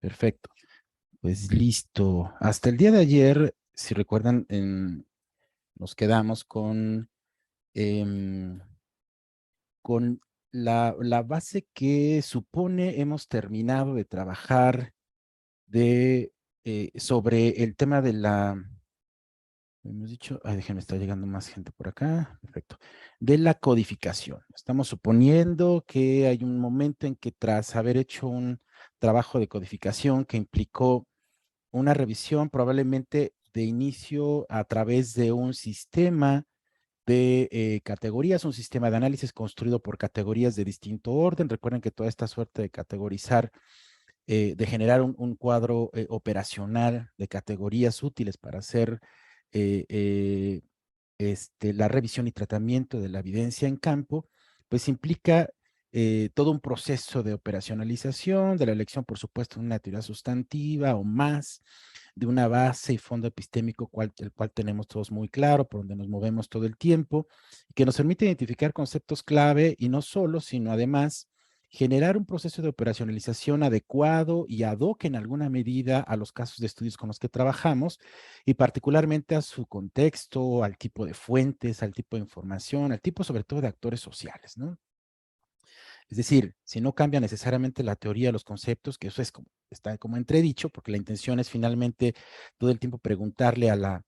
Perfecto. Pues listo. Hasta el día de ayer, si recuerdan, nos quedamos em, con la base que supone hemos terminado de trabajar sobre el tema de hemos dicho, déjenme, está llegando más gente por acá, perfecto, de la codificación. Estamos suponiendo que hay un momento en que tras haber hecho un trabajo de codificación que implicó una revisión probablemente de inicio a través de un sistema de categorías, un sistema de análisis construido por categorías de distinto orden. Recuerden que toda esta suerte de categorizar, de generar un cuadro operacional de categorías útiles para hacer eh, eh, la revisión y tratamiento de la evidencia en campo, pues implica todo un proceso de operacionalización, de la elección, por supuesto, de una teoría sustantiva o más, de una base y fondo epistémico, el cual tenemos todos muy claro, por donde nos movemos todo el tiempo, y que nos permite identificar conceptos clave y no solo, sino además generar un proceso de operacionalización adecuado y ad hoc en alguna medida a los casos de estudios con los que trabajamos y particularmente a su contexto, al tipo de fuentes, al tipo de información, al tipo sobre todo de actores sociales, ¿no? Es decir, si no cambia necesariamente la teoría, los conceptos, que eso es como, está como entredicho, porque la intención es finalmente todo el tiempo preguntarle a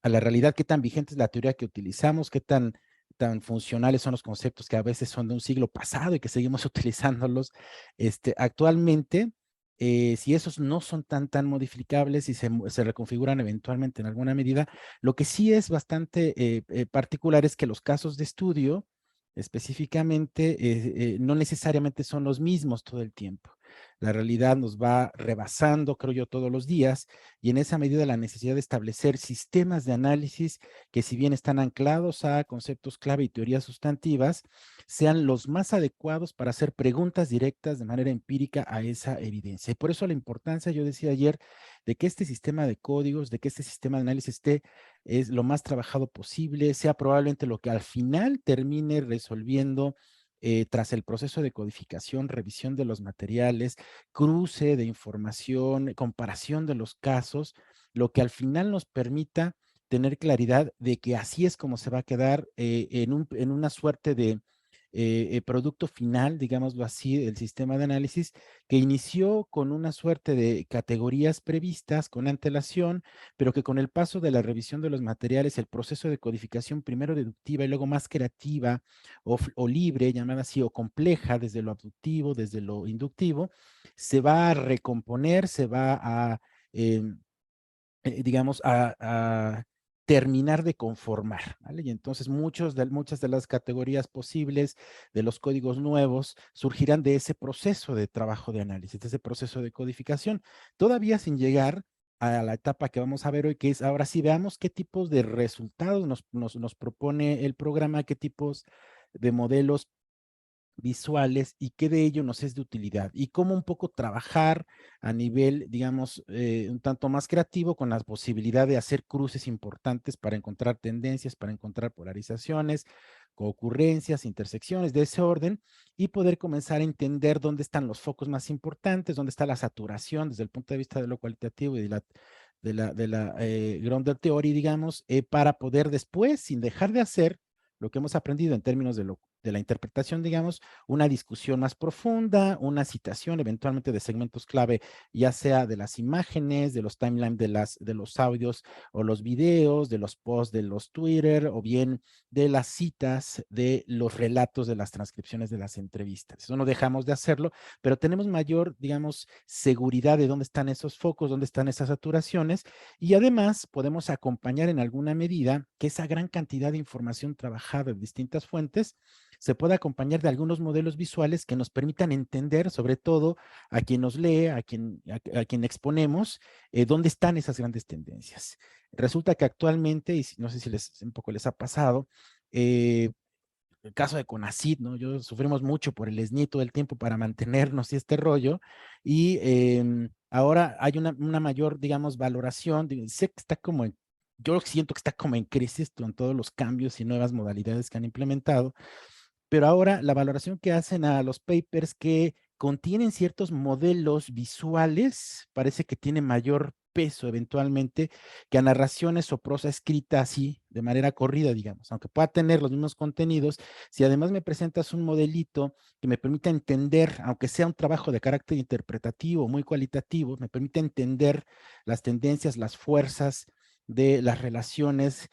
a la realidad qué tan vigente es la teoría que utilizamos, qué tan funcionales son los conceptos que a veces son de un siglo pasado y que seguimos utilizándolos actualmente. Si esos no son tan modificables y se reconfiguran eventualmente en alguna medida, lo que sí es bastante particular es que los casos de estudio específicamente no necesariamente son los mismos todo el tiempo. La realidad nos va rebasando, creo yo, todos los días, y en esa medida la necesidad de establecer sistemas de análisis que, si bien están anclados a conceptos clave y teorías sustantivas, sean los más adecuados para hacer preguntas directas de manera empírica a esa evidencia. Y por eso la importancia, yo decía ayer, de que este sistema de códigos, de que este sistema de análisis es lo más trabajado posible, sea probablemente lo que al final termine resolviendo tras el proceso de codificación, revisión de los materiales, cruce de información, comparación de los casos, lo que al final nos permita tener claridad de que así es como se va a quedar en una suerte de producto final, digámoslo así, el sistema de análisis, que inició con una suerte de categorías previstas con antelación, pero que con el paso de la revisión de los materiales, el proceso de codificación primero deductiva y luego más creativa o libre, llamada así, o compleja desde lo abductivo, desde lo inductivo, se va a recomponer, se va a, eh, digamos, a terminar de conformar, ¿vale? Y entonces muchas de las categorías posibles de los códigos nuevos surgirán de ese proceso de trabajo de análisis, de ese proceso de codificación, todavía sin llegar a la etapa que vamos a ver hoy, que es ahora sí veamos qué tipos de resultados nos propone el programa, qué tipos de modelos visuales y qué de ello nos es de utilidad y cómo un poco trabajar a nivel, digamos, un tanto más creativo con la posibilidad de hacer cruces importantes para encontrar tendencias, para encontrar polarizaciones, ocurrencias, intersecciones de ese orden y poder comenzar a entender dónde están los focos más importantes, dónde está la saturación desde el punto de vista de lo cualitativo y de la Grounded Theory, digamos, para poder después, sin dejar de hacer lo que hemos aprendido en términos de la interpretación, digamos, una discusión más profunda, una citación eventualmente de segmentos clave, ya sea de las imágenes, de los timelines de los audios o los videos, de los posts de los Twitter, o bien de las citas de los relatos de las transcripciones de las entrevistas. Eso no dejamos de hacerlo, pero tenemos mayor, digamos, seguridad de dónde están esos focos, dónde están esas saturaciones, y además podemos acompañar en alguna medida que esa gran cantidad de información trabajada en distintas fuentes se puede acompañar de algunos modelos visuales que nos permitan entender, sobre todo a quien nos lee, a quien exponemos, dónde están esas grandes tendencias. Resulta que actualmente, y no sé si un poco les ha pasado, el caso de CONACYT, ¿no? Yo sufrimos mucho por el SNI todo el tiempo para mantenernos y este rollo, y ahora hay una mayor, digamos, valoración, sé que está como yo siento que está como en crisis con todos los cambios y nuevas modalidades que han implementado, pero ahora la valoración que hacen a los papers que contienen ciertos modelos visuales, parece que tiene mayor peso eventualmente que a narraciones o prosa escrita así, de manera corrida, digamos, aunque pueda tener los mismos contenidos, si además me presentas un modelito que me permita entender, aunque sea un trabajo de carácter interpretativo, muy cualitativo, me permite entender las tendencias, las fuerzas de las relaciones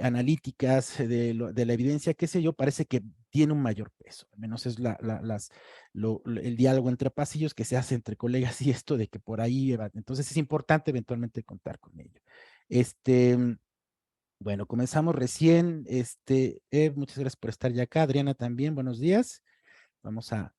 analíticas, de la evidencia, qué sé yo, parece que tiene un mayor peso, al menos es el diálogo entre pasillos que se hace entre colegas y esto de que por ahí, entonces es importante eventualmente contar con ello. Bueno, comenzamos recién, muchas gracias por estar ya acá, Adriana también, buenos días. Vamos a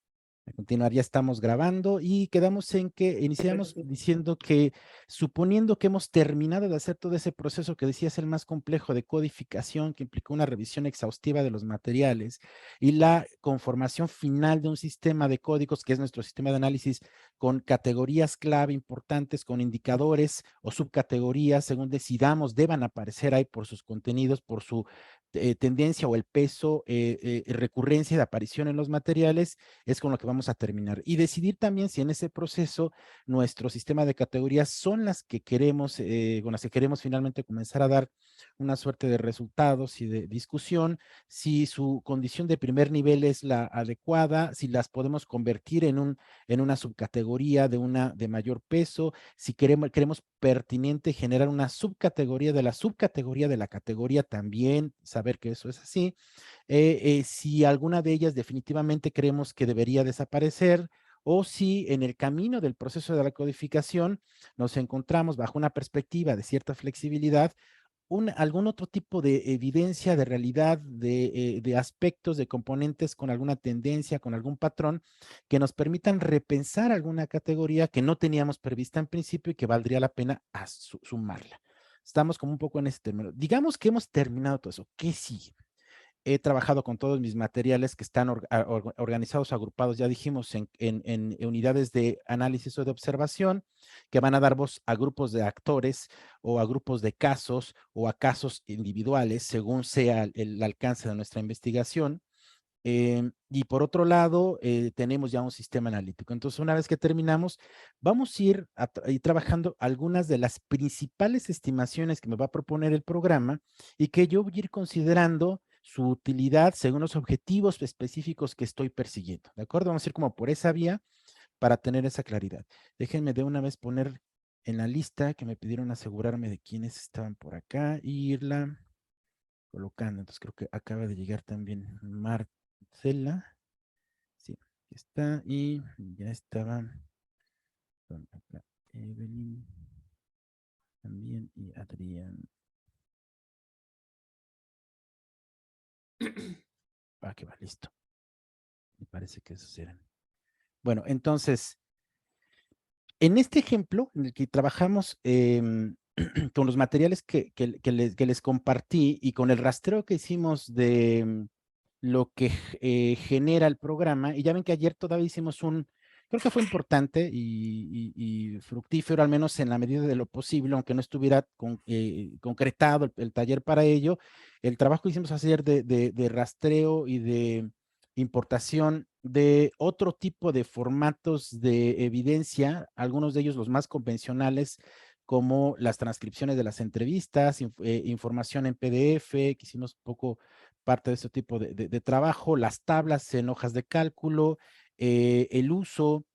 continuar, ya estamos grabando y quedamos en que iniciamos diciendo que suponiendo que hemos terminado de hacer todo ese proceso que decías el más complejo de codificación que implicó una revisión exhaustiva de los materiales y la conformación final de un sistema de códigos que es nuestro sistema de análisis con categorías clave importantes, con indicadores o subcategorías, según decidamos, deban aparecer ahí por sus contenidos, por su tendencia o el peso, recurrencia de aparición en los materiales, es con lo que vamos a terminar. Y decidir también si en ese proceso nuestro sistema de categorías son las que queremos, con las que queremos finalmente comenzar a dar una suerte de resultados y de discusión, si su condición de primer nivel es la adecuada, si las podemos convertir en una subcategoría de mayor peso, si queremos pertinente generar una subcategoría de la categoría también, saber que eso es así, si alguna de ellas definitivamente creemos que debería desaparecer o si en el camino del proceso de la codificación nos encontramos bajo una perspectiva de cierta flexibilidad, algún otro tipo de evidencia de realidad, de aspectos, de componentes con alguna tendencia, con algún patrón, que nos permitan repensar alguna categoría que no teníamos prevista en principio y que valdría la pena sumarla. Estamos como un poco en ese término. Digamos que hemos terminado todo eso. ¿Qué sigue? He trabajado con todos mis materiales que están organizados, agrupados, ya dijimos, en unidades de análisis o de observación, que van a dar voz a grupos de actores o a grupos de casos o a casos individuales, según sea el alcance de nuestra investigación. Y por otro lado, tenemos ya un sistema analítico. Entonces, una vez que terminamos, vamos a ir trabajando algunas de las principales estimaciones que me va a proponer el programa y que yo voy a ir considerando su utilidad según los objetivos específicos que estoy persiguiendo. ¿De acuerdo? Vamos a ir como por esa vía para tener esa claridad. Déjenme de una vez poner en la lista que me pidieron asegurarme de quiénes estaban por acá e irla colocando. Entonces, creo que acaba de llegar también Marcela. Sí, aquí está. Y ya estaba acá, Evelyn también y Adrián. Que va, listo. Me parece que esos eran. Bueno, entonces, en este ejemplo en el que trabajamos con los materiales que les compartí y con el rastreo que hicimos de lo que genera el programa, y ya ven que ayer todavía hicimos creo que fue importante y fructífero, al menos en la medida de lo posible, aunque no estuviera concretado el taller para ello, el trabajo que hicimos ayer de rastreo y de importación de otro tipo de formatos de evidencia, algunos de ellos los más convencionales, como las transcripciones de las entrevistas, información en PDF, que hicimos un poco parte de este tipo de trabajo, las tablas en hojas de cálculo, el uso,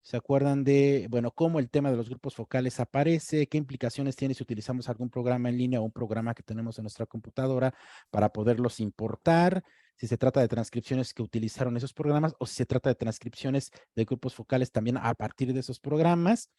¿se acuerdan de, bueno, cómo el tema de los grupos focales aparece, qué implicaciones tiene si utilizamos algún programa en línea o un programa que tenemos en nuestra computadora para poderlos importar? Si se trata de transcripciones que utilizaron esos programas o si se trata de transcripciones de grupos focales también a partir de esos programas.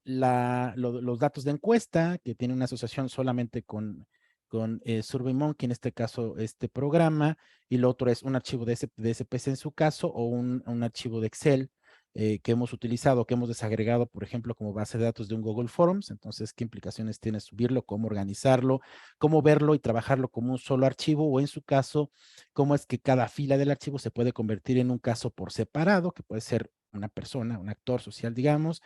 Los datos de encuesta, que tiene una asociación solamente con SurveyMonkey, en este caso, este programa, y lo otro es un archivo de SPSS en su caso, o un archivo de Excel que hemos utilizado, que hemos desagregado, por ejemplo, como base de datos de un Google Forms. Entonces, ¿qué implicaciones tiene subirlo? ¿Cómo organizarlo? ¿Cómo verlo y trabajarlo como un solo archivo? O en su caso, ¿cómo es que cada fila del archivo se puede convertir en un caso por separado, que puede ser una persona, un actor social, digamos,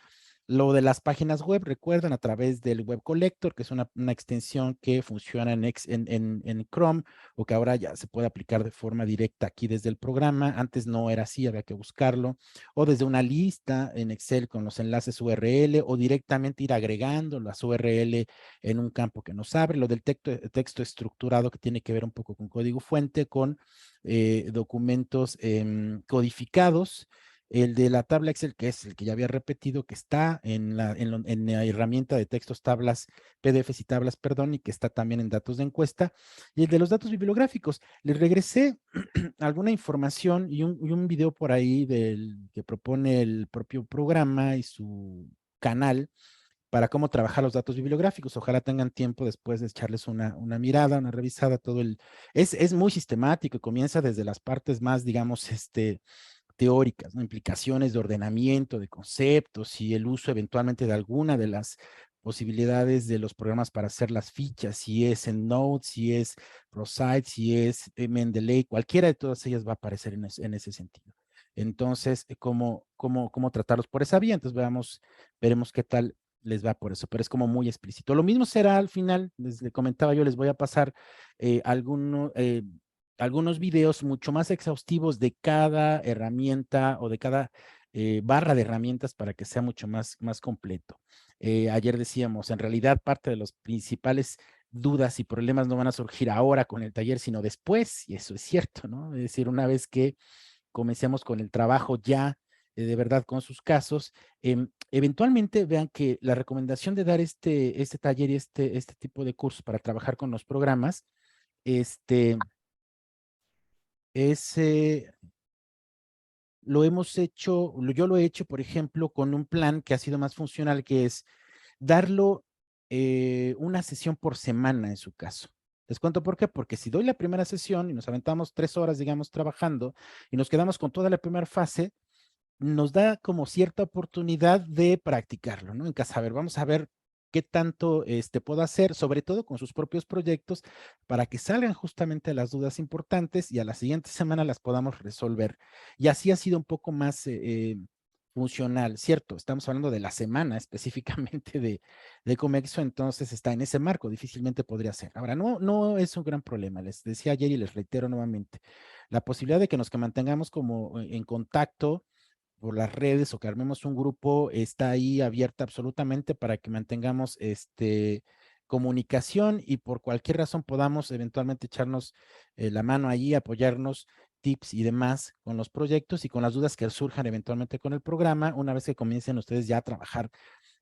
Lo de las páginas web, recuerden, a través del Web Collector, que es una extensión que funciona en Chrome, o que ahora ya se puede aplicar de forma directa aquí desde el programa. Antes no era así, había que buscarlo. O desde una lista en Excel con los enlaces URL, o directamente ir agregando las URL en un campo que nos abre. Lo del texto estructurado, que tiene que ver un poco con código fuente, con documentos codificados. El de la tabla Excel, que es el que ya había repetido, que está en la herramienta de textos, tablas, PDFs y tablas, perdón, y que está también en datos de encuesta. Y el de los datos bibliográficos. Les regresé alguna información y un video por ahí que propone el propio programa y su canal para cómo trabajar los datos bibliográficos. Ojalá tengan tiempo después de echarles una mirada, una revisada, es muy sistemático y comienza desde las partes más, digamos, teóricas, ¿no? Implicaciones de ordenamiento, de conceptos y el uso eventualmente de alguna de las posibilidades de los programas para hacer las fichas, si es EndNote, si es ProSite, si es Mendeley, cualquiera de todas ellas va a aparecer en ese sentido. Entonces, ¿cómo tratarlos por esa vía? Entonces, veremos qué tal les va por eso, pero es como muy explícito. Lo mismo será al final, les comentaba yo, les voy a pasar algunos videos mucho más exhaustivos de cada herramienta o de cada barra de herramientas para que sea mucho más completo. Ayer decíamos, en realidad parte de los principales dudas y problemas no van a surgir ahora con el taller, sino después, y eso es cierto, ¿no? Es decir, una vez que comencemos con el trabajo ya de verdad con sus casos, eventualmente vean que la recomendación de dar este taller y este tipo de cursos para trabajar con los programas, ese lo hemos hecho, yo lo he hecho, por ejemplo, con un plan que ha sido más funcional, que es darlo una sesión por semana en su caso. Les cuento por qué, porque si doy la primera sesión y nos aventamos 3 horas, digamos, trabajando y nos quedamos con toda la primera fase, nos da como cierta oportunidad de practicarlo, ¿no? En casa, a ver, vamos a ver qué tanto puedo hacer, sobre todo con sus propios proyectos, para que salgan justamente las dudas importantes y a la siguiente semana las podamos resolver. Y así ha sido un poco más funcional, ¿cierto? Estamos hablando de la semana específicamente de Comexo, entonces está en ese marco, difícilmente podría ser. Ahora, no es un gran problema, les decía ayer y les reitero nuevamente, la posibilidad de que nos mantengamos como en contacto por las redes o que armemos un grupo, está ahí abierta absolutamente para que mantengamos comunicación y por cualquier razón podamos eventualmente echarnos la mano allí, apoyarnos, tips y demás con los proyectos y con las dudas que surjan eventualmente con el programa, una vez que comiencen ustedes ya a trabajar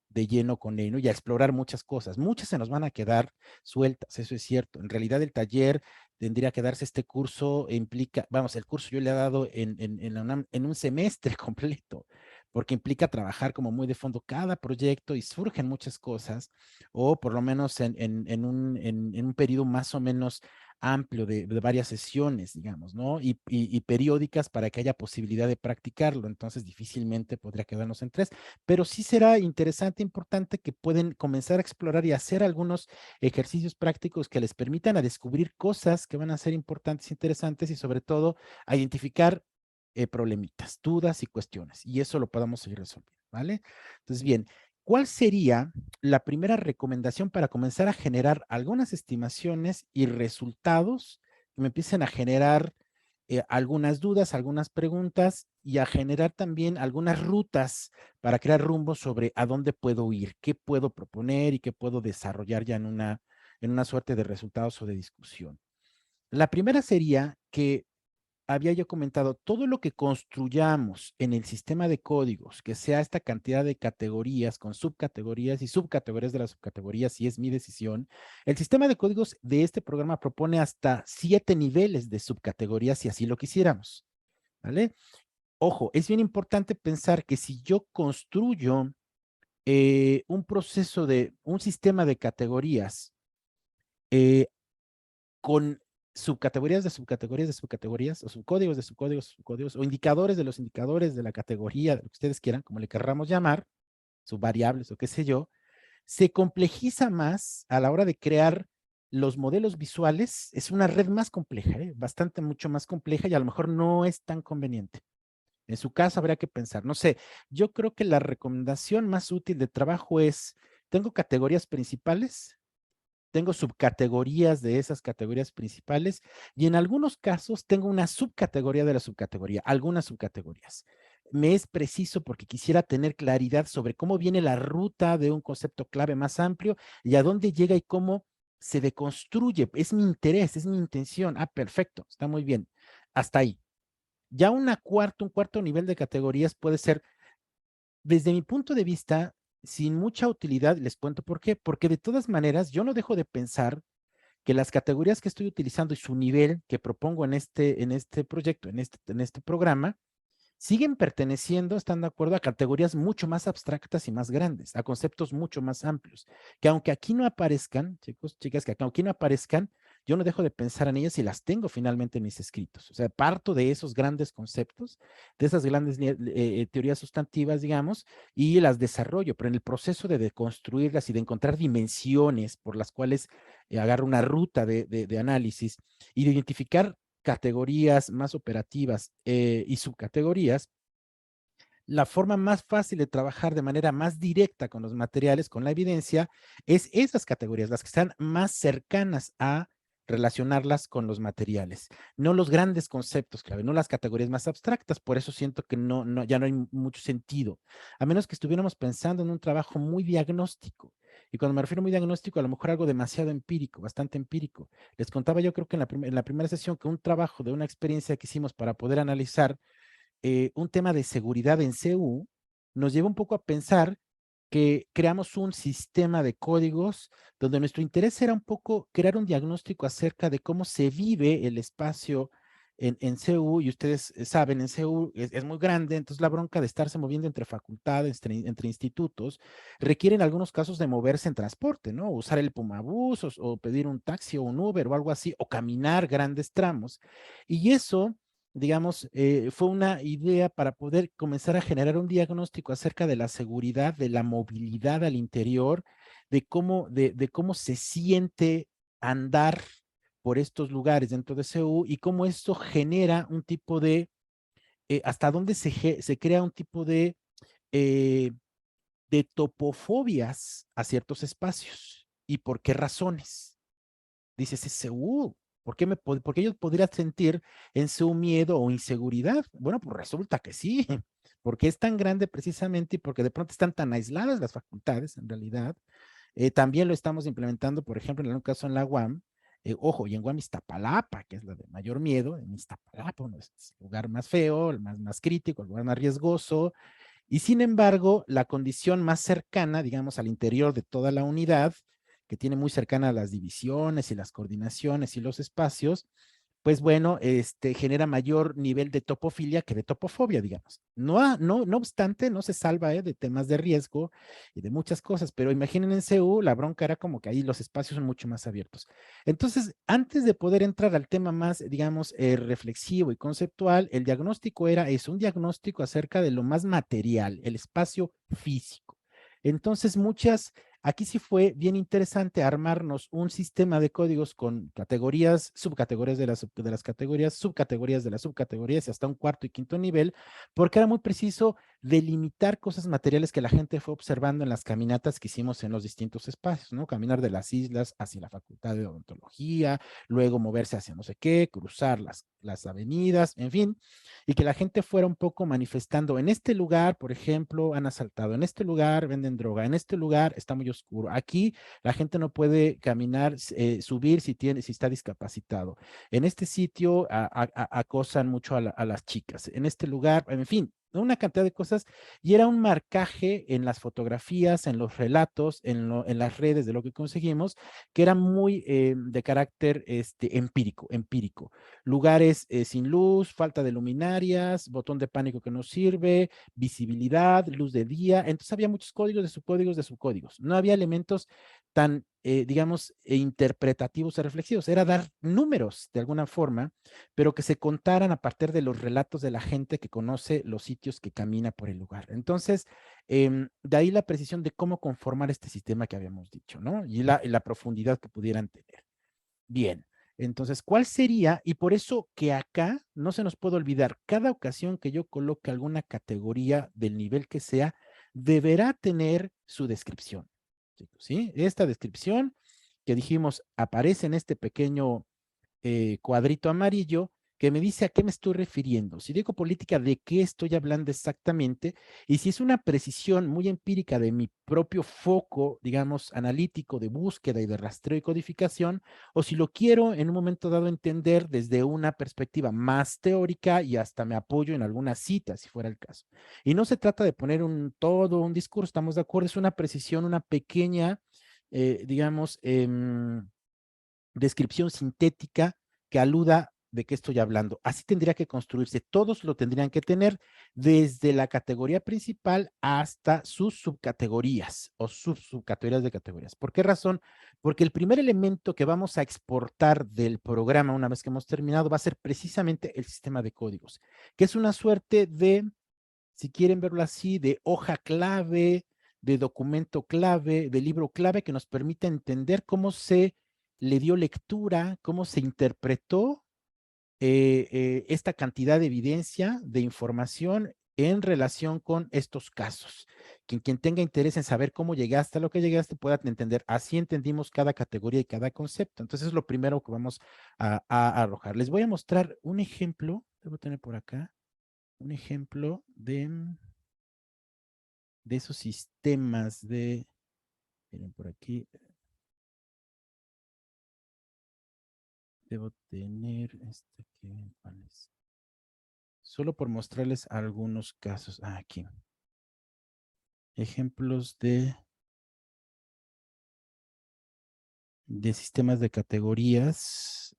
de lleno con él, ¿no? Y a explorar muchas cosas. Muchas se nos van a quedar sueltas, eso es cierto. En realidad el taller tendría que darse este curso, implica, vamos, el curso yo le he dado en un semestre completo, porque implica trabajar como muy de fondo cada proyecto y surgen muchas cosas, o por lo menos en un periodo más o menos amplio de varias sesiones, digamos, ¿no? Y periódicas para que haya posibilidad de practicarlo. Entonces, difícilmente podría quedarnos en 3, pero sí será interesante, importante que pueden comenzar a explorar y hacer algunos ejercicios prácticos que les permitan a descubrir cosas que van a ser importantes, interesantes y sobre todo a identificar problemitas, dudas y cuestiones. Y eso lo podamos seguir resolviendo, ¿vale? Entonces, bien, ¿cuál sería la primera recomendación para comenzar a generar algunas estimaciones y resultados que me empiecen a generar algunas dudas, algunas preguntas y a generar también algunas rutas para crear rumbos sobre a dónde puedo ir, qué puedo proponer y qué puedo desarrollar ya en una suerte de resultados o de discusión? La primera sería que había yo comentado, todo lo que construyamos en el sistema de códigos, que sea esta cantidad de categorías con subcategorías y subcategorías de las subcategorías, si es mi decisión, el sistema de códigos de este programa propone hasta 7 niveles de subcategorías si así lo quisiéramos, ¿vale? Ojo, es bien importante pensar que si yo construyo un sistema de categorías eh, con subcategorías de subcategorías de subcategorías, o subcódigos de subcódigos, subcódigos, o indicadores de los indicadores de la categoría, de lo que ustedes quieran, como le querramos llamar, subvariables o qué sé yo, se complejiza más a la hora de crear los modelos visuales. Es una red más compleja, bastante mucho más compleja y a lo mejor no es tan conveniente. En su caso habría que pensar, no sé, yo creo que la recomendación más útil de trabajo es, tengo categorías principales, tengo subcategorías de esas categorías principales y en algunos casos tengo una subcategoría de la subcategoría, algunas subcategorías. Me es preciso porque quisiera tener claridad sobre cómo viene la ruta de un concepto clave más amplio y a dónde llega y cómo se deconstruye. Es mi interés, es mi intención. Ah, perfecto, está muy bien. Hasta ahí. Ya un cuarto nivel de categorías puede ser, desde mi punto de vista, sin mucha utilidad. Les cuento por qué. Porque de todas maneras, yo no dejo de pensar que las categorías que estoy utilizando y su nivel que propongo en este proyecto, en este programa, siguen perteneciendo, están de acuerdo, a categorías mucho más abstractas y más grandes, a conceptos mucho más amplios, que aunque aquí no aparezcan, chicos, chicas, que aunque aquí no aparezcan, yo no dejo de pensar en ellas y las tengo finalmente en mis escritos. O sea, parto de esos grandes conceptos, de esas grandes teorías sustantivas, digamos, y las desarrollo, pero en el proceso de deconstruirlas y de encontrar dimensiones por las cuales agarro una ruta de análisis y de identificar categorías más operativas y subcategorías, la forma más fácil de trabajar de manera más directa con los materiales, con la evidencia, es esas categorías, las que están más cercanas a relacionarlas con los materiales, no los grandes conceptos clave, no las categorías más abstractas. Por eso siento que ya no hay mucho sentido, a menos que estuviéramos pensando en un trabajo muy diagnóstico. Y cuando me refiero a muy diagnóstico, a lo mejor algo demasiado empírico, bastante empírico. Les contaba yo creo que en la primera sesión que un trabajo de una experiencia que hicimos para poder analizar un tema de seguridad en CU nos lleva un poco a pensar que creamos un sistema de códigos donde nuestro interés era un poco crear un diagnóstico acerca de cómo se vive el espacio en CU. Y ustedes saben, en CU es muy grande, entonces la bronca de estarse moviendo entre facultades, entre institutos, requiere en algunos casos de moverse en transporte, ¿no? Usar el Pumabús o pedir un taxi o un Uber o algo así, o caminar grandes tramos. Y eso, digamos, fue una idea para poder comenzar a generar un diagnóstico acerca de la seguridad, de la movilidad al interior, de cómo se siente andar por estos lugares dentro de CU y cómo esto genera un tipo hasta dónde se crea un tipo eh, de topofobias a ciertos espacios y por qué razones. Dices, es seguro. ¿Por qué yo podría sentir en su miedo o inseguridad? Bueno, pues resulta que sí, porque es tan grande precisamente y porque de pronto están tan aisladas las facultades, en realidad. También lo estamos implementando, por ejemplo, en un caso en la UAM, ojo, y en UAM Iztapalapa, que es la de mayor miedo, en Iztapalapa, bueno, es el lugar más feo, el más crítico, el lugar más riesgoso, y sin embargo, la condición más cercana, digamos, al interior de toda la unidad, que tiene muy cercana las divisiones y las coordinaciones y los espacios, pues bueno, genera mayor nivel de topofilia que de topofobia, digamos. No obstante, no se salva de temas de riesgo y de muchas cosas, pero imaginen en CU, la bronca era como que ahí los espacios son mucho más abiertos. Entonces, antes de poder entrar al tema más, digamos, reflexivo y conceptual, el diagnóstico es un diagnóstico acerca de lo más material, el espacio físico. Entonces, aquí sí fue bien interesante armarnos un sistema de códigos con categorías, subcategorías de las categorías, subcategorías de las subcategorías y hasta un cuarto y quinto nivel, porque era muy preciso delimitar cosas materiales que la gente fue observando en las caminatas que hicimos en los distintos espacios, ¿no? Caminar de las islas hacia la Facultad de Odontología, luego moverse hacia no sé qué, cruzar las avenidas, en fin, y que la gente fuera un poco manifestando, en este lugar, por ejemplo, han asaltado, en este lugar venden droga, en este lugar está muy oscuro, aquí la gente no puede caminar, subir si está discapacitado, en este sitio acosan mucho a las chicas, en este lugar, en fin, una cantidad de cosas, y era un marcaje en las fotografías, en los relatos, en las redes de lo que conseguimos, que era muy de carácter empírico. Lugares sin luz, falta de luminarias, botón de pánico que no sirve, visibilidad, luz de día. Entonces había muchos códigos de subcódigos de subcódigos. No había elementos tan, digamos, interpretativos o reflexivos. Era dar números de alguna forma, pero que se contaran a partir de los relatos de la gente que conoce los sitios que camina por el lugar. Entonces, de ahí la precisión de cómo conformar este sistema que habíamos dicho, ¿no? Y la profundidad que pudieran tener. Bien. Entonces, ¿cuál sería? Y por eso que acá no se nos puede olvidar, cada ocasión que yo coloque alguna categoría del nivel que sea, deberá tener su descripción. ¿Sí? Esta descripción que dijimos aparece en este pequeño cuadrito amarillo que me dice a qué me estoy refiriendo. Si digo política, ¿de qué estoy hablando exactamente? Y si es una precisión muy empírica de mi propio foco, digamos, analítico de búsqueda y de rastreo y codificación, o si lo quiero en un momento dado entender desde una perspectiva más teórica y hasta me apoyo en alguna cita, si fuera el caso. Y no se trata de poner todo un discurso, estamos de acuerdo, es una precisión, una pequeña, digamos, descripción sintética que aluda de qué estoy hablando. Así tendría que construirse. Todos lo tendrían que tener desde la categoría principal hasta sus subcategorías o subcategorías de categorías. ¿Por qué razón? Porque el primer elemento que vamos a exportar del programa una vez que hemos terminado va a ser precisamente el sistema de códigos, que es una suerte de, si quieren verlo así, de hoja clave, de documento clave, de libro clave que nos permite entender cómo se le dio lectura, cómo se interpretó esta cantidad de evidencia, de información en relación con estos casos. Quien tenga interés en saber cómo llegaste a lo que llegaste pueda entender. Así entendimos cada categoría y cada concepto. Entonces es lo primero que vamos a arrojar. Les voy a mostrar un ejemplo, debo tener por acá, un ejemplo de esos sistemas de, miren por aquí, debo tener, ¿cuál es? Solo por mostrarles algunos casos. Aquí. Ejemplos de sistemas de categorías.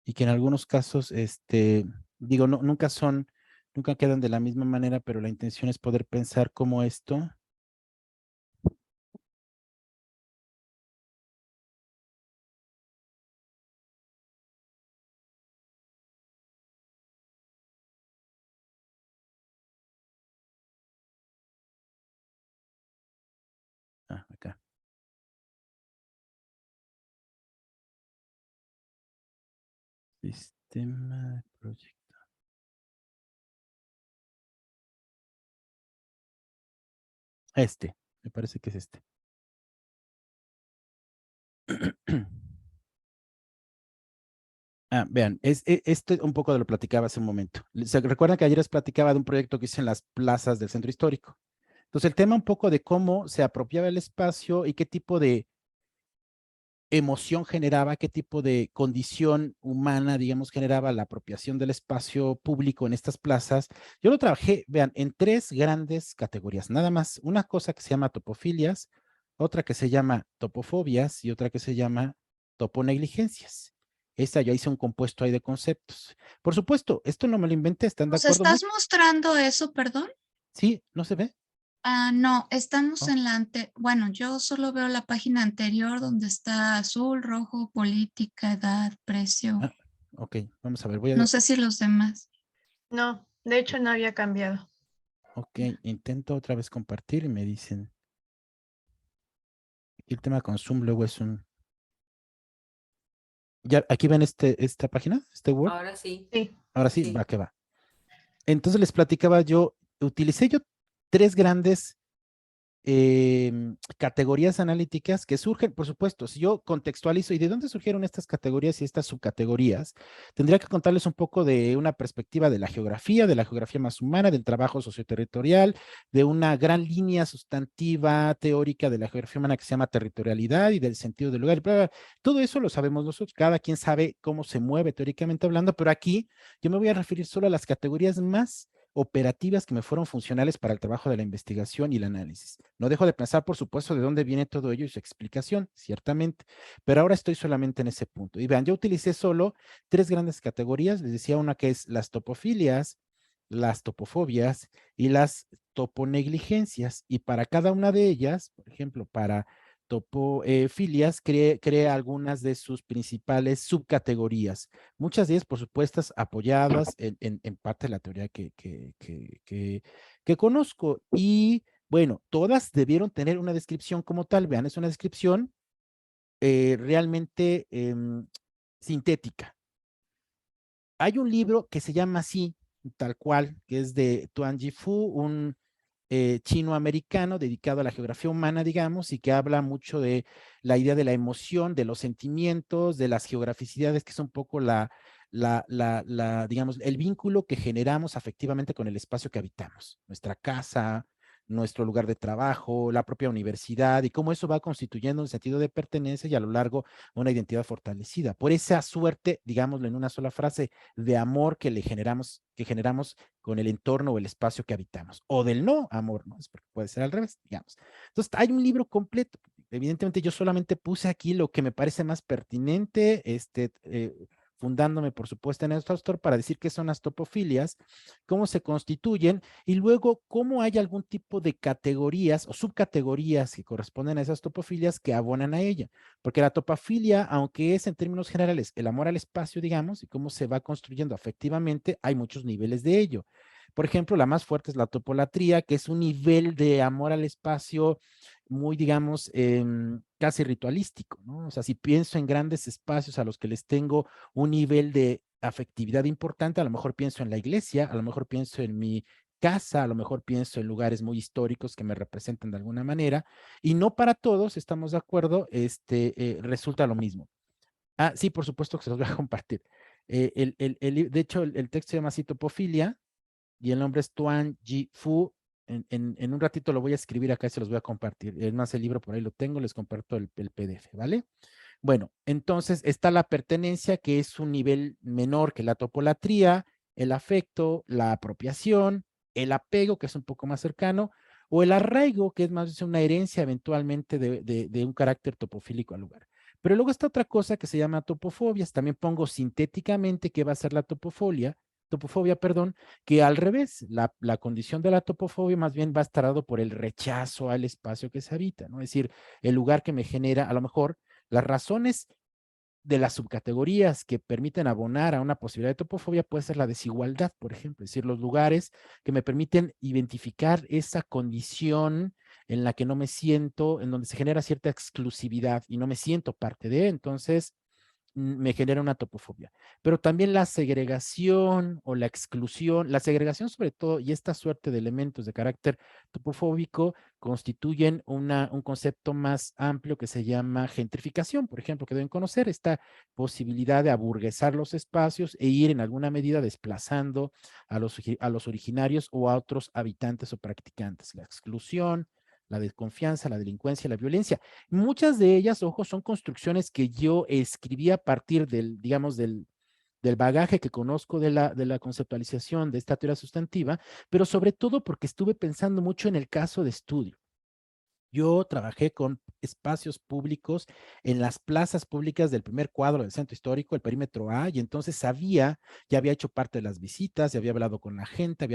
Y que en algunos casos, digo, no, nunca quedan de la misma manera, pero la intención es poder pensar cómo esto acá. Sistema de proyecto. Me parece que es este. Vean, esto un poco de lo platicaba hace un momento. ¿Se recuerdan que ayer les platicaba de un proyecto que hice en las plazas del centro histórico? Entonces, el tema un poco de cómo se apropiaba el espacio y qué tipo de emoción generaba, qué tipo de condición humana, digamos, generaba la apropiación del espacio público en estas plazas. Yo lo trabajé, vean, en tres grandes categorías, nada más. Una cosa que se llama topofilias, otra que se llama topofobias y otra que se llama toponegligencias. Esta ya hice un compuesto ahí de conceptos. Por supuesto, esto no me lo inventé, ¿están de ¿Nos acuerdo? estás mostrando eso, perdón? Sí, ¿no se ve? No, estamos ¿No? en bueno, yo solo veo la página anterior donde está azul, rojo, política, edad, precio. Ah, ok, vamos a ver, No sé si los demás. No, de hecho no había cambiado. ok, intento otra vez compartir y me dicen, aquí el tema con Zoom luego es un, ya, aquí ven esta página, este Word. Ahora sí, Sí. Ahora sí, sí. va que va. Entonces les platicaba yo, utilicé yo tres grandes categorías analíticas que surgen, por supuesto, si yo contextualizo y de dónde surgieron estas categorías y estas subcategorías, tendría que contarles un poco de una perspectiva de la geografía más humana, del trabajo socioterritorial, de una gran línea sustantiva teórica de la geografía humana que se llama territorialidad y del sentido del lugar. Bla, bla. Todo eso lo sabemos nosotros, cada quien sabe cómo se mueve teóricamente hablando, pero aquí yo me voy a referir solo a las categorías más operativas que me fueron funcionales para el trabajo de la investigación y el análisis. No dejo de pensar, por supuesto, de dónde viene todo ello y su explicación, ciertamente, pero ahora estoy solamente en ese punto. Y vean, yo utilicé solo tres grandes categorías, les decía una que es las topofilias, las topofobias y las toponegligencias. Y para cada una de ellas, por ejemplo, para topofilias, crea algunas de sus principales subcategorías. Muchas de ellas, por supuesto, apoyadas en parte de la teoría que conozco. Y bueno, todas debieron tener una descripción como tal. Vean, es una descripción realmente sintética. Hay un libro que se llama así, tal cual, que es de Tuan Yifu, un chino-americano dedicado a la geografía humana, digamos, y que habla mucho de la idea de la emoción, de los sentimientos, de las geograficidades, que es un poco digamos, el vínculo que generamos afectivamente con el espacio que habitamos, nuestra casa, nuestro lugar de trabajo, la propia universidad, y cómo eso va constituyendo un sentido de pertenencia y a lo largo una identidad fortalecida. Por esa suerte, digámoslo en una sola frase, de amor que generamos con el entorno o el espacio que habitamos, o del no amor, ¿no? Es porque puede ser al revés, digamos. Entonces, hay un libro completo. Evidentemente, yo solamente puse aquí lo que me parece más pertinente, fundándome, por supuesto, en este autor para decir qué son las topofilias, cómo se constituyen y luego cómo hay algún tipo de categorías o subcategorías que corresponden a esas topofilias que abonan a ella. Porque la topofilia, aunque es en términos generales el amor al espacio, digamos, y cómo se va construyendo afectivamente, hay muchos niveles de ello. Por ejemplo, la más fuerte es la topolatría, que es un nivel de amor al espacio muy, digamos, casi ritualístico, ¿no? O sea, si pienso en grandes espacios a los que les tengo un nivel de afectividad importante, a lo mejor pienso en la iglesia, a lo mejor pienso en mi casa, a lo mejor pienso en lugares muy históricos que me representan de alguna manera, y no para todos, estamos de acuerdo, resulta lo mismo. Ah, sí, por supuesto que se los voy a compartir. De hecho, el texto se llama así Topofilia, y el nombre es Tuan Ji Fu. En un ratito lo voy a escribir acá y se los voy a compartir. Es más, el libro por ahí lo tengo, les comparto el PDF, ¿vale? Bueno, entonces está la pertenencia, que es un nivel menor que la topolatría, el afecto, la apropiación, el apego, que es un poco más cercano, o el arraigo, que es más una herencia eventualmente de un carácter topofílico al lugar. Pero luego está otra cosa que se llama topofobias. También pongo sintéticamente qué va a ser la topofobia, perdón, que al revés, la condición de la topofobia más bien va a estar dado por el rechazo al espacio que se habita, ¿no? Es decir, el lugar que me genera, a lo mejor, las razones de las subcategorías que permiten abonar a una posibilidad de topofobia puede ser la desigualdad, por ejemplo, es decir, los lugares que me permiten identificar esa condición en la que no me siento, en donde se genera cierta exclusividad y no me siento parte de, entonces me genera una topofobia. Pero también la segregación o la exclusión, la segregación sobre todo y esta suerte de elementos de carácter topofóbico constituyen un concepto más amplio que se llama gentrificación, por ejemplo, que deben conocer esta posibilidad de aburguesar los espacios e ir en alguna medida desplazando a los originarios o a otros habitantes o practicantes. La exclusión, la desconfianza, la delincuencia, la violencia. Muchas de ellas, ojo, son construcciones que yo escribí a partir digamos, del bagaje que conozco de la conceptualización de esta teoría sustantiva, pero sobre todo porque estuve pensando mucho en el caso de estudio. Yo trabajé con espacios públicos en las plazas públicas del primer cuadro del centro histórico, el perímetro A, y entonces sabía, ya había hecho parte de las visitas, ya había hablado con la gente,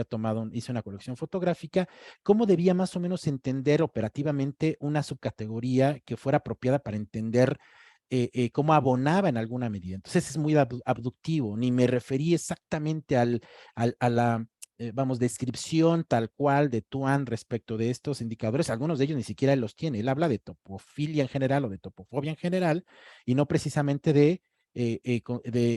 hice una colección fotográfica, cómo debía más o menos entender operativamente una subcategoría que fuera apropiada para entender cómo abonaba en alguna medida. Entonces es muy abductivo, ni me referí exactamente a la vamos, descripción tal cual de Tuan respecto de estos indicadores. Algunos de ellos ni siquiera él los tiene. Él habla de topofilia en general o de topofobia en general y no precisamente de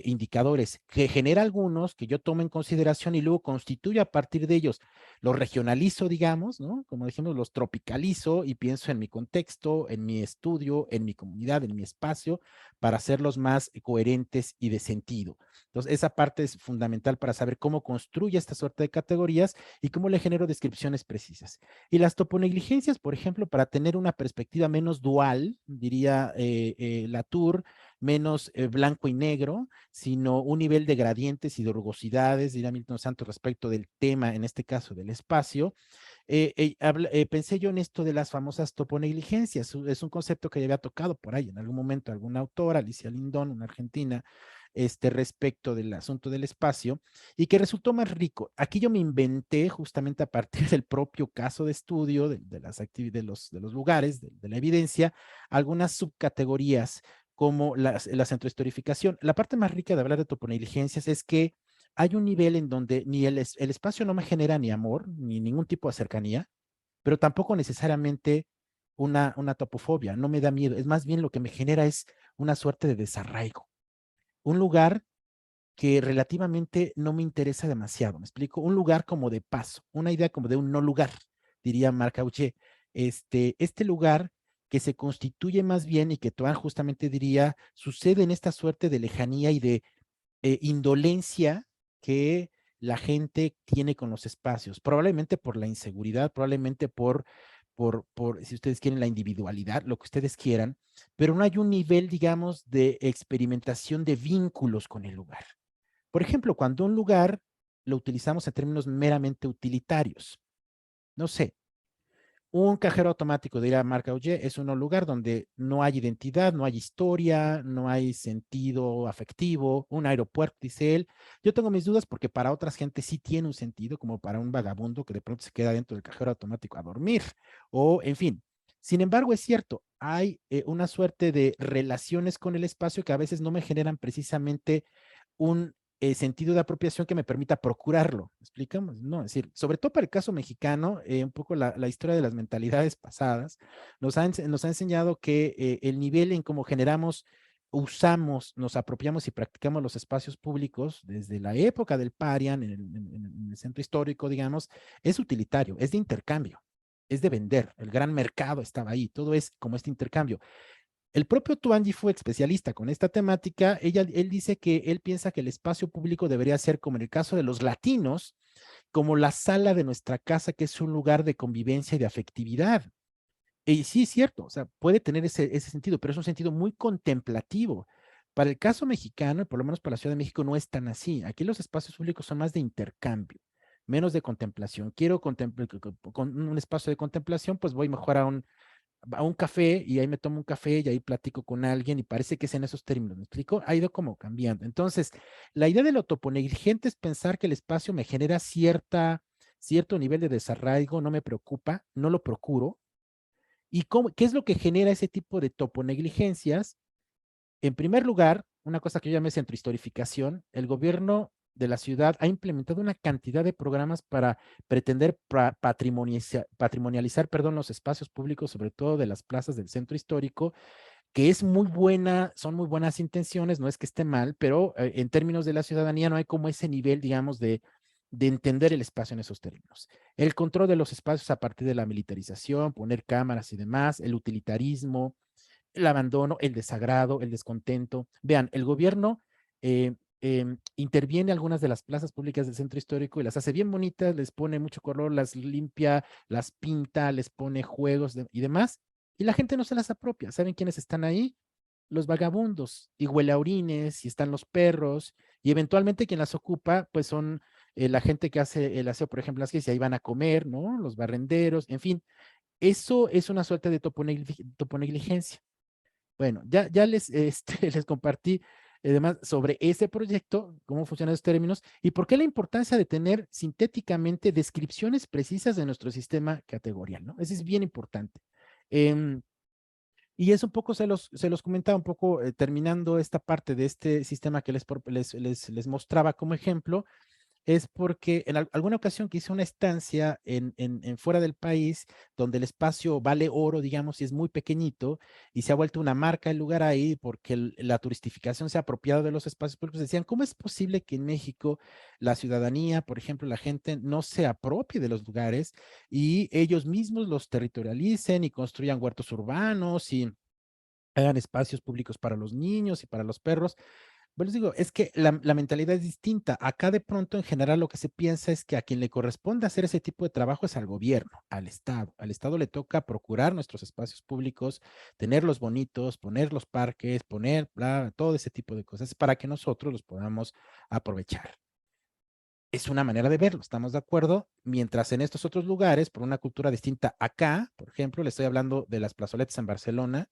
indicadores, que genera algunos que yo tomo en consideración y luego constituyo a partir de ellos. Los regionalizo, digamos, ¿no? Como dijimos, los tropicalizo y pienso en mi contexto, en mi estudio, en mi comunidad, en mi espacio, para hacerlos más coherentes y de sentido. Entonces, esa parte es fundamental para saber cómo construye esta suerte de categorías y cómo le genero descripciones precisas. Y las toponegligencias, por ejemplo, para tener una perspectiva menos dual, diría Latour, menos blanco y negro, sino un nivel de gradientes y de rugosidades, diría Milton Santos, respecto del tema, en este caso del espacio. Pensé yo en esto de las famosas toponegligencias. Es un concepto que ya había tocado por ahí en algún momento algún autor, Alicia Lindón, una argentina, respecto del asunto del espacio y que resultó más rico. Aquí yo me inventé justamente a partir del propio caso de estudio, de los lugares, de la evidencia, algunas subcategorías como la centrohistorificación. La parte más rica de hablar de toponegligencias es que hay un nivel en donde ni el espacio no me genera ni amor, ni ningún tipo de cercanía, pero tampoco necesariamente una topofobia, no me da miedo, es más bien lo que me genera es una suerte de desarraigo. Un lugar que relativamente no me interesa demasiado, ¿me explico? Un lugar como de paso, una idea como de un no lugar, diría Marc Auger. Este lugar que se constituye más bien y que Toan justamente diría, sucede en esta suerte de lejanía y de indolencia que la gente tiene con los espacios, probablemente por la inseguridad, probablemente si ustedes quieren, la individualidad, lo que ustedes quieran, pero no hay un nivel, digamos, de experimentación de vínculos con el lugar. Por ejemplo, cuando un lugar lo utilizamos en términos meramente utilitarios, no sé, un cajero automático, diría Marc Auger, es un lugar donde no hay identidad, no hay historia, no hay sentido afectivo. Un aeropuerto, dice él. Yo tengo mis dudas porque para otras gente sí tiene un sentido, como para un vagabundo que de pronto se queda dentro del cajero automático a dormir. O, en fin. Sin embargo, es cierto, hay una suerte de relaciones con el espacio que a veces no me generan precisamente un sentido de apropiación que me permita procurarlo. ¿Explicamos? No, es decir, sobre todo para el caso mexicano, un poco la historia de las mentalidades pasadas nos ha enseñado que el nivel en cómo generamos, usamos, nos apropiamos y practicamos los espacios públicos desde la época del Parian, en el centro histórico, digamos, es utilitario, es de intercambio, es de vender. El gran mercado estaba ahí, todo es como este intercambio. El propio Tuangi fue especialista con esta temática. Él dice que él piensa que el espacio público debería ser, como en el caso de los latinos, como la sala de nuestra casa, que es un lugar de convivencia y de afectividad. Y sí, es cierto, o sea, puede tener ese sentido, pero es un sentido muy contemplativo. Para el caso mexicano, y por lo menos para la Ciudad de México, no es tan así. Aquí los espacios públicos son más de intercambio, menos de contemplación. Quiero contemplar con un espacio de contemplación, pues voy mejor a un café y ahí me tomo un café y ahí platico con alguien y parece que es en esos términos, ¿me explico? Ha ido como cambiando. Entonces, la idea de lo toponegligente es pensar que el espacio me genera cierto nivel de desarraigo, no me preocupa, no lo procuro. ¿Y qué es lo que genera ese tipo de toponegligencias? En primer lugar, una cosa que yo llamé centrohistorificación, el gobierno de la ciudad ha implementado una cantidad de programas para pretender patrimonializar, perdón, los espacios públicos, sobre todo de las plazas del centro histórico, que es muy buena, son muy buenas intenciones, no es que esté mal, pero en términos de la ciudadanía no hay como ese nivel, digamos, de entender el espacio en esos términos. El control de los espacios a partir de la militarización, poner cámaras y demás, el utilitarismo, el abandono, el desagrado, el descontento. Vean, el gobierno interviene algunas de las plazas públicas del centro histórico y las hace bien bonitas, les pone mucho color, las limpia, las pinta, les pone juegos y demás, y la gente no se las apropia. ¿Saben quiénes están ahí? Los vagabundos, y huele a orines, y están los perros, y eventualmente quien las ocupa, pues son la gente que hace el aseo, por ejemplo, las que ahí van a comer, ¿no? Los barrenderos, en fin. Eso es una suerte de toponegligencia. Bueno, ya les compartí además sobre ese proyecto, cómo funcionan esos términos y por qué la importancia de tener sintéticamente descripciones precisas de nuestro sistema categorial, ¿no? Eso es bien importante. Y es un poco, se los comentaba un poco terminando esta parte de este sistema que les mostraba como ejemplo, es porque en alguna ocasión que hice una estancia en fuera del país, donde el espacio vale oro, digamos, y es muy pequeñito, y se ha vuelto una marca el lugar ahí, porque la turistificación se ha apropiado de los espacios públicos, decían, ¿cómo es posible que en México la ciudadanía, por ejemplo, la gente no se apropie de los lugares y ellos mismos los territorialicen y construyan huertos urbanos y hagan espacios públicos para los niños y para los perros? Bueno, les digo, es que la mentalidad es distinta. Acá de pronto, en general, lo que se piensa es que a quien le corresponde hacer ese tipo de trabajo es al gobierno, al Estado. Al Estado le toca procurar nuestros espacios públicos, tenerlos bonitos, poner los parques, poner todo ese tipo de cosas para que nosotros los podamos aprovechar. Es una manera de verlo, ¿estamos de acuerdo? Mientras en estos otros lugares, por una cultura distinta, acá, por ejemplo, le estoy hablando de las plazoletas en Barcelona,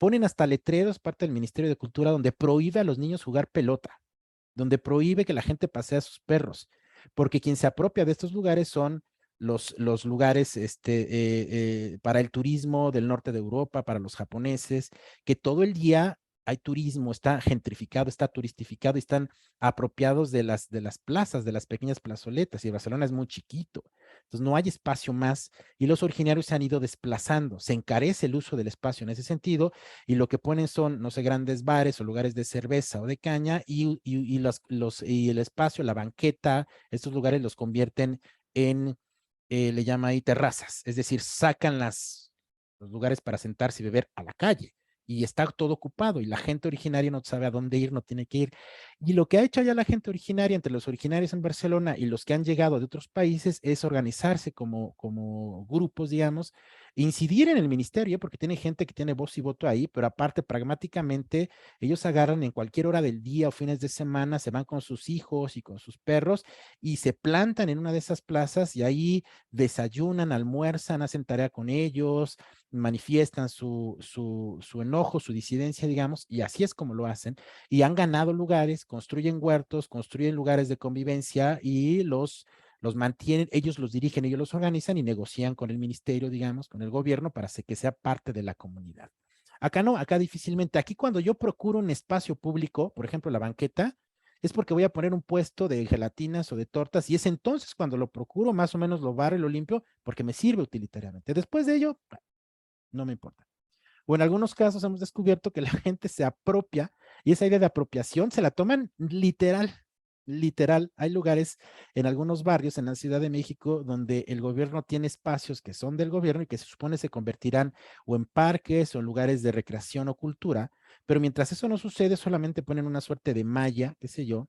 Ponen hasta letreros, parte del Ministerio de Cultura, donde prohíbe a los niños jugar pelota, donde prohíbe que la gente pasee a sus perros, porque quien se apropia de estos lugares son los lugares para el turismo del norte de Europa, para los japoneses, que todo el día hay turismo, está gentrificado, está turistificado y están apropiados de las plazas, de las pequeñas plazoletas, y Barcelona es muy chiquito, entonces no hay espacio más, y los originarios se han ido desplazando, se encarece el uso del espacio en ese sentido, y lo que ponen son, no sé, grandes bares o lugares de cerveza o de caña, y el espacio, la banqueta, estos lugares los convierten en, le llama ahí terrazas, es decir, sacan los lugares para sentarse y beber a la calle, y está todo ocupado, y la gente originaria no sabe a dónde ir, no tiene que ir. Y lo que ha hecho allá la gente originaria, entre los originarios en Barcelona y los que han llegado de otros países, es organizarse como grupos, digamos, incidir en el ministerio, porque tiene gente que tiene voz y voto ahí, pero aparte, pragmáticamente, ellos agarran en cualquier hora del día o fines de semana, se van con sus hijos y con sus perros y se plantan en una de esas plazas y ahí desayunan, almuerzan, hacen tarea con ellos, manifiestan su enojo, su disidencia, digamos, y así es como lo hacen. Y han ganado lugares, construyen huertos, construyen lugares de convivencia y los mantienen, ellos los dirigen, ellos los organizan y negocian con el ministerio, digamos, con el gobierno para que sea parte de la comunidad. Acá no, acá difícilmente. Aquí cuando yo procuro un espacio público, por ejemplo, la banqueta, es porque voy a poner un puesto de gelatinas o de tortas y es entonces cuando lo procuro, más o menos lo barro y lo limpio porque me sirve utilitariamente. Después de ello, no me importa. O en algunos casos hemos descubierto que la gente se apropia y esa idea de apropiación se la toman literal, literal. Hay lugares en algunos barrios en la Ciudad de México donde el gobierno tiene espacios que son del gobierno y que se supone se convertirán o en parques o en lugares de recreación o cultura, pero mientras eso no sucede solamente ponen una suerte de malla, qué sé yo,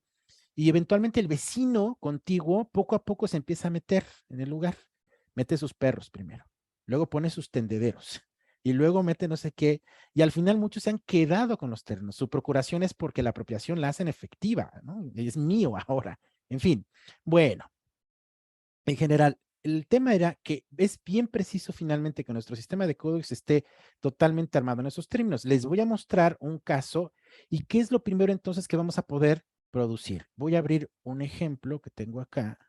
y eventualmente el vecino contiguo poco a poco se empieza a meter en el lugar, mete sus perros primero, luego pone sus tendederos y luego mete no sé qué, y al final muchos se han quedado con los terrenos. Su procuración es porque la apropiación la hacen efectiva, ¿no? Es mío ahora. En fin, bueno, en general, el tema era que es bien preciso finalmente que nuestro sistema de códigos esté totalmente armado en esos términos. Les voy a mostrar un caso y qué es lo primero entonces que vamos a poder producir. Voy a abrir un ejemplo que tengo acá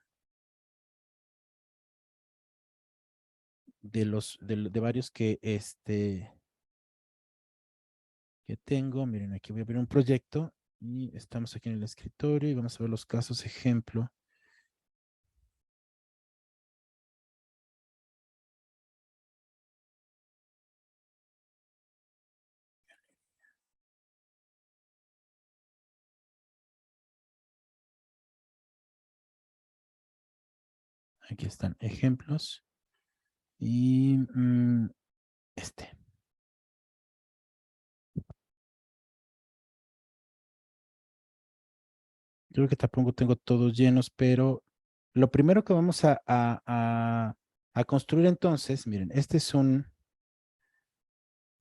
de varios que tengo. Miren, aquí voy a abrir un proyecto y estamos aquí en el escritorio y vamos a ver los casos ejemplo. Aquí están ejemplos y este. Creo que tampoco tengo todos llenos, pero lo primero que vamos a construir entonces, miren, este es un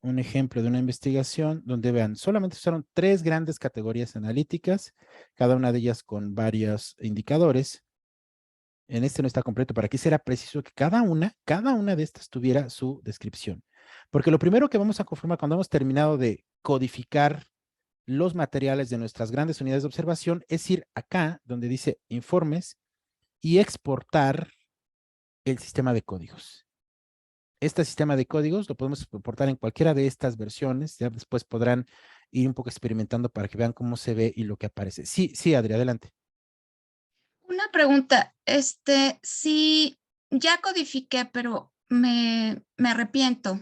ejemplo de una investigación donde vean, solamente usaron 3 grandes categorías analíticas, cada una de ellas con varios indicadores. En este no está completo, para aquí será preciso que cada una de estas tuviera su descripción. Porque lo primero que vamos a conformar cuando hemos terminado de codificar los materiales de nuestras grandes unidades de observación es ir acá donde dice informes y exportar el sistema de códigos. Este sistema de códigos lo podemos exportar en cualquiera de estas versiones, ya después podrán ir un poco experimentando para que vean cómo se ve y lo que aparece. Sí, sí, Adri, adelante. Una pregunta, si ya codifiqué, pero me arrepiento,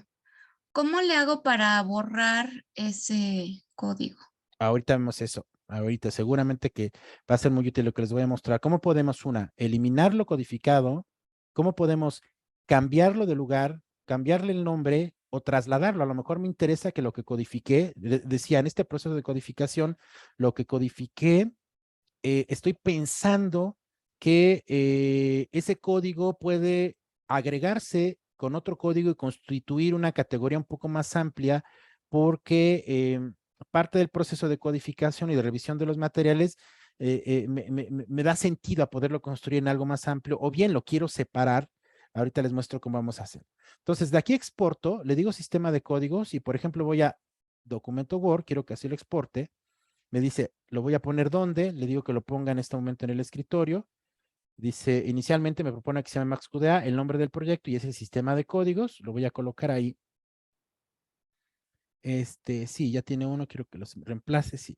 ¿cómo le hago para borrar ese código? Ahorita vemos eso. Ahorita seguramente que va a ser muy útil lo que les voy a mostrar. ¿Cómo podemos, eliminar lo codificado? ¿Cómo podemos cambiarlo de lugar, cambiarle el nombre o trasladarlo? A lo mejor me interesa que lo que codifiqué, decía en este proceso de codificación, lo que codifiqué, estoy pensando que ese código puede agregarse con otro código y constituir una categoría un poco más amplia porque parte del proceso de codificación y de revisión de los materiales me da sentido a poderlo construir en algo más amplio o bien lo quiero separar. Ahorita les muestro cómo vamos a hacer. Entonces, de aquí exporto, le digo sistema de códigos y, por ejemplo, voy a documento Word, quiero que así lo exporte. Me dice, ¿lo voy a poner dónde? Le digo que lo ponga en este momento en el escritorio. Dice, inicialmente me propone que se llame MaxQDA, el nombre del proyecto y es el sistema de códigos. Lo voy a colocar ahí. Sí, ya tiene uno, quiero que los reemplace, sí.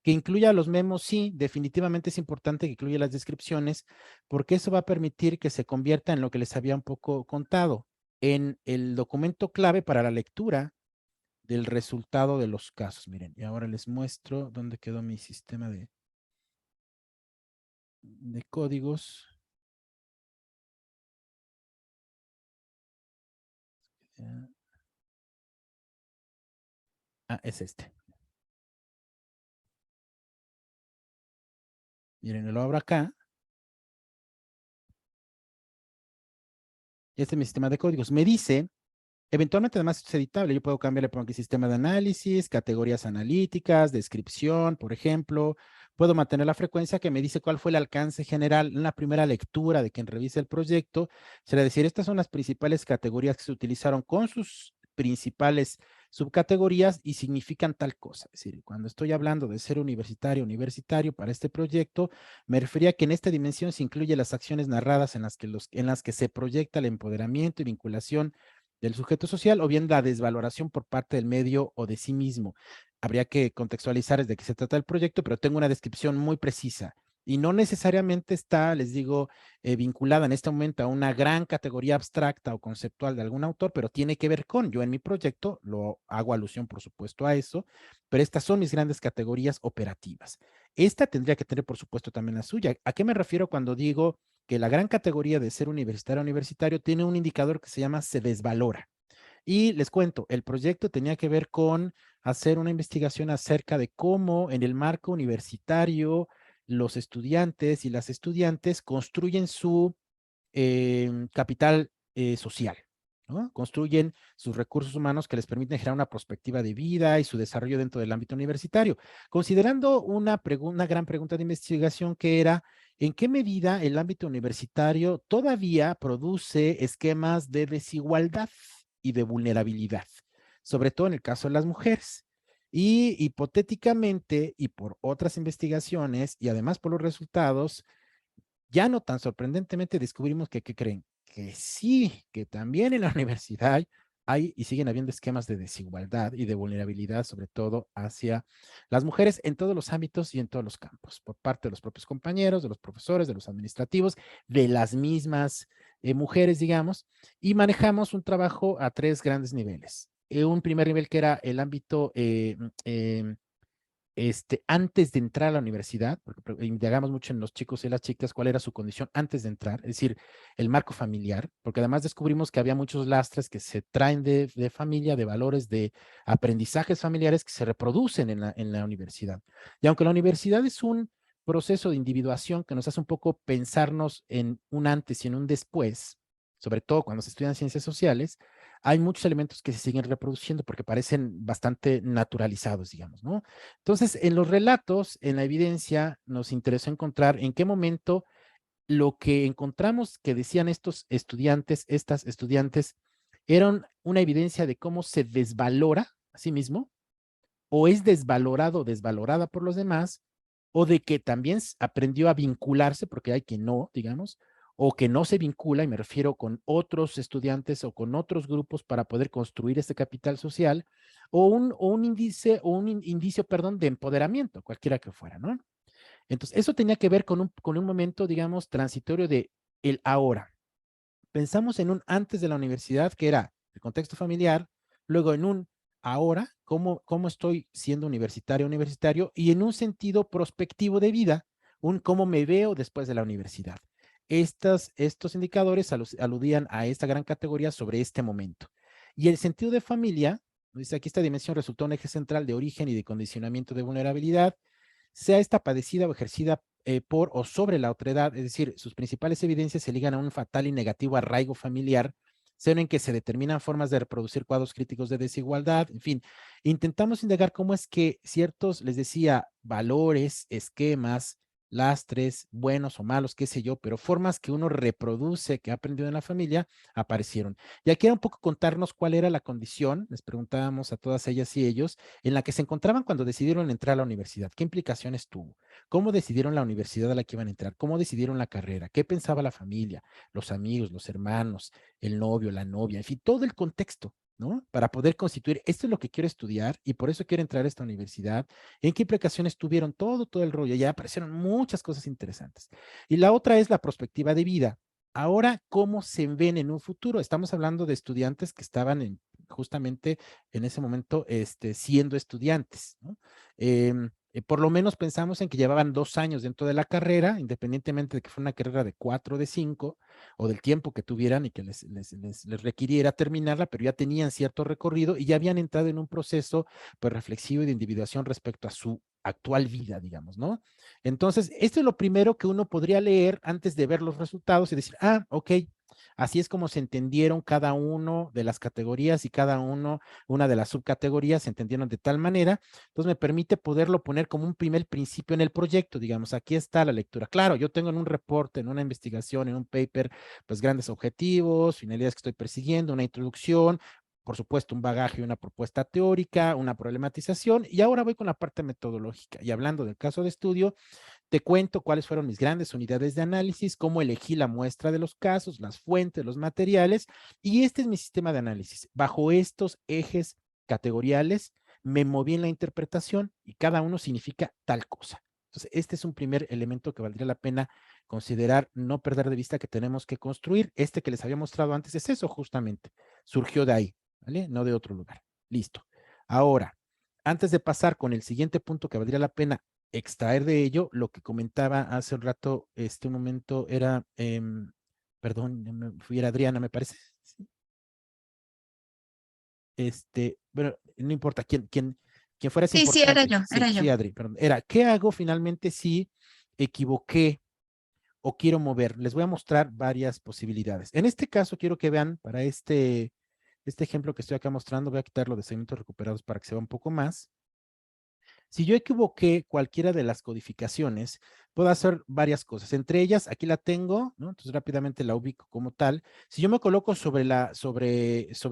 Que incluya los memos, sí, definitivamente es importante que incluya las descripciones, porque eso va a permitir que se convierta en lo que les había un poco contado, en el documento clave para la lectura del resultado de los casos. Miren, y ahora les muestro dónde quedó mi sistema de códigos. Ah, es este. Miren, lo abro acá. Este es mi sistema de códigos. Me dice, eventualmente además es editable. Yo puedo cambiarle, pongo aquí sistema de análisis, categorías analíticas, descripción, por ejemplo. Puedo mantener la frecuencia que me dice cuál fue el alcance general en la primera lectura de quien revise el proyecto. Será decir, estas son las principales categorías que se utilizaron con sus principales subcategorías y significan tal cosa. Es decir, cuando estoy hablando de ser universitario para este proyecto, me refería a que en esta dimensión se incluye las acciones narradas en las que se proyecta el empoderamiento y vinculación del sujeto social o bien la desvaloración por parte del medio o de sí mismo. Habría que contextualizar de qué se trata el proyecto, pero tengo una descripción muy precisa y no necesariamente está, les digo, vinculada en este momento a una gran categoría abstracta o conceptual de algún autor, pero tiene que ver con, yo en mi proyecto lo hago alusión, por supuesto, a eso, pero estas son mis grandes categorías operativas. Esta tendría que tener, por supuesto, también la suya. ¿A qué me refiero cuando digo que la gran categoría de ser universitario tiene un indicador que se llama se desvalora? Y les cuento, el proyecto tenía que ver con hacer una investigación acerca de cómo en el marco universitario los estudiantes y las estudiantes construyen su capital social, ¿no? Construyen sus recursos humanos que les permiten generar una perspectiva de vida y su desarrollo dentro del ámbito universitario. Considerando una gran pregunta de investigación que era, ¿en qué medida el ámbito universitario todavía produce esquemas de desigualdad y de vulnerabilidad, sobre todo en el caso de las mujeres? Y hipotéticamente, y por otras investigaciones, y además por los resultados, ya no tan sorprendentemente descubrimos que, ¿qué creen? Que sí, que también en la universidad hay y siguen habiendo esquemas de desigualdad y de vulnerabilidad, sobre todo hacia las mujeres en todos los ámbitos y en todos los campos, por parte de los propios compañeros, de los profesores, de los administrativos, de las mismas mujeres, digamos, y manejamos un trabajo a tres grandes niveles. Un primer nivel que era el ámbito antes de entrar a la universidad, porque indagamos mucho en los chicos y las chicas cuál era su condición antes de entrar, es decir, el marco familiar, porque además descubrimos que había muchos lastres que se traen de familia, de valores, de aprendizajes familiares que se reproducen en la universidad. Y aunque la universidad es un proceso de individuación que nos hace un poco pensarnos en un antes y en un después, sobre todo cuando se estudian ciencias sociales, hay muchos elementos que se siguen reproduciendo porque parecen bastante naturalizados, digamos, ¿no? Entonces, en los relatos, en la evidencia, nos interesó encontrar en qué momento lo que encontramos que decían estos estudiantes, estas estudiantes, eran una evidencia de cómo se desvalora a sí mismo, o es desvalorado o desvalorada por los demás, o de que también aprendió a vincularse, porque hay quien no, digamos, o que no se vincula, y me refiero con otros estudiantes o con otros grupos para poder construir este capital social, o un indicio, perdón, de empoderamiento, cualquiera que fuera, ¿no? Entonces, eso tenía que ver con un momento, digamos, transitorio de el ahora. Pensamos en un antes de la universidad, que era el contexto familiar, luego en un ahora, cómo estoy siendo universitario, y en un sentido prospectivo de vida, un cómo me veo después de la universidad. Estos indicadores aludían a esta gran categoría sobre este momento. Y el sentido de familia, dice aquí, esta dimensión resultó un eje central de origen y de condicionamiento de vulnerabilidad, sea esta padecida o ejercida por o sobre la otredad, es decir, sus principales evidencias se ligan a un fatal y negativo arraigo familiar, seno en que se determinan formas de reproducir cuadros críticos de desigualdad, en fin, intentamos indagar cómo es que ciertos, les decía, valores, esquemas, lastres, buenos o malos, qué sé yo, pero formas que uno reproduce, que ha aprendido en la familia, aparecieron. Y aquí era un poco contarnos cuál era la condición, les preguntábamos a todas ellas y ellos, en la que se encontraban cuando decidieron entrar a la universidad. ¿Qué implicaciones tuvo? ¿Cómo decidieron la universidad a la que iban a entrar? ¿Cómo decidieron la carrera? ¿Qué pensaba la familia, los amigos, los hermanos, el novio, la novia? En fin, todo el contexto, ¿no? Para poder constituir, esto es lo que quiero estudiar y por eso quiero entrar a esta universidad. ¿En qué implicaciones tuvieron todo el rollo? Ya aparecieron muchas cosas interesantes. Y la otra es la perspectiva de vida. Ahora, ¿cómo se ven en un futuro? Estamos hablando de estudiantes que estaban justamente en ese momento siendo estudiantes, ¿no? Por lo menos pensamos en que llevaban 2 años dentro de la carrera, independientemente de que fuera una carrera de 4 o de 5, o del tiempo que tuvieran y que les requiriera terminarla, pero ya tenían cierto recorrido y ya habían entrado en un proceso pues reflexivo y de individuación respecto a su actual vida, digamos, ¿no? Entonces, esto es lo primero que uno podría leer antes de ver los resultados y decir, ah, ok, así es como se entendieron cada uno de las categorías y cada una de las subcategorías se entendieron de tal manera, entonces me permite poderlo poner como un primer principio en el proyecto, digamos, aquí está la lectura. Claro, yo tengo en un reporte, en una investigación, en un paper, pues grandes objetivos, finalidades que estoy persiguiendo, una introducción, por supuesto, un bagaje y una propuesta teórica, una problematización, y ahora voy con la parte metodológica. Y hablando del caso de estudio, te cuento cuáles fueron mis grandes unidades de análisis, cómo elegí la muestra de los casos, las fuentes, los materiales, y este es mi sistema de análisis. Bajo estos ejes categoriales me moví en la interpretación y cada uno significa tal cosa. Entonces, este es un primer elemento que valdría la pena considerar, no perder de vista que tenemos que construir. Este que les había mostrado antes es eso justamente, surgió de ahí, ¿vale? No de otro lugar. Listo. Ahora, antes de pasar con el siguiente punto que valdría la pena extraer de ello, lo que comentaba hace un rato, un momento era, perdón, me fui a Adriana, me parece. ¿Sí? Bueno, no importa, quién fuera es Sí, sí, era importante. yo, Sí, era yo. sí, Adri, perdón. Era, ¿qué hago finalmente si equivoqué o quiero mover? Les voy a mostrar varias posibilidades. En este caso, quiero que vean para este ejemplo que estoy acá mostrando, voy a quitarlo de segmentos recuperados para que se vea un poco más. Si yo equivoqué cualquiera de las codificaciones, puedo hacer varias cosas. Entre ellas, aquí la tengo, ¿no? Entonces rápidamente la ubico como tal. Si yo me coloco sobre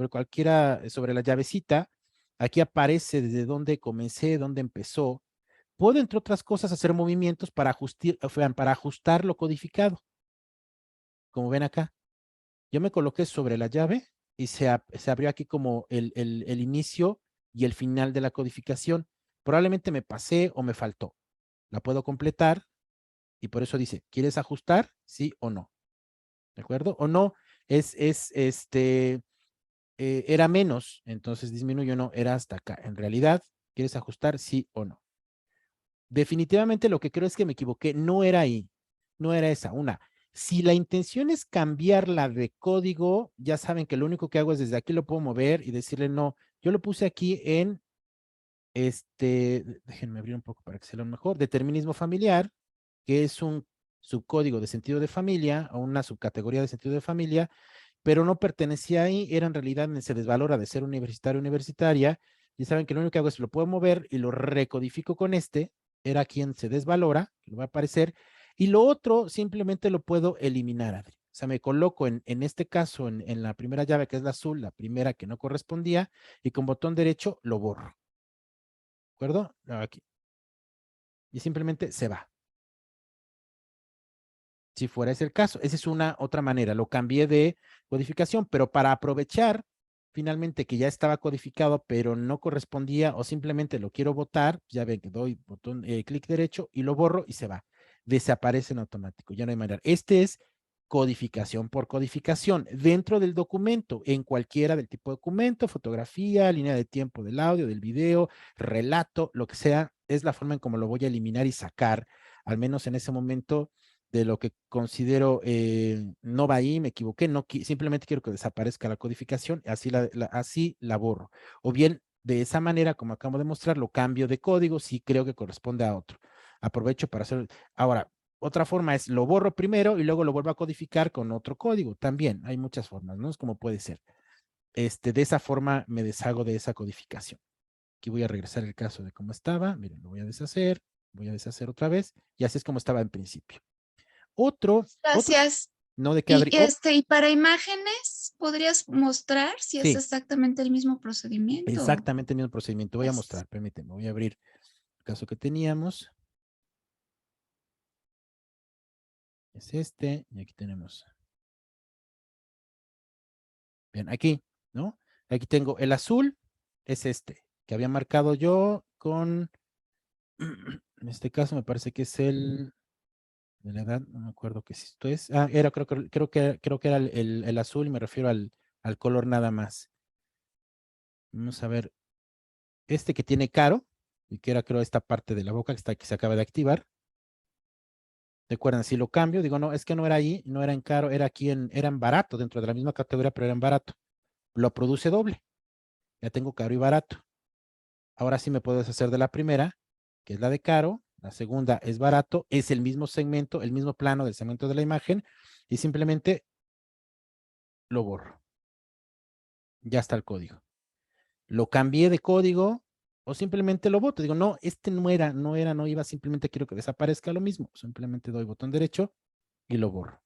cualquiera, sobre la llavecita, aquí aparece desde dónde comencé, dónde empezó. Puedo, entre otras cosas, hacer movimientos para ajustar lo codificado. Como ven acá, yo me coloqué sobre la llave y se abrió aquí como el inicio y el final de la codificación. Probablemente me pasé o me faltó. La puedo completar y por eso dice, ¿quieres ajustar? Sí o no. ¿De acuerdo? O no, era menos, entonces disminuyo, no, era hasta acá. En realidad, ¿quieres ajustar? Sí o no. Definitivamente lo que creo es que me equivoqué, no era ahí, no era esa. Si la intención es cambiarla de código, ya saben que lo único que hago es desde aquí lo puedo mover y decirle no. Yo lo puse aquí en déjenme abrir un poco para que se lo mejor, determinismo familiar, que es un subcódigo de sentido de familia o una subcategoría de sentido de familia, pero no pertenecía ahí, era en realidad se desvalora de ser universitario universitaria, y saben que lo único que hago es lo puedo mover y lo recodifico con era quien se desvalora, que lo va a aparecer, y lo otro simplemente lo puedo eliminar, Adri. O sea, me coloco en este caso en la primera llave, que es la azul, la primera que no correspondía, y con botón derecho lo borro. ¿De acuerdo? Aquí. Y simplemente se va. Si fuera ese el caso, esa es una otra manera. Lo cambié de codificación, pero para aprovechar finalmente que ya estaba codificado, pero no correspondía o simplemente lo quiero votar, ya ven que doy botón, clic derecho y lo borro y se va. Desaparece en automático, ya no hay manera. Este es codificación por codificación dentro del documento, en cualquiera del tipo de documento, fotografía, línea de tiempo del audio, del video, relato, lo que sea, es la forma en cómo lo voy a eliminar y sacar, al menos en ese momento de lo que considero no va ahí, me equivoqué, no, simplemente quiero que desaparezca la codificación, así la borro. O bien, de esa manera, como acabo de mostrar, lo cambio de código, si creo que corresponde a otro. Aprovecho para hacer, ahora, otra forma es lo borro primero y luego lo vuelvo a codificar con otro código. También hay muchas formas, ¿no? Es como puede ser. De esa forma me deshago de esa codificación. Aquí voy a regresar el caso de cómo estaba. Miren, lo voy a deshacer. Voy a deshacer otra vez y así es como estaba en principio. Otro, Gracias. no de qué, Y, Adri. y para imágenes, ¿podrías mostrar si es Sí, exactamente el mismo procedimiento? exactamente el mismo procedimiento. Voy a Gracias. mostrar, permíteme, voy a abrir el caso que teníamos. Es este, y aquí tenemos. Bien, aquí, ¿no? Aquí tengo el azul, es este, que había marcado yo con, en este caso me parece que es el de la edad, no me acuerdo qué si esto es. Creo que era el azul y me refiero al color nada más. Vamos a ver, este que tiene caro, y que era creo esta parte de la boca que se acaba de activar. Recuerden, si lo cambio, digo, no, es que no era ahí, no era en caro, era aquí era en barato, dentro de la misma categoría, pero era en barato. Lo produce doble. Ya tengo caro y barato. Ahora sí me puedo deshacer de la primera, que es la de caro. La segunda es barato, es el mismo segmento, el mismo plano del segmento de la imagen, y simplemente lo borro. Ya está el código. Lo cambié de código o simplemente lo boto. Digo, no, este no iba, simplemente quiero que desaparezca lo mismo. Simplemente doy botón derecho y lo borro.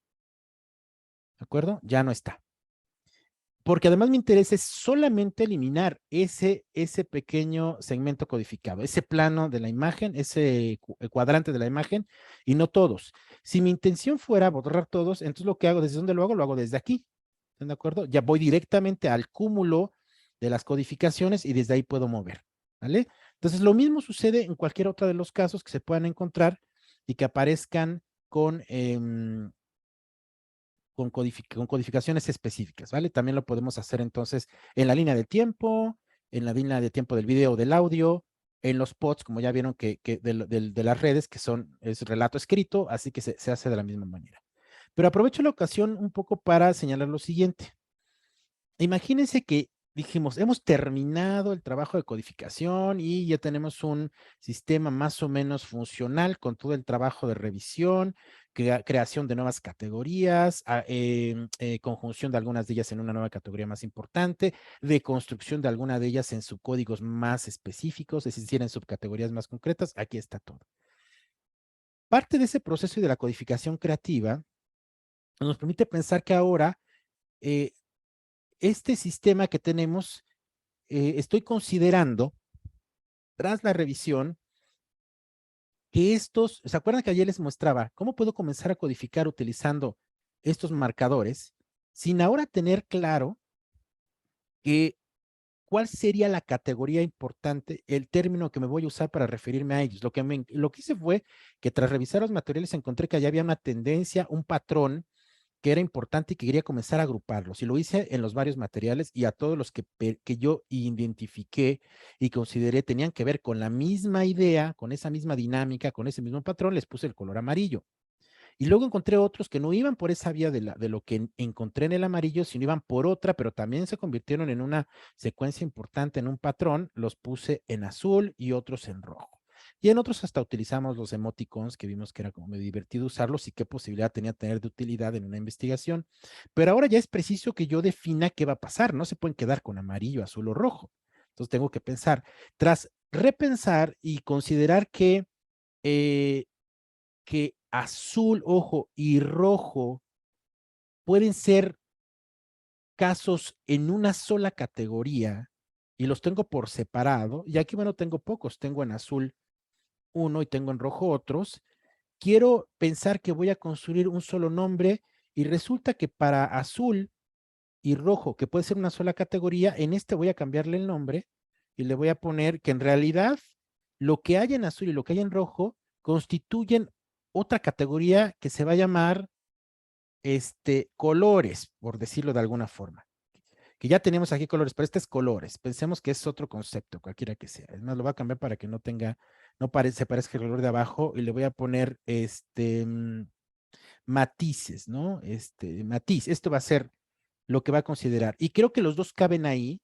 ¿De acuerdo? Ya no está. Porque además mi interés es solamente eliminar ese pequeño segmento codificado, ese plano de la imagen, ese cuadrante de la imagen, y no todos. Si mi intención fuera borrar todos, entonces lo que hago, ¿desde dónde lo hago? Lo hago desde aquí. ¿Están de acuerdo? Ya voy directamente al cúmulo de las codificaciones y desde ahí puedo mover. ¿Vale? Entonces lo mismo sucede en cualquier otro de los casos que se puedan encontrar y que aparezcan con con codificaciones específicas, ¿vale? También lo podemos hacer entonces en la línea de tiempo, en la línea de tiempo del video o del audio, en los pods, como ya vieron que de las redes, que es relato escrito, así que se hace de la misma manera. Pero aprovecho la ocasión un poco para señalar lo siguiente. Imagínense que dijimos, hemos terminado el trabajo de codificación y ya tenemos un sistema más o menos funcional con todo el trabajo de revisión, creación de nuevas categorías, conjunción de algunas de ellas en una nueva categoría más importante, de construcción de alguna de ellas en subcódigos más específicos, es decir, en subcategorías más concretas. Aquí está todo. Parte de ese proceso y de la codificación creativa nos permite pensar que ahora eh, este sistema que tenemos, estoy considerando, tras la revisión, que ¿se acuerdan que ayer les mostraba cómo puedo comenzar a codificar utilizando estos marcadores sin ahora tener claro que cuál sería la categoría importante, el término que me voy a usar para referirme a ellos? Lo que hice fue que tras revisar los materiales encontré que allá había una tendencia, un patrón que era importante y que quería comenzar a agruparlos. Y lo hice en los varios materiales y a todos los que yo identifiqué y consideré tenían que ver con la misma idea, con esa misma dinámica, con ese mismo patrón, les puse el color amarillo. Y luego encontré otros que no iban por esa vía de lo que encontré en el amarillo, sino iban por otra, pero también se convirtieron en una secuencia importante, en un patrón. Los puse en azul y otros en rojo. Y en otros hasta utilizamos los emoticons, que vimos que era como medio divertido usarlos y qué posibilidad tenía tener de utilidad en una investigación. Pero ahora ya es preciso que yo defina qué va a pasar. No se pueden quedar con amarillo, azul o rojo. Entonces tengo que pensar. Tras repensar y considerar que azul, ojo, y rojo pueden ser casos en una sola categoría y los tengo por separado, y aquí, bueno, tengo pocos, tengo en azul uno y tengo en rojo otros. Quiero pensar que voy a construir un solo nombre y resulta que para azul y rojo, que puede ser una sola categoría, en este voy a cambiarle el nombre y le voy a poner que en realidad lo que hay en azul y lo que hay en rojo constituyen otra categoría que se va a llamar colores, por decirlo de alguna forma. Que ya tenemos aquí colores, pero este es colores. Pensemos que es otro concepto, cualquiera que sea. Es más, lo voy a cambiar para que se parezca el color de abajo y le voy a poner matices, ¿no? Matiz. Esto va a ser lo que va a considerar. Y creo que los dos caben ahí.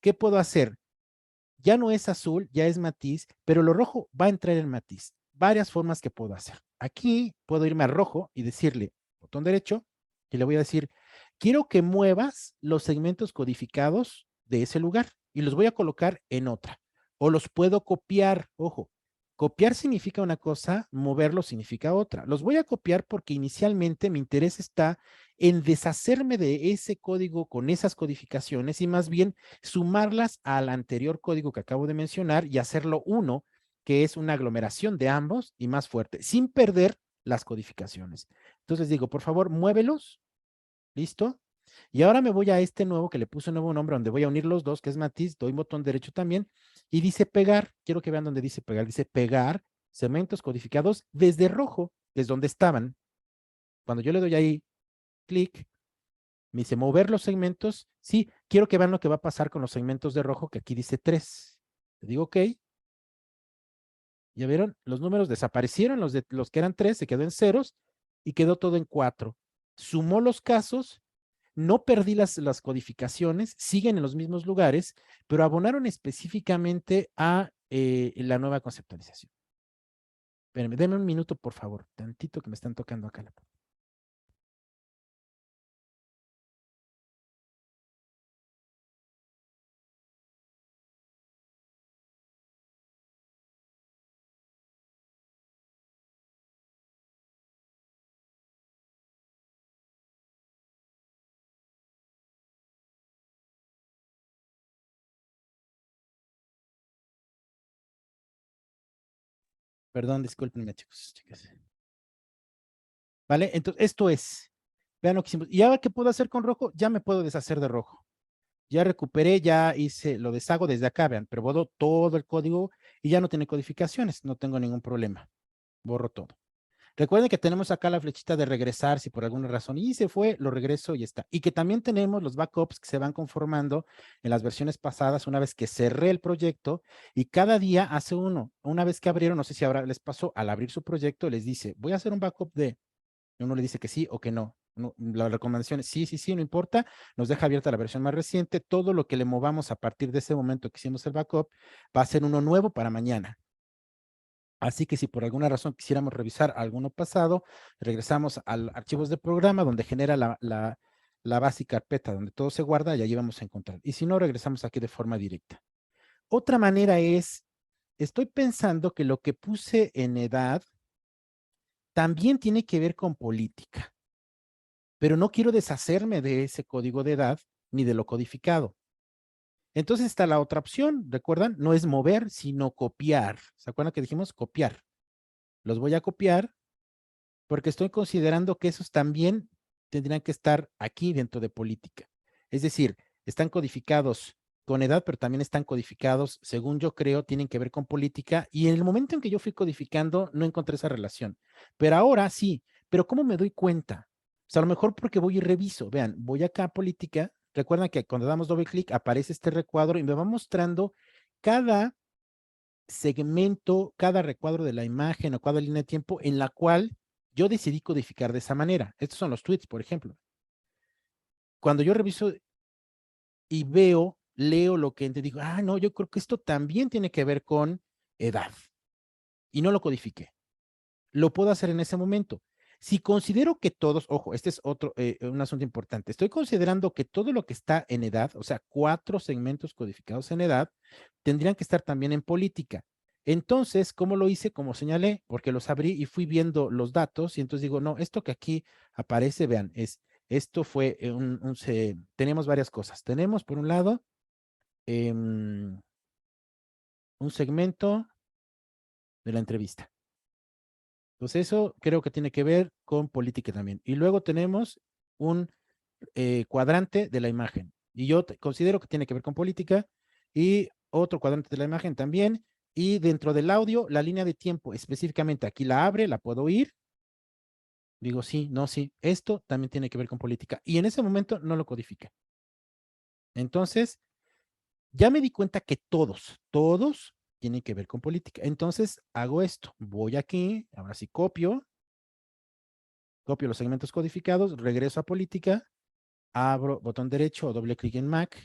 ¿Qué puedo hacer? Ya no es azul, ya es matiz, pero lo rojo va a entrar en matiz. Varias formas que puedo hacer. Aquí puedo irme a rojo y decirle botón derecho y le voy a decir, quiero que muevas los segmentos codificados de ese lugar y los voy a colocar en otra. O los puedo copiar, ojo, Copiar significa una cosa, moverlo significa otra. Los voy a copiar porque inicialmente mi interés está en deshacerme de ese código con esas codificaciones y más bien sumarlas al anterior código que acabo de mencionar y hacerlo uno, que es una aglomeración de ambos y más fuerte, sin perder las codificaciones. Entonces les digo, por favor, muévelos. ¿Listo? Y ahora me voy a este nuevo que le puse un nuevo nombre donde voy a unir los dos, que es Matiz, doy botón derecho también y dice pegar. Quiero que vean donde dice pegar. Dice pegar segmentos codificados desde rojo, que es donde estaban. Cuando yo le doy ahí clic, me dice mover los segmentos. Sí, quiero que vean lo que va a pasar con los segmentos de rojo, que aquí dice 3. Le digo OK. Ya vieron, los números desaparecieron, los que eran 3 se quedó en ceros y quedó todo en 4. Sumó los casos. No perdí las codificaciones, siguen en los mismos lugares, pero abonaron específicamente a la nueva conceptualización. Espérenme, denme un minuto, por favor, tantito que me están tocando acá la puerta. Perdón, discúlpenme, chicos, chicas. ¿Vale? Entonces, esto es. Vean lo que hicimos. ¿Y ahora qué puedo hacer con rojo? Ya me puedo deshacer de rojo. Ya recuperé, ya hice, lo deshago desde acá, vean, pero borro todo el código y ya no tiene codificaciones, no tengo ningún problema. Borro todo. Recuerden que tenemos acá la flechita de regresar si por alguna razón y se fue, lo regreso y está. Y que también tenemos los backups que se van conformando en las versiones pasadas una vez que cerré el proyecto y cada día hace uno. Una vez que abrieron, no sé si ahora les pasó, al abrir su proyecto les dice, voy a hacer un backup de, y uno le dice que sí o que no. La recomendación es sí, sí, sí, no importa, nos deja abierta la versión más reciente, todo lo que le movamos a partir de ese momento que hicimos el backup va a ser uno nuevo para mañana. Así que si por alguna razón quisiéramos revisar alguno pasado, regresamos al archivos de programa donde genera la base y carpeta donde todo se guarda y allí vamos a encontrar. Y si no, regresamos aquí de forma directa. Otra manera es, estoy pensando que lo que puse en edad también tiene que ver con política, pero no quiero deshacerme de ese código de edad ni de lo codificado. Entonces está la otra opción, ¿recuerdan? No es mover, sino copiar. ¿Se acuerdan que dijimos copiar? Los voy a copiar porque estoy considerando que esos también tendrían que estar aquí dentro de política. Es decir, están codificados con edad, pero también están codificados, según yo creo, tienen que ver con política. Y en el momento en que yo fui codificando, no encontré esa relación. Pero ahora sí, pero ¿cómo me doy cuenta? O sea, a lo mejor porque voy y reviso. Vean, voy acá a política. Recuerdan que cuando damos doble clic aparece este recuadro y me va mostrando cada segmento, cada recuadro de la imagen o cada línea de tiempo en la cual yo decidí codificar de esa manera. Estos son los tweets, por ejemplo. Cuando yo reviso y veo, leo lo que te digo, no, yo creo que esto también tiene que ver con edad. Y no lo codifiqué. Lo puedo hacer en ese momento. Si considero que todos, ojo, este es otro, un asunto importante. Estoy considerando que todo lo que está en edad, o sea, 4 segmentos codificados en edad, tendrían que estar también en política. Entonces, ¿cómo lo hice? Como señalé, porque los abrí y fui viendo los datos y entonces digo, no, esto que aquí aparece, vean, esto fue tenemos varias cosas. Tenemos, por un lado, un segmento de la entrevista. Entonces, eso creo que tiene que ver con política también. Y luego tenemos un cuadrante de la imagen. Y yo considero que tiene que ver con política y otro cuadrante de la imagen también. Y dentro del audio, la línea de tiempo, específicamente aquí la abre, la puedo oír. Digo, sí, no, sí. Esto también tiene que ver con política. Y en ese momento no lo codifica. Entonces, ya me di cuenta que todos tienen que ver con política. Entonces, hago esto. Voy aquí, ahora sí copio los segmentos codificados, regreso a política, abro botón derecho o doble clic en Mac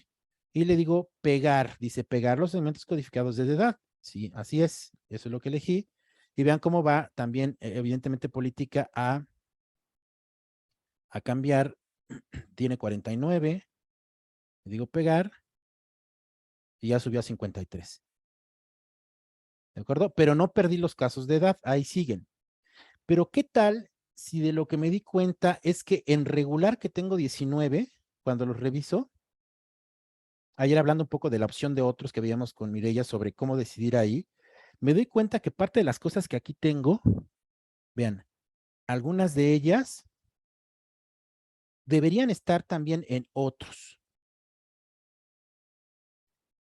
y le digo pegar. Dice pegar los segmentos codificados de edad. Sí, así es. Eso es lo que elegí. Y vean cómo va también, evidentemente, política a cambiar. Tiene 49. Le digo pegar y ya subió a 53. ¿de acuerdo? Pero no perdí los casos de edad, ahí siguen. Pero ¿qué tal si de lo que me di cuenta es que en regular que tengo 19, cuando los reviso, ayer hablando un poco de la opción de otros que veíamos con Mireya sobre cómo decidir ahí, me doy cuenta que parte de las cosas que aquí tengo, vean, algunas de ellas deberían estar también en otros.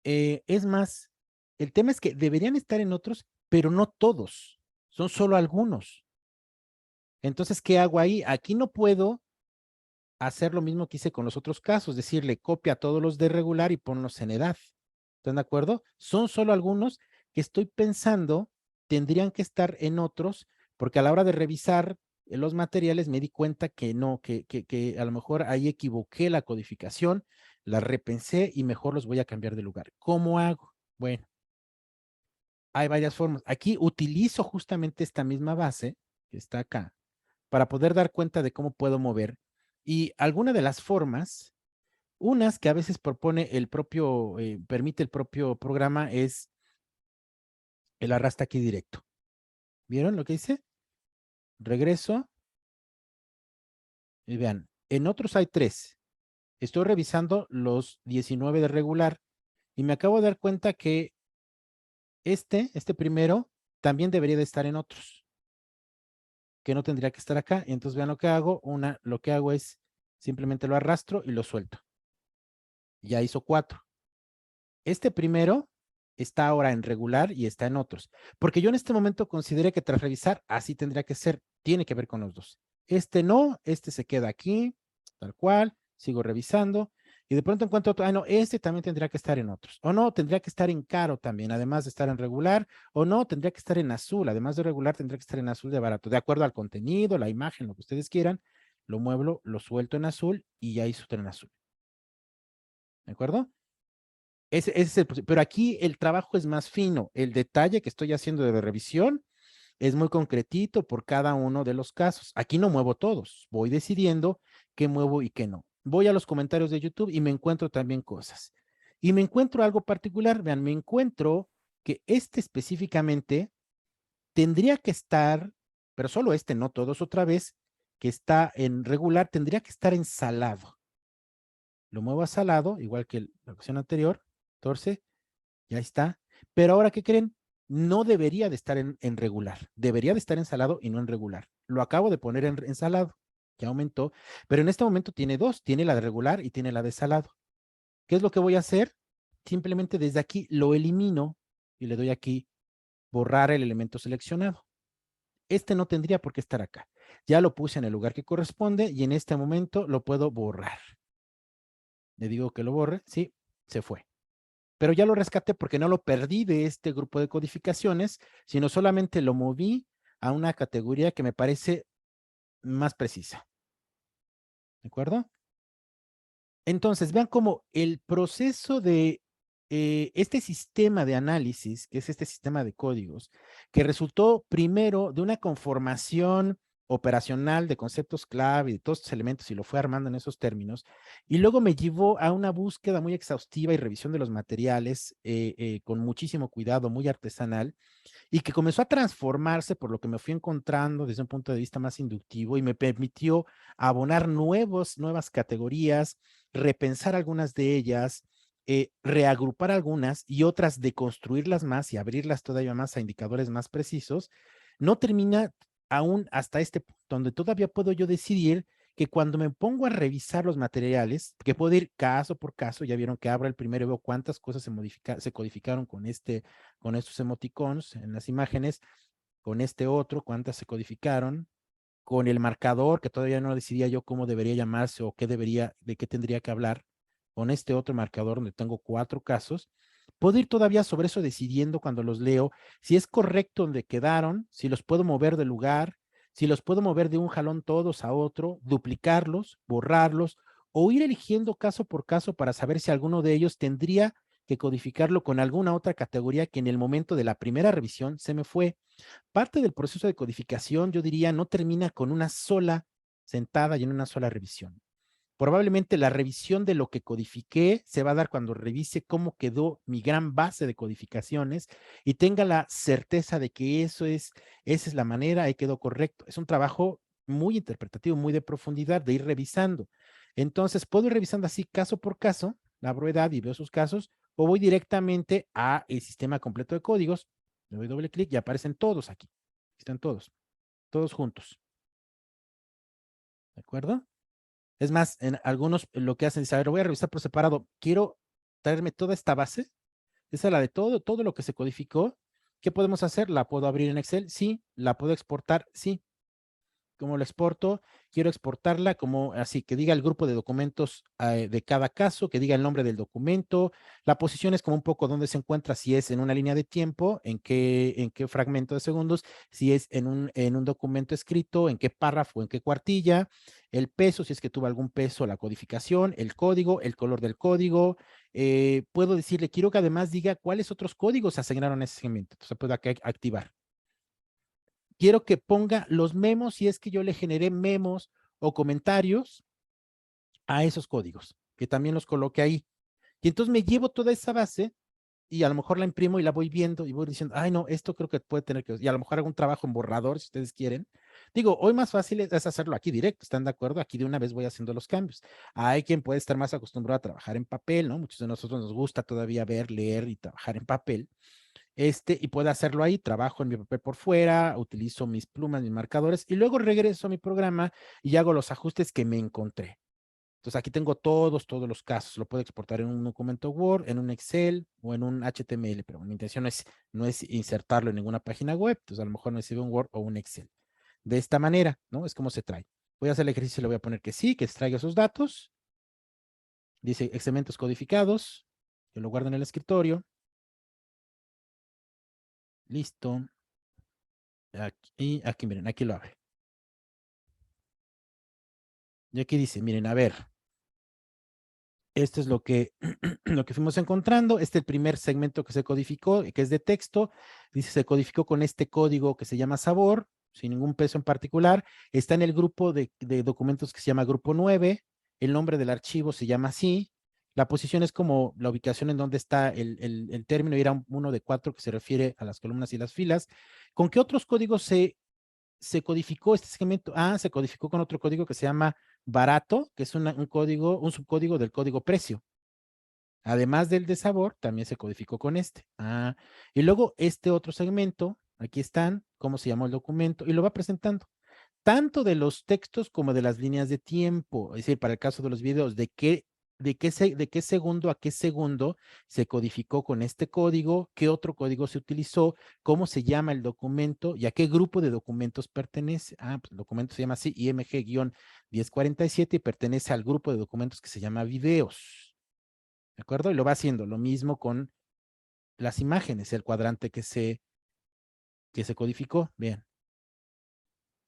Es más, el tema es que deberían estar en otros, pero no todos, son solo algunos. Entonces, ¿qué hago ahí? Aquí no puedo hacer lo mismo que hice con los otros casos, decirle copia a todos los de regular y ponlos en edad. ¿Están de acuerdo? Son solo algunos que estoy pensando tendrían que estar en otros, porque a la hora de revisar los materiales me di cuenta que no, que a lo mejor ahí equivoqué la codificación, la repensé y mejor los voy a cambiar de lugar. ¿Cómo hago? Bueno, hay varias formas. Aquí utilizo justamente esta misma base que está acá para poder dar cuenta de cómo puedo mover. Y alguna de las formas, unas que a veces propone el propio, permite el propio programa es el arrastre aquí directo. ¿Vieron lo que dice? Regreso y vean, en otros hay 3. Estoy revisando los 19 de regular y me acabo de dar cuenta que este primero, también debería de estar en otros, que no tendría que estar acá. Entonces vean lo que hago. Lo que hago es simplemente lo arrastro y lo suelto. Ya hizo 4. Este primero está ahora en regular y está en otros, porque yo en este momento consideré que tras revisar, así tendría que ser, tiene que ver con los dos. Este no, este se queda aquí, tal cual, sigo revisando, y de pronto encuentro otro, no, este también tendría que estar en otros, o no, tendría que estar en caro también, además de estar en regular, o no, tendría que estar en azul, además de regular, tendría que estar en azul de barato, de acuerdo al contenido, la imagen, lo que ustedes quieran, lo muevo, lo suelto en azul, y ya hizo en azul. ¿De acuerdo? Ese es pero aquí el trabajo es más fino. El detalle que estoy haciendo de revisión es muy concretito por cada uno de los casos. Aquí no muevo todos. Voy decidiendo qué muevo y qué no. Voy a los comentarios de YouTube y me encuentro también cosas. Y me encuentro algo particular. Vean, me encuentro que este específicamente tendría que estar, pero solo este, no todos otra vez, que está en regular, tendría que estar en salado. Lo muevo a salado, igual que la opción anterior. 14. Ya está. Pero ahora, ¿qué creen? No debería de estar en regular. Debería de estar en salado y no en regular. Lo acabo de poner en salado. Ya aumentó. Pero en este momento tiene 2. Tiene la de regular y tiene la de salado. ¿Qué es lo que voy a hacer? Simplemente desde aquí lo elimino y le doy aquí borrar el elemento seleccionado. Este no tendría por qué estar acá. Ya lo puse en el lugar que corresponde y en este momento lo puedo borrar. Le digo que lo borre. Sí, se fue. Pero ya lo rescaté porque no lo perdí de este grupo de codificaciones, sino solamente lo moví a una categoría que me parece más precisa. ¿De acuerdo? Entonces, vean cómo el proceso de este sistema de análisis, que es este sistema de códigos, que resultó primero de una conformación operacional de conceptos clave y de todos estos elementos y lo fue armando en esos términos, y luego me llevó a una búsqueda muy exhaustiva y revisión de los materiales con muchísimo cuidado, muy artesanal, y que comenzó a transformarse por lo que me fui encontrando desde un punto de vista más inductivo y me permitió abonar nuevas categorías, repensar algunas de ellas, reagrupar algunas y otras deconstruirlas más y abrirlas todavía más a indicadores más precisos. No termina aún hasta este punto donde todavía puedo yo decidir que cuando me pongo a revisar los materiales, que puedo ir caso por caso, ya vieron que abro el primero y veo cuántas cosas se codificaron con estos emoticons en las imágenes, con este otro, cuántas se codificaron, con el marcador, que todavía no decidía yo cómo debería llamarse o de qué tendría que hablar, con este otro marcador donde tengo 4 casos, puedo ir todavía sobre eso decidiendo cuando los leo, si es correcto donde quedaron, si los puedo mover de lugar, si los puedo mover de un jalón todos a otro, duplicarlos, borrarlos, o ir eligiendo caso por caso para saber si alguno de ellos tendría que codificarlo con alguna otra categoría que en el momento de la primera revisión se me fue. Parte del proceso de codificación, yo diría, no termina con una sola sentada y en una sola revisión. Probablemente la revisión de lo que codifiqué se va a dar cuando revise cómo quedó mi gran base de codificaciones y tenga la certeza de que esa es la manera, ahí quedó correcto. Es un trabajo muy interpretativo, muy de profundidad, de ir revisando. Entonces, puedo ir revisando así caso por caso, abro edad y veo sus casos, o voy directamente a el sistema completo de códigos, le doy doble clic y aparecen todos aquí. Están todos juntos. ¿De acuerdo? Es más, en algunos lo que hacen es, a ver, voy a revisar por separado. Quiero traerme toda esta base. Esa es la de todo lo que se codificó. ¿Qué podemos hacer? ¿La puedo abrir en Excel? Sí. ¿La puedo exportar? Sí. ¿Cómo lo exporto? Quiero exportarla como así, que diga el grupo de documentos de cada caso, que diga el nombre del documento. La posición es como un poco dónde se encuentra, si es en una línea de tiempo, en qué fragmento de segundos, si es en un documento escrito, en qué párrafo, en qué cuartilla, el peso, si es que tuvo algún peso, la codificación, el código, el color del código. Puedo decirle, quiero que además diga cuáles otros códigos se asignaron a ese segmento. Entonces puedo aquí activar. Quiero que ponga los memos si es que yo le generé memos o comentarios a esos códigos, que también los coloque ahí. Y entonces me llevo toda esa base y a lo mejor la imprimo y la voy viendo y voy diciendo, ay no, esto creo que puede tener que, y a lo mejor hago un trabajo en borrador si ustedes quieren. Digo, hoy más fácil es hacerlo aquí directo, ¿están de acuerdo? Aquí de una vez voy haciendo los cambios. Hay quien puede estar más acostumbrado a trabajar en papel, ¿no? Muchos de nosotros nos gusta todavía ver, leer y trabajar en papel. Y puedo hacerlo ahí, trabajo en mi papel por fuera, utilizo mis plumas, mis marcadores y luego regreso a mi programa y hago los ajustes que me encontré. Entonces aquí tengo todos los casos. Lo puedo exportar en un documento Word, en un Excel o en un HTML, pero mi intención no es insertarlo en ninguna página web. Entonces a lo mejor necesito un Word o un Excel. De esta manera, ¿no? Es como se trae. Voy a hacer el ejercicio y le voy a poner que sí, que extraiga esos datos. Dice segmentos codificados. Yo lo guardo en el escritorio. Listo. Aquí, miren, aquí lo abre. Y aquí dice, miren, a ver, esto es lo que, lo que fuimos encontrando. Este es el primer segmento que se codificó, que es de texto. Dice, se codificó con este código que se llama sabor, sin ningún peso en particular. Está en el grupo de documentos que se llama grupo 9. El nombre del archivo se llama así. La posición es como la ubicación en donde está el término, y era uno de 4 que se refiere a las columnas y las filas. ¿Con qué otros códigos se codificó este segmento? Se codificó con otro código que se llama barato, que es un código, un subcódigo del código precio. Además del de sabor, también se codificó con este. Y luego este otro segmento, aquí están, cómo se llamó el documento, y lo va presentando. Tanto de los textos como de las líneas de tiempo, es decir, para el caso de los videos, de qué segundo a qué segundo se codificó con este código, qué otro código se utilizó, cómo se llama el documento y a qué grupo de documentos pertenece. Pues el documento se llama así, IMG-1047, y pertenece al grupo de documentos que se llama videos. ¿De acuerdo? Y lo va haciendo lo mismo con las imágenes, el cuadrante que se codificó. Bien,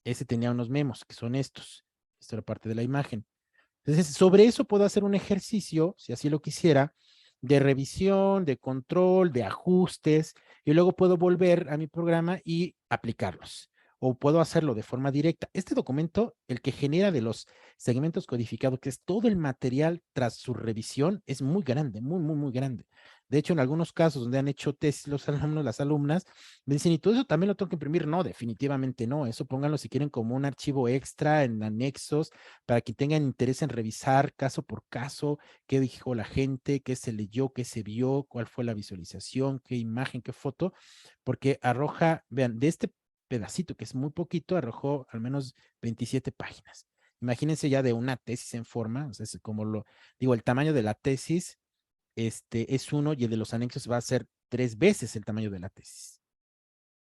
ese tenía unos memos, que son estos. Esto era parte de la imagen. Entonces, sobre eso puedo hacer un ejercicio, si así lo quisiera, de revisión, de control, de ajustes, y luego puedo volver a mi programa y aplicarlos. O puedo hacerlo de forma directa. Este documento, el que genera de los segmentos codificados, que es todo el material tras su revisión, es muy grande, muy, muy, muy grande. De hecho, en algunos casos donde han hecho tesis los alumnos, las alumnas, me dicen, ¿y todo eso también lo tengo que imprimir? No, definitivamente no. Eso pónganlo si quieren como un archivo extra en anexos para que tengan interés en revisar caso por caso qué dijo la gente, qué se leyó, qué se vio, cuál fue la visualización, qué imagen, qué foto, porque arroja, vean, de este pedacito que es muy poquito, arrojó al menos 27 páginas. Imagínense ya de una tesis en forma, o sea, es como digo, el tamaño de la tesis es 1 y el de los anexos va a ser 3 veces el tamaño de la tesis.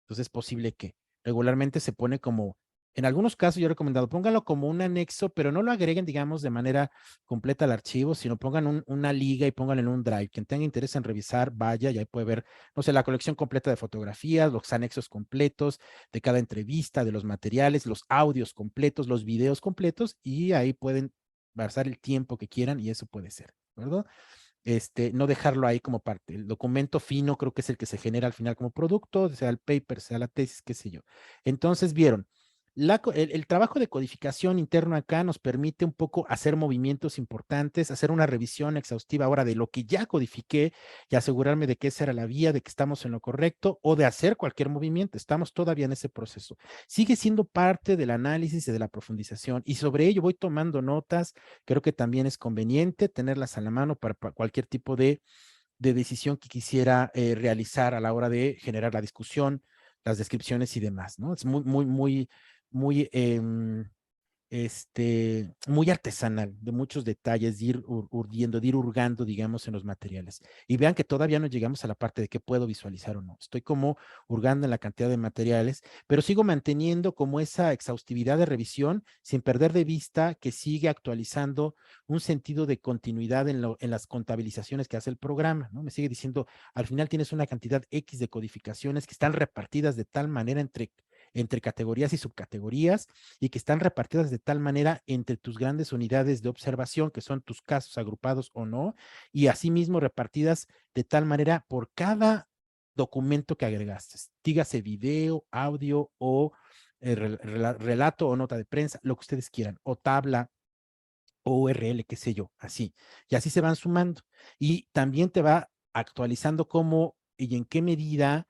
Entonces es posible que regularmente se pone como, en algunos casos yo he recomendado, pónganlo como un anexo, pero no lo agreguen, digamos, de manera completa al archivo, sino pongan una liga y pónganlo en un drive. Quien tenga interés en revisar, vaya y ahí puede ver, no sé, la colección completa de fotografías, los anexos completos de cada entrevista, de los materiales, los audios completos, los videos completos, y ahí pueden basar el tiempo que quieran y eso puede ser, ¿verdad? No dejarlo ahí como parte. El documento fino creo que es el que se genera al final como producto, sea el paper, sea la tesis, qué sé yo. Entonces vieron, El trabajo de codificación interno acá nos permite un poco hacer movimientos importantes, hacer una revisión exhaustiva ahora de lo que ya codifiqué y asegurarme de que esa era la vía, de que estamos en lo correcto o de hacer cualquier movimiento. Estamos todavía en ese proceso. Sigue siendo parte del análisis y de la profundización y sobre ello voy tomando notas. Creo que también es conveniente tenerlas a la mano para cualquier tipo de decisión que quisiera realizar a la hora de generar la discusión, las descripciones y demás, ¿no? Es muy, muy artesanal, de muchos detalles, de ir urdiendo, de ir hurgando, digamos, en los materiales. Y vean que todavía no llegamos a la parte de qué puedo visualizar o no. Estoy como hurgando en la cantidad de materiales, pero sigo manteniendo como esa exhaustividad de revisión sin perder de vista que sigue actualizando un sentido de continuidad en las contabilizaciones que hace el programa, ¿no? Me sigue diciendo, al final tienes una cantidad X de codificaciones que están repartidas de tal manera entre categorías y subcategorías y que están repartidas de tal manera entre tus grandes unidades de observación, que son tus casos agrupados o no, y asimismo repartidas de tal manera por cada documento que agregaste, dígase video, audio o relato o nota de prensa, lo que ustedes quieran, o tabla, o URL, qué sé yo, así. Y así se van sumando. Y también te va actualizando cómo y en qué medida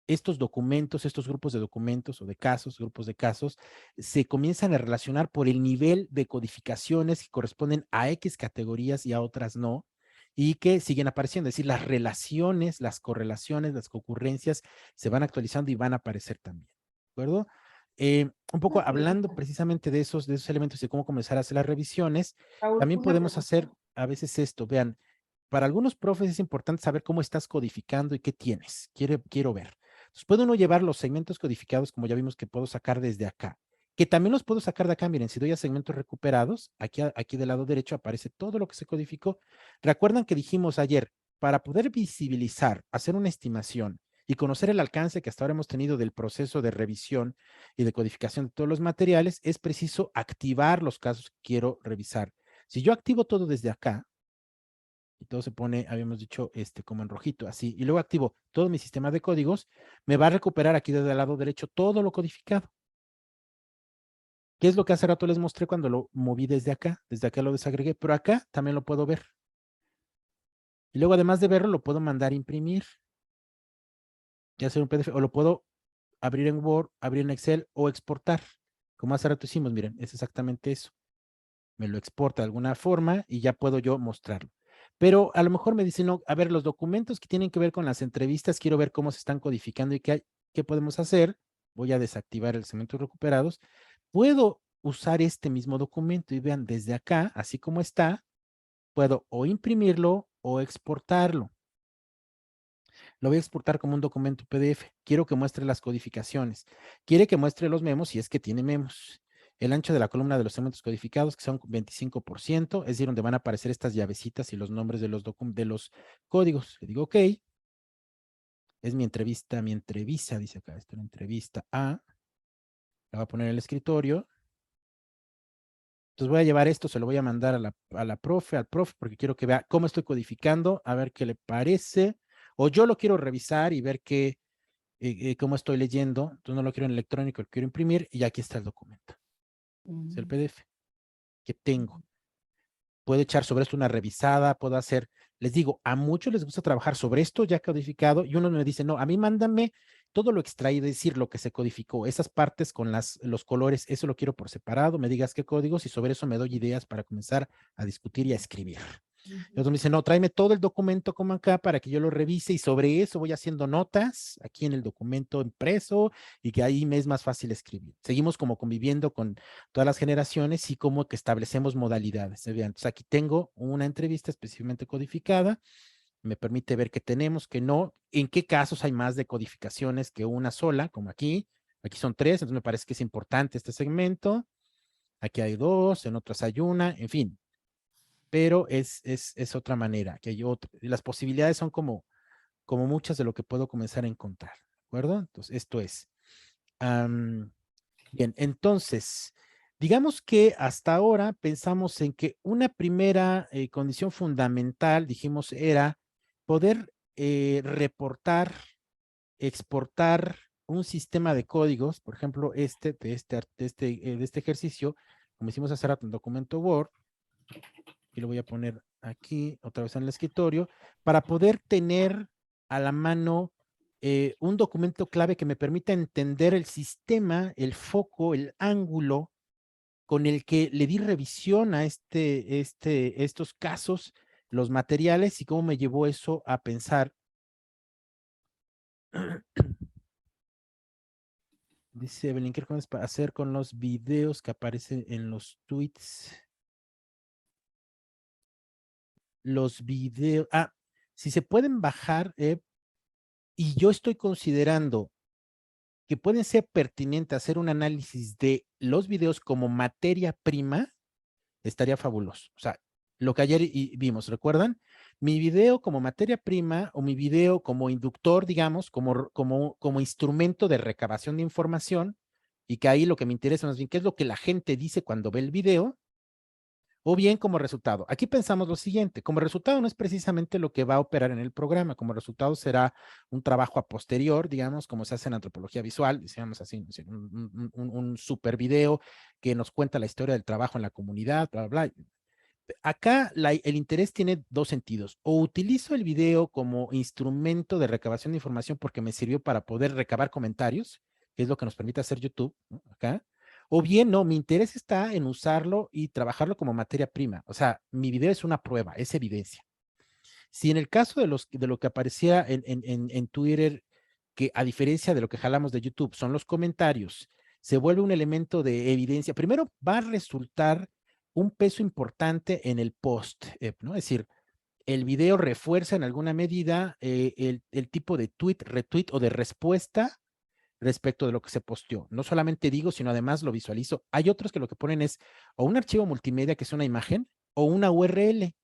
estos documentos, estos grupos de documentos o de casos, grupos de casos, se comienzan a relacionar por el nivel de codificaciones que corresponden a X categorías y a otras no, y que siguen apareciendo. Es decir, las relaciones, las correlaciones, las concurrencias se van actualizando y van a aparecer también. ¿De acuerdo? Un poco hablando precisamente de esos elementos y cómo comenzar a hacer las revisiones, Raúl, también una podemos hacer pregunta. a veces esto. Vean, para algunos profes es importante saber cómo estás codificando y qué tienes. Quiero ver. Entonces, puede uno llevar los segmentos codificados, como ya vimos que puedo sacar desde acá, que también los puedo sacar de acá. Miren, si doy a segmentos recuperados, aquí del lado derecho aparece todo lo que se codificó. Recuerdan que dijimos ayer, para poder visibilizar, hacer una estimación y conocer el alcance que hasta ahora hemos tenido del proceso de revisión y de codificación de todos los materiales, es preciso activar los casos que quiero revisar. Si yo activo todo desde acá, y todo se pone, habíamos dicho, como en rojito, así, y luego activo todo mi sistema de códigos, me va a recuperar aquí desde el lado derecho todo lo codificado. ¿Qué es lo que hace rato les mostré cuando lo moví desde acá? Desde acá lo desagregué, pero acá también lo puedo ver. Y luego, además de verlo, lo puedo mandar a imprimir, ya sea un PDF, o lo puedo abrir en Word, abrir en Excel o exportar. Como hace rato hicimos, miren, es exactamente eso. Me lo exporta de alguna forma y ya puedo yo mostrarlo. Pero a lo mejor me dicen, no, a ver, los documentos que tienen que ver con las entrevistas, quiero ver cómo se están codificando y qué podemos hacer. Voy a desactivar el segmentos recuperados. Puedo usar este mismo documento y vean, desde acá, así como está, puedo o imprimirlo o exportarlo. Lo voy a exportar como un documento PDF. Quiero que muestre las codificaciones. Quiere que muestre los memos si es que tiene memos. El ancho de la columna de los segmentos codificados, que son 25%, es decir, donde van a aparecer estas llavecitas y los nombres de los códigos. Le digo, ok, es mi entrevista, dice acá, esta es una entrevista A. La voy a poner en el escritorio. Entonces voy a llevar esto, se lo voy a mandar al profe, porque quiero que vea cómo estoy codificando, a ver qué le parece. O yo lo quiero revisar y ver cómo estoy leyendo. Entonces no lo quiero en electrónico, lo quiero imprimir y aquí está el documento. Es el PDF que tengo. Puedo echar sobre esto una revisada, puedo hacer, les digo, a muchos les gusta trabajar sobre esto ya codificado y uno me dice, no, a mí mándame todo lo extraído, es decir, lo que se codificó, esas partes con los colores, eso lo quiero por separado, me digas qué códigos y sobre eso me doy ideas para comenzar a discutir y a escribir. Y otros me dicen, no, tráeme todo el documento como acá para que yo lo revise y sobre eso voy haciendo notas aquí en el documento impreso y que ahí me es más fácil escribir. Seguimos como conviviendo con todas las generaciones y como que establecemos modalidades. Vean, entonces aquí tengo una entrevista específicamente codificada, me permite ver qué tenemos, qué no, en qué casos hay más de codificaciones que una sola, como aquí. Aquí son 3, entonces me parece que es importante este segmento. Aquí hay 2, en otras hay una, en fin, pero es otra manera, que hay otro. Las posibilidades son como muchas de lo que puedo comenzar a encontrar, ¿de acuerdo? Entonces, esto es. Bien, entonces, digamos que hasta ahora pensamos en que una primera condición fundamental, dijimos, era poder reportar, exportar un sistema de códigos, por ejemplo, de este ejercicio, como hicimos hace rato en documento Word, y lo voy a poner aquí, otra vez en el escritorio, para poder tener a la mano un documento clave que me permita entender el sistema, el foco, el ángulo con el que le di revisión a estos casos, los materiales y cómo me llevó eso a pensar. Dice Evelyn, ¿qué recomiendas para hacer con los videos que aparecen en los tweets? Los videos, si se pueden bajar, y yo estoy considerando que pueden ser pertinentes hacer un análisis de los videos como materia prima, estaría fabuloso. O sea, lo que ayer vimos, ¿recuerdan? Mi video como materia prima o mi video como inductor, digamos, como instrumento de recabación de información, y que ahí lo que me interesa más bien, qué es lo que la gente dice cuando ve el video, o bien como resultado. Aquí pensamos lo siguiente, como resultado no es precisamente lo que va a operar en el programa, como resultado será un trabajo a posterior, digamos, como se hace en antropología visual, decíamos así, un super video que nos cuenta la historia del trabajo en la comunidad, bla, bla, bla. Acá el interés tiene dos sentidos. O utilizo el video como instrumento de recabación de información porque me sirvió para poder recabar comentarios, que es lo que nos permite hacer YouTube, ¿no? Acá. O bien, no, mi interés está en usarlo y trabajarlo como materia prima. O sea, mi video es una prueba, es evidencia. Si en el caso de lo que aparecía en Twitter, que a diferencia de lo que jalamos de YouTube, son los comentarios, se vuelve un elemento de evidencia. Primero, va a resultar un peso importante en el post, ¿no? Es decir, el video refuerza en alguna medida el tipo de tweet, retweet o de respuesta respecto de lo que se posteó. No solamente digo, sino además lo visualizo. Hay otros que lo que ponen es o un archivo multimedia que es una imagen o una URL,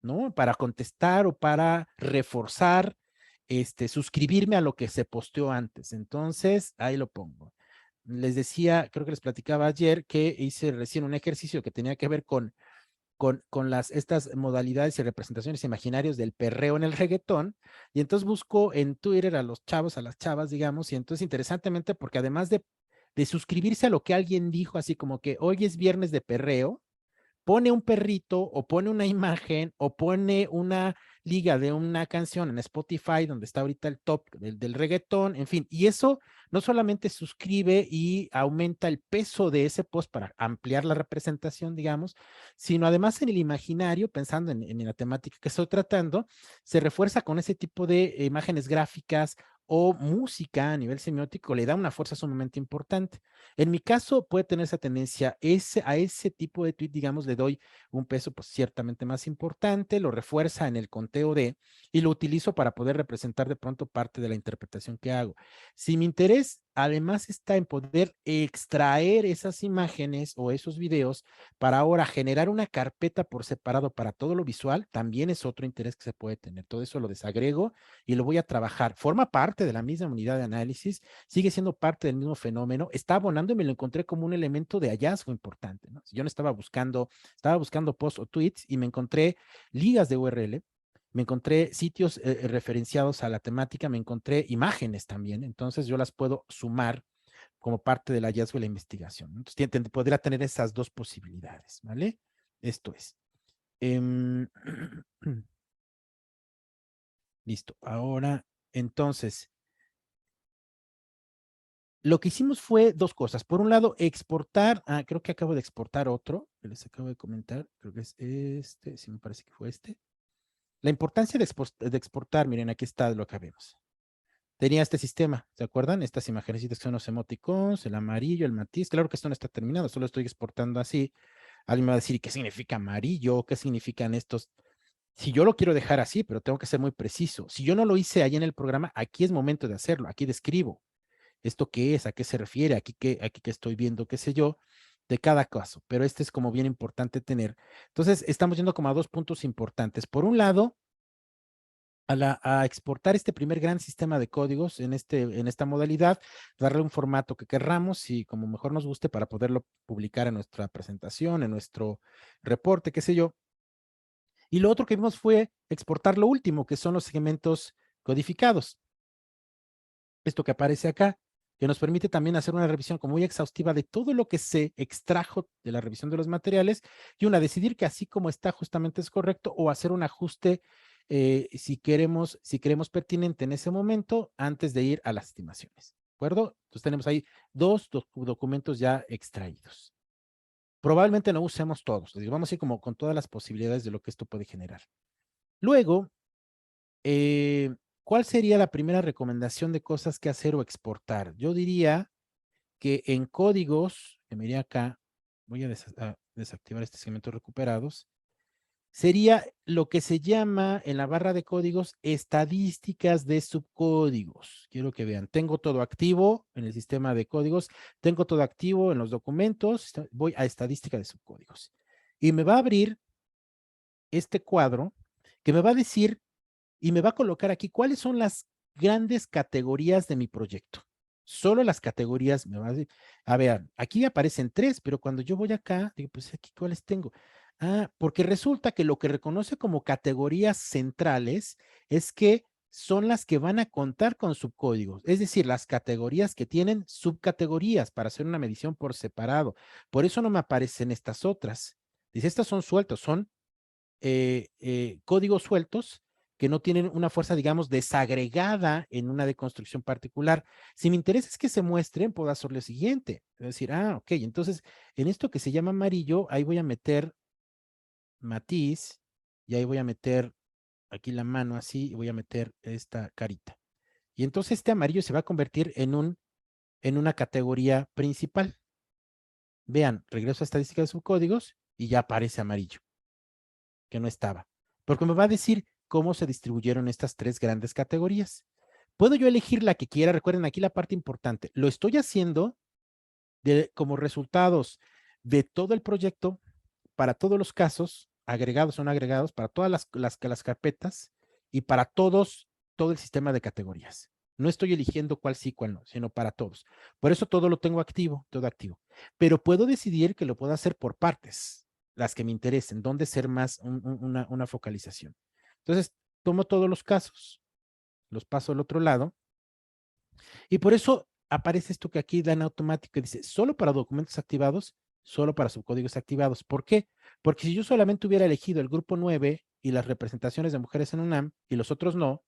¿no? Para contestar o para reforzar, suscribirme a lo que se posteó antes. Entonces, ahí lo pongo. Les decía, creo que les platicaba ayer que hice recién un ejercicio que tenía que ver con estas modalidades y representaciones imaginarias del perreo en el reggaetón, y entonces busco en Twitter a los chavos, a las chavas, digamos, y entonces interesantemente, porque además de suscribirse a lo que alguien dijo, así como que hoy es viernes de perreo, pone un perrito o pone una imagen o pone una liga de una canción en Spotify donde está ahorita el top del reggaetón, en fin, y eso no solamente suscribe y aumenta el peso de ese post para ampliar la representación, digamos, sino además en el imaginario, pensando en la temática que estoy tratando, se refuerza con ese tipo de imágenes gráficas o música a nivel semiótico, le da una fuerza sumamente importante. En mi caso puede tener esa tendencia, a ese tipo de tweet, digamos, le doy un peso pues ciertamente más importante, lo refuerza en el conteo de, y lo utilizo para poder representar de pronto parte de la interpretación que hago. Si mi interés además está en poder extraer esas imágenes o esos videos para ahora generar una carpeta por separado para todo lo visual, también es otro interés que se puede tener. Todo eso lo desagrego y lo voy a trabajar. Forma parte de la misma unidad de análisis, sigue siendo parte del mismo fenómeno, está abonando y me lo encontré como un elemento de hallazgo importante, ¿no? Yo no estaba buscando posts o tweets y me encontré ligas de URL, me encontré sitios referenciados a la temática, me encontré imágenes también, entonces yo las puedo sumar como parte del hallazgo y la investigación. Entonces, podría tener esas dos posibilidades, ¿vale? Esto es. Listo. Ahora, entonces, lo que hicimos fue dos cosas. Por un lado, exportar, creo que acabo de exportar otro, que les acabo de comentar, creo que es este, sí me parece que fue este. La importancia de exportar, miren, aquí está lo que vemos. Tenía este sistema, ¿se acuerdan? Estas imágenes que son los emoticons, el amarillo, el matiz. Claro que esto no está terminado, solo estoy exportando así. Alguien me va a decir, ¿qué significa amarillo? ¿Qué significan estos? Si yo lo quiero dejar así, pero tengo que ser muy preciso. Si yo no lo hice ahí en el programa, aquí es momento de hacerlo, aquí describo. ¿Esto qué es? ¿A qué se refiere? Aquí que estoy viendo, qué sé yo, de cada caso. Pero este es como bien importante tener. Entonces, estamos yendo como a dos puntos importantes. Por un lado, a exportar este primer gran sistema de códigos en esta modalidad, darle un formato que querramos y como mejor nos guste para poderlo publicar en nuestra presentación, en nuestro reporte, qué sé yo. Y lo otro que vimos fue exportar lo último, que son los segmentos codificados. Esto que aparece acá. que nos permite también hacer una revisión como muy exhaustiva de todo lo que se extrajo de la revisión de los materiales y decidir que así como está justamente es correcto o hacer un ajuste si queremos pertinente en ese momento antes de ir a las estimaciones. ¿De acuerdo? Entonces tenemos ahí dos documentos ya extraídos. Probablemente no usemos todos, vamos a ir como con todas las posibilidades de lo que esto puede generar. Luego, ¿cuál sería la primera recomendación de cosas que hacer o exportar? Yo diría que en códigos, que me iría acá, voy a desactivar este segmento recuperados, sería lo que se llama en la barra de códigos estadísticas de subcódigos. Quiero que vean, tengo todo activo en el sistema de códigos, tengo todo activo en los documentos, voy a estadística de subcódigos. Y me va a abrir este cuadro que me va a decir y me va a colocar aquí cuáles son las grandes categorías de mi proyecto. Solo las categorías me va a decir, a ver, aquí aparecen 3, pero cuando yo voy acá, digo, pues aquí cuáles tengo. Ah, porque resulta que lo que reconoce como categorías centrales es que son las que van a contar con subcódigos, es decir, las categorías que tienen subcategorías para hacer una medición por separado. Por eso no me aparecen estas otras. Dice, estas son sueltos, son códigos sueltos que no tienen una fuerza, digamos, desagregada en una deconstrucción particular. Si me interesa es que se muestren, puedo hacer lo siguiente. Es decir, ok, entonces en esto que se llama amarillo, ahí voy a meter matiz y ahí voy a meter aquí la mano así y voy a meter esta carita. Y entonces este amarillo se va a convertir en una categoría principal. Vean, regreso a estadística de subcódigos y ya aparece amarillo, que no estaba. Porque me va a decir cómo se distribuyeron estas 3 grandes categorías. Puedo yo elegir la que quiera. Recuerden aquí la parte importante. Lo estoy haciendo como resultados de todo el proyecto para todos los casos, agregados o no agregados, para todas las carpetas y para todo el sistema de categorías. No estoy eligiendo cuál sí, cuál no, sino para todos. Por eso todo lo tengo activo, todo activo. Pero puedo decidir que lo puedo hacer por partes, las que me interesen, dónde ser más una focalización. Entonces, tomo todos los casos, los paso al otro lado, y por eso aparece esto que aquí da en automático, dice, solo para documentos activados, solo para subcódigos activados. ¿Por qué? Porque si yo solamente hubiera elegido el grupo 9 y las representaciones de mujeres en UNAM, y los otros no,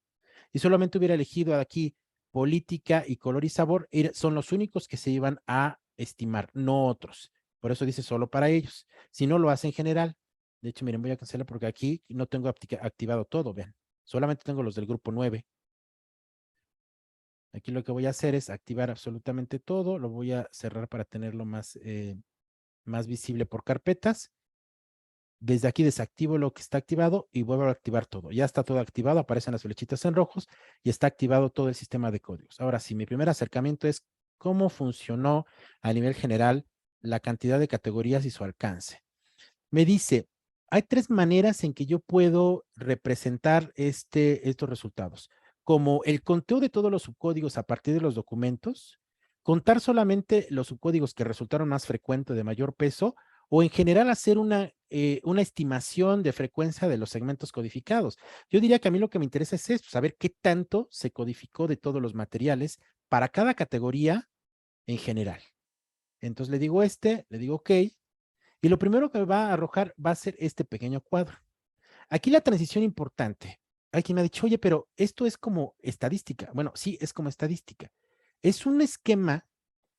y solamente hubiera elegido aquí política y color y sabor, son los únicos que se iban a estimar, no otros. Por eso dice solo para ellos. Si no, lo hace en general. De hecho, miren, voy a cancelar porque aquí no tengo activado todo, vean. Solamente tengo los del grupo 9. Aquí lo que voy a hacer es activar absolutamente todo. Lo voy a cerrar para tenerlo más visible por carpetas. Desde aquí desactivo lo que está activado y vuelvo a activar todo. Ya está todo activado, aparecen las flechitas en rojos y está activado todo el sistema de códigos. Ahora sí, mi primer acercamiento es cómo funcionó a nivel general la cantidad de categorías y su alcance. Me dice, hay 3 maneras en que yo puedo representar estos resultados. Como el conteo de todos los subcódigos a partir de los documentos, contar solamente los subcódigos que resultaron más frecuentes de mayor peso, o en general hacer una estimación de frecuencia de los segmentos codificados. Yo diría que a mí lo que me interesa es esto, saber qué tanto se codificó de todos los materiales para cada categoría en general. Entonces le digo le digo OK, y lo primero que me va a arrojar va a ser este pequeño cuadro. Aquí la transición importante. Hay quien me ha dicho, oye, pero esto es como estadística. Bueno, sí, es como estadística. Es un esquema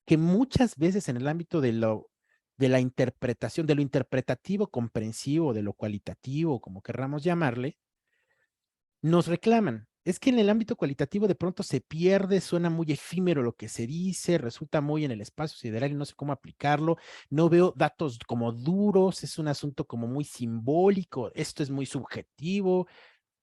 que muchas veces en el ámbito de la interpretación, de lo interpretativo comprensivo, de lo cualitativo, como querramos llamarle, nos reclaman. Es que en el ámbito cualitativo de pronto se pierde, suena muy efímero lo que se dice, resulta muy en el espacio sideral y no sé cómo aplicarlo, no veo datos como duros, es un asunto como muy simbólico, esto es muy subjetivo.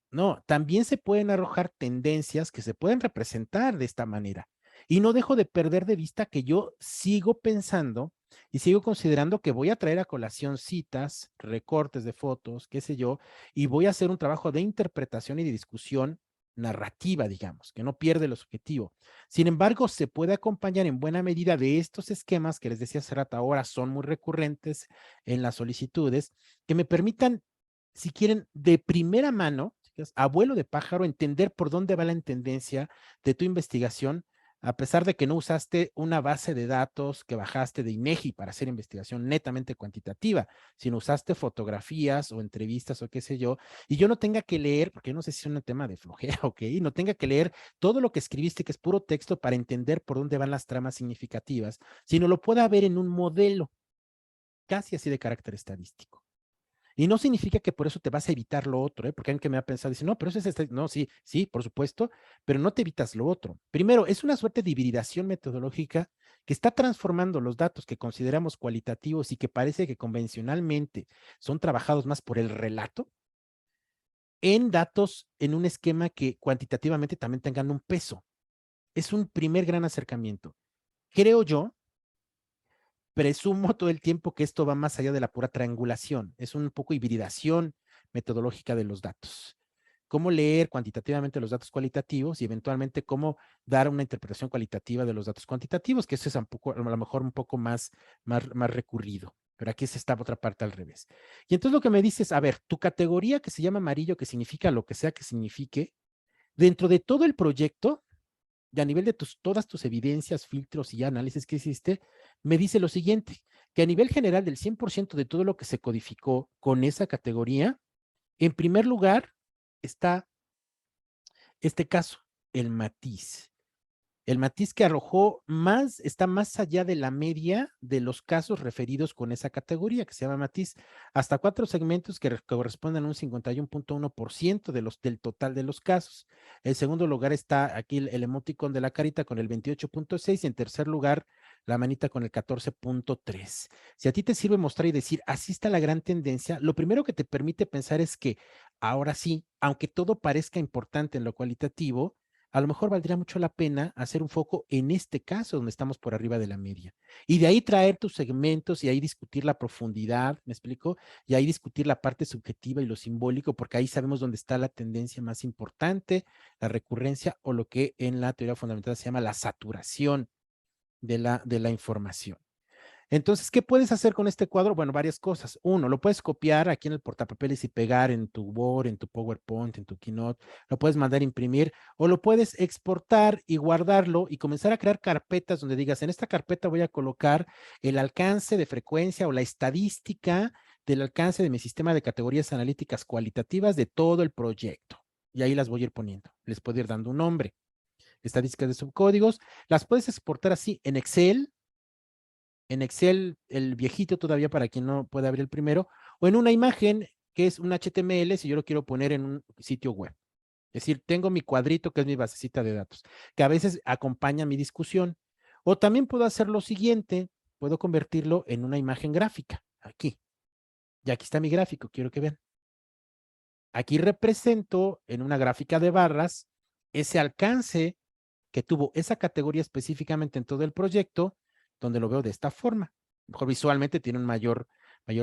No, también se pueden arrojar tendencias que se pueden representar de esta manera. Y no dejo de perder de vista que yo sigo pensando y sigo considerando que voy a traer a colación citas, recortes de fotos, qué sé yo, y voy a hacer un trabajo de interpretación y de discusión narrativa, digamos, que no pierde el objetivo. Sin embargo, se puede acompañar en buena medida de estos esquemas que les decía hace rato, ahora son muy recurrentes en las solicitudes, que me permitan, si quieren, de primera mano, abuelo de pájaro, entender por dónde va la tendencia de tu investigación a pesar de que no usaste una base de datos que bajaste de INEGI para hacer investigación netamente cuantitativa, sino usaste fotografías o entrevistas o qué sé yo, y yo no tenga que leer, porque yo no sé si es un tema de flojera, ¿ok? No tenga que leer todo lo que escribiste, que es puro texto, para entender por dónde van las tramas significativas, sino lo pueda ver en un modelo, casi así de carácter estadístico. Y no significa que por eso te vas a evitar lo otro, ¿eh? Porque alguien que me ha pensado dice, no, pero eso es, no, sí, sí, por supuesto, pero no te evitas lo otro. Primero, es una suerte de hibridación metodológica que está transformando los datos que consideramos cualitativos y que parece que convencionalmente son trabajados más por el relato, en datos en un esquema que cuantitativamente también tengan un peso. Es un primer gran acercamiento. Creo yo, presumo todo el tiempo que esto va más allá de la pura triangulación, es un poco hibridación metodológica de los datos. Cómo leer cuantitativamente los datos cualitativos y eventualmente cómo dar una interpretación cualitativa de los datos cuantitativos, que eso es un poco, a lo mejor un poco más recurrido. Pero aquí es esta otra parte al revés. Y entonces lo que me dices, a ver, tu categoría que se llama amarillo, que significa lo que sea que signifique, dentro de todo el proyecto, y a nivel de todas tus evidencias, filtros y análisis que hiciste, me dice lo siguiente, que a nivel general del 100% de todo lo que se codificó con esa categoría, en primer lugar está este caso, el matiz. El matiz que arrojó más, está más allá de la media de los casos referidos con esa categoría que se llama matiz, hasta 4 segmentos que corresponden a un 51.1% del total de los casos. En segundo lugar está aquí el emoticon de la carita con el 28.6 y en tercer lugar la manita con el 14.3. Si a ti te sirve mostrar y decir, así está la gran tendencia, lo primero que te permite pensar es que ahora sí, aunque todo parezca importante en lo cualitativo, a lo mejor valdría mucho la pena hacer un foco en este caso donde estamos por arriba de la media. Y de ahí traer tus segmentos y ahí discutir la profundidad, ¿me explico? Y ahí discutir la parte subjetiva y lo simbólico, porque ahí sabemos dónde está la tendencia más importante, la recurrencia o lo que en la teoría fundamental se llama la saturación de la información. Entonces, ¿qué puedes hacer con este cuadro? Bueno, varias cosas. Uno, lo puedes copiar aquí en el portapapeles y pegar en tu Word, en tu PowerPoint, en tu Keynote, lo puedes mandar a imprimir o lo puedes exportar y guardarlo y comenzar a crear carpetas donde digas, en esta carpeta voy a colocar el alcance de frecuencia o la estadística del alcance de mi sistema de categorías analíticas cualitativas de todo el proyecto. Y ahí las voy a ir poniendo. Les puedo ir dando un nombre. Estadísticas de subcódigos. Las puedes exportar así en Excel, el viejito todavía para quien no puede abrir el primero, o en una imagen que es un HTML si yo lo quiero poner en un sitio web. Es decir, tengo mi cuadrito que es mi basecita de datos, que a veces acompaña mi discusión. O también puedo hacer lo siguiente, puedo convertirlo en una imagen gráfica, aquí. Y aquí está mi gráfico, quiero que vean. Aquí represento en una gráfica de barras ese alcance que tuvo esa categoría específicamente en todo el proyecto, donde lo veo de esta forma. Mejor visualmente tiene un mayor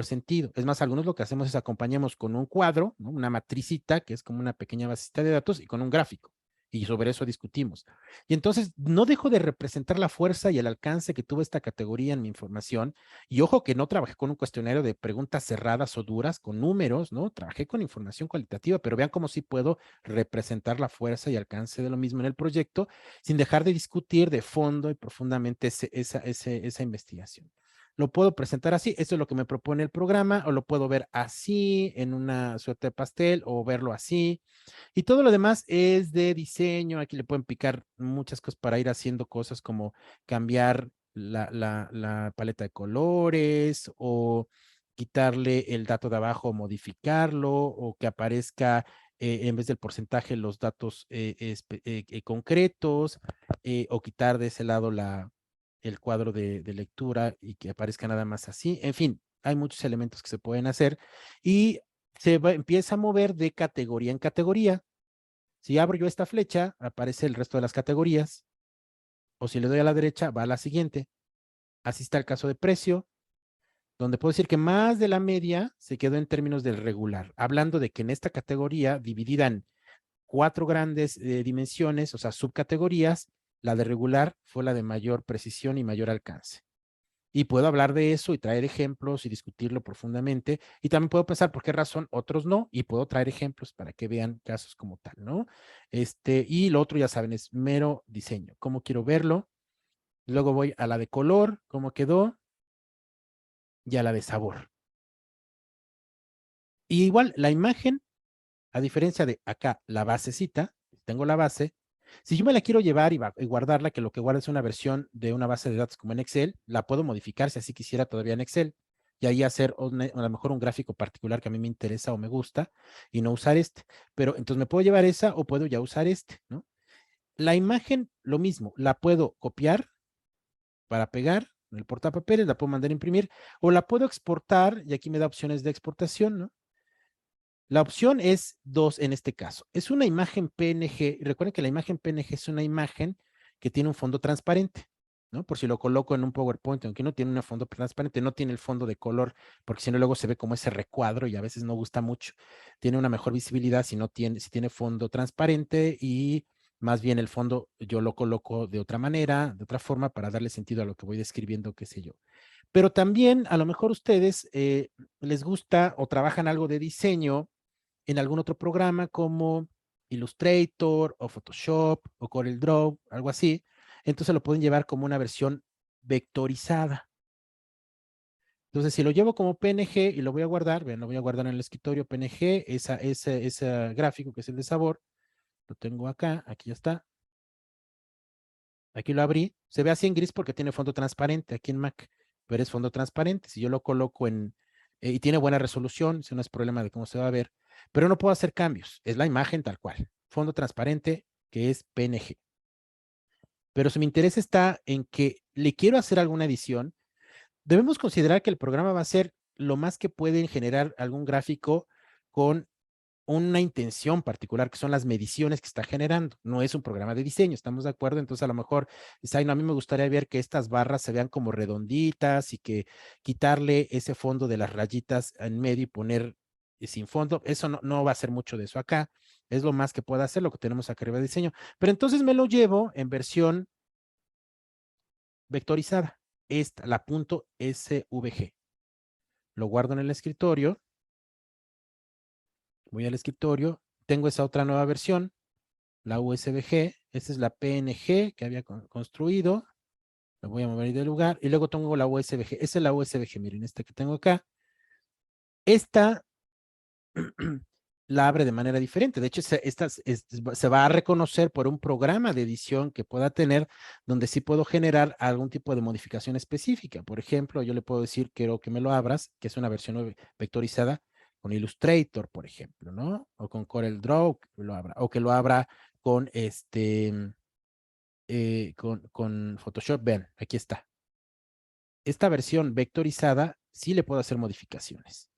sentido. Es más, algunos lo que hacemos es acompañamos con un cuadro, ¿no? Una matricita, que es como una pequeña basecita de datos, y con un gráfico. Y sobre eso discutimos. Y entonces no dejo de representar la fuerza y el alcance que tuvo esta categoría en mi información. Y ojo que no trabajé con un cuestionario de preguntas cerradas o duras, con números, ¿no? Trabajé con información cualitativa, pero vean cómo sí puedo representar la fuerza y alcance de lo mismo en el proyecto sin dejar de discutir de fondo y profundamente esa investigación. Lo puedo presentar así, eso es lo que me propone el programa, o lo puedo ver así en una suerte de pastel o verlo así. Y todo lo demás es de diseño, aquí le pueden picar muchas cosas para ir haciendo cosas como cambiar la paleta de colores o quitarle el dato de abajo, modificarlo o que aparezca en vez del porcentaje los datos concretos o quitar de ese lado el cuadro de lectura y que aparezca nada más así. En fin, hay muchos elementos que se pueden hacer y empieza a mover de categoría en categoría. Si abro yo esta flecha, aparece el resto de las categorías. O si le doy a la derecha, va a la siguiente. Así está el caso de precio, donde puedo decir que más de la media se quedó en términos del regular, hablando de que en esta categoría, dividida en 4 grandes dimensiones, o sea, subcategorías, la de regular fue la de mayor precisión y mayor alcance. Y puedo hablar de eso y traer ejemplos y discutirlo profundamente. Y también puedo pensar por qué razón otros no, y puedo traer ejemplos para que vean casos como tal, ¿no? Y lo otro, ya saben, es mero diseño. ¿Cómo quiero verlo? Luego voy a la de color, cómo quedó, y a la de sabor. Y igual, la imagen, a diferencia de acá, la basecita, tengo la base. Si yo me la quiero llevar y guardarla, que lo que guarda es una versión de una base de datos como en Excel, la puedo modificar si así quisiera todavía en Excel. Y ahí hacer a lo mejor un gráfico particular que a mí me interesa o me gusta y no usar este. Pero entonces me puedo llevar esa o puedo ya usar este, ¿no? La imagen, lo mismo, la puedo copiar para pegar en el portapapeles, la puedo mandar a imprimir o la puedo exportar y aquí me da opciones de exportación, ¿no? La opción es dos en este caso. Es una imagen PNG. Y recuerden que la imagen PNG es una imagen que tiene un fondo transparente, ¿no? Por si lo coloco en un PowerPoint, aunque no tiene un fondo transparente, no tiene el fondo de color, porque si no luego se ve como ese recuadro y a veces no gusta mucho. Tiene una mejor visibilidad si tiene fondo transparente y más bien el fondo yo lo coloco de otra manera, de otra forma, para darle sentido a lo que voy describiendo, qué sé yo. Pero también a lo mejor ustedes les gusta o trabajan algo de diseño en algún otro programa como Illustrator o Photoshop o CorelDRAW, algo así. Entonces lo pueden llevar como una versión vectorizada. Entonces, si lo llevo como PNG y lo voy a guardar, vean, lo voy a guardar en el escritorio PNG, ese gráfico que es el de sabor, lo tengo acá, aquí ya está. Aquí lo abrí, se ve así en gris porque tiene fondo transparente aquí en Mac, pero es fondo transparente. Si yo lo coloco y tiene buena resolución, si no es problema de cómo se va a ver, pero no puedo hacer cambios, es la imagen tal cual, fondo transparente que es PNG. Pero si mi interés está en que le quiero hacer alguna edición, debemos considerar que el programa va a ser lo más que puede generar algún gráfico con una intención particular, que son las mediciones que está generando. No es un programa de diseño, ¿estamos de acuerdo? Entonces, a lo mejor, no, a mí me gustaría ver que estas barras se vean como redonditas y que quitarle ese fondo de las rayitas en medio y poner sin fondo. Eso no va a ser mucho de eso acá. Es lo más que pueda hacer, lo que tenemos acá arriba de diseño. Pero entonces me lo llevo en versión vectorizada. Esta, la punto .svg. Lo guardo en el escritorio. Voy al escritorio. Tengo esa otra nueva versión, la USBG, esta es la PNG que había construido, la voy a mover de lugar, y luego tengo la USBG, esa es la USBG, miren, esta que tengo acá, esta la abre de manera diferente, de hecho esta se va a reconocer por un programa de edición que pueda tener, donde sí puedo generar algún tipo de modificación específica, por ejemplo, yo le puedo decir, quiero que me lo abras, que es una versión vectorizada, con Illustrator, por ejemplo, ¿no? O con CorelDRAW, que lo abra, o que lo abra con con Photoshop. Vean, aquí está. Esta versión vectorizada sí le puedo hacer modificaciones.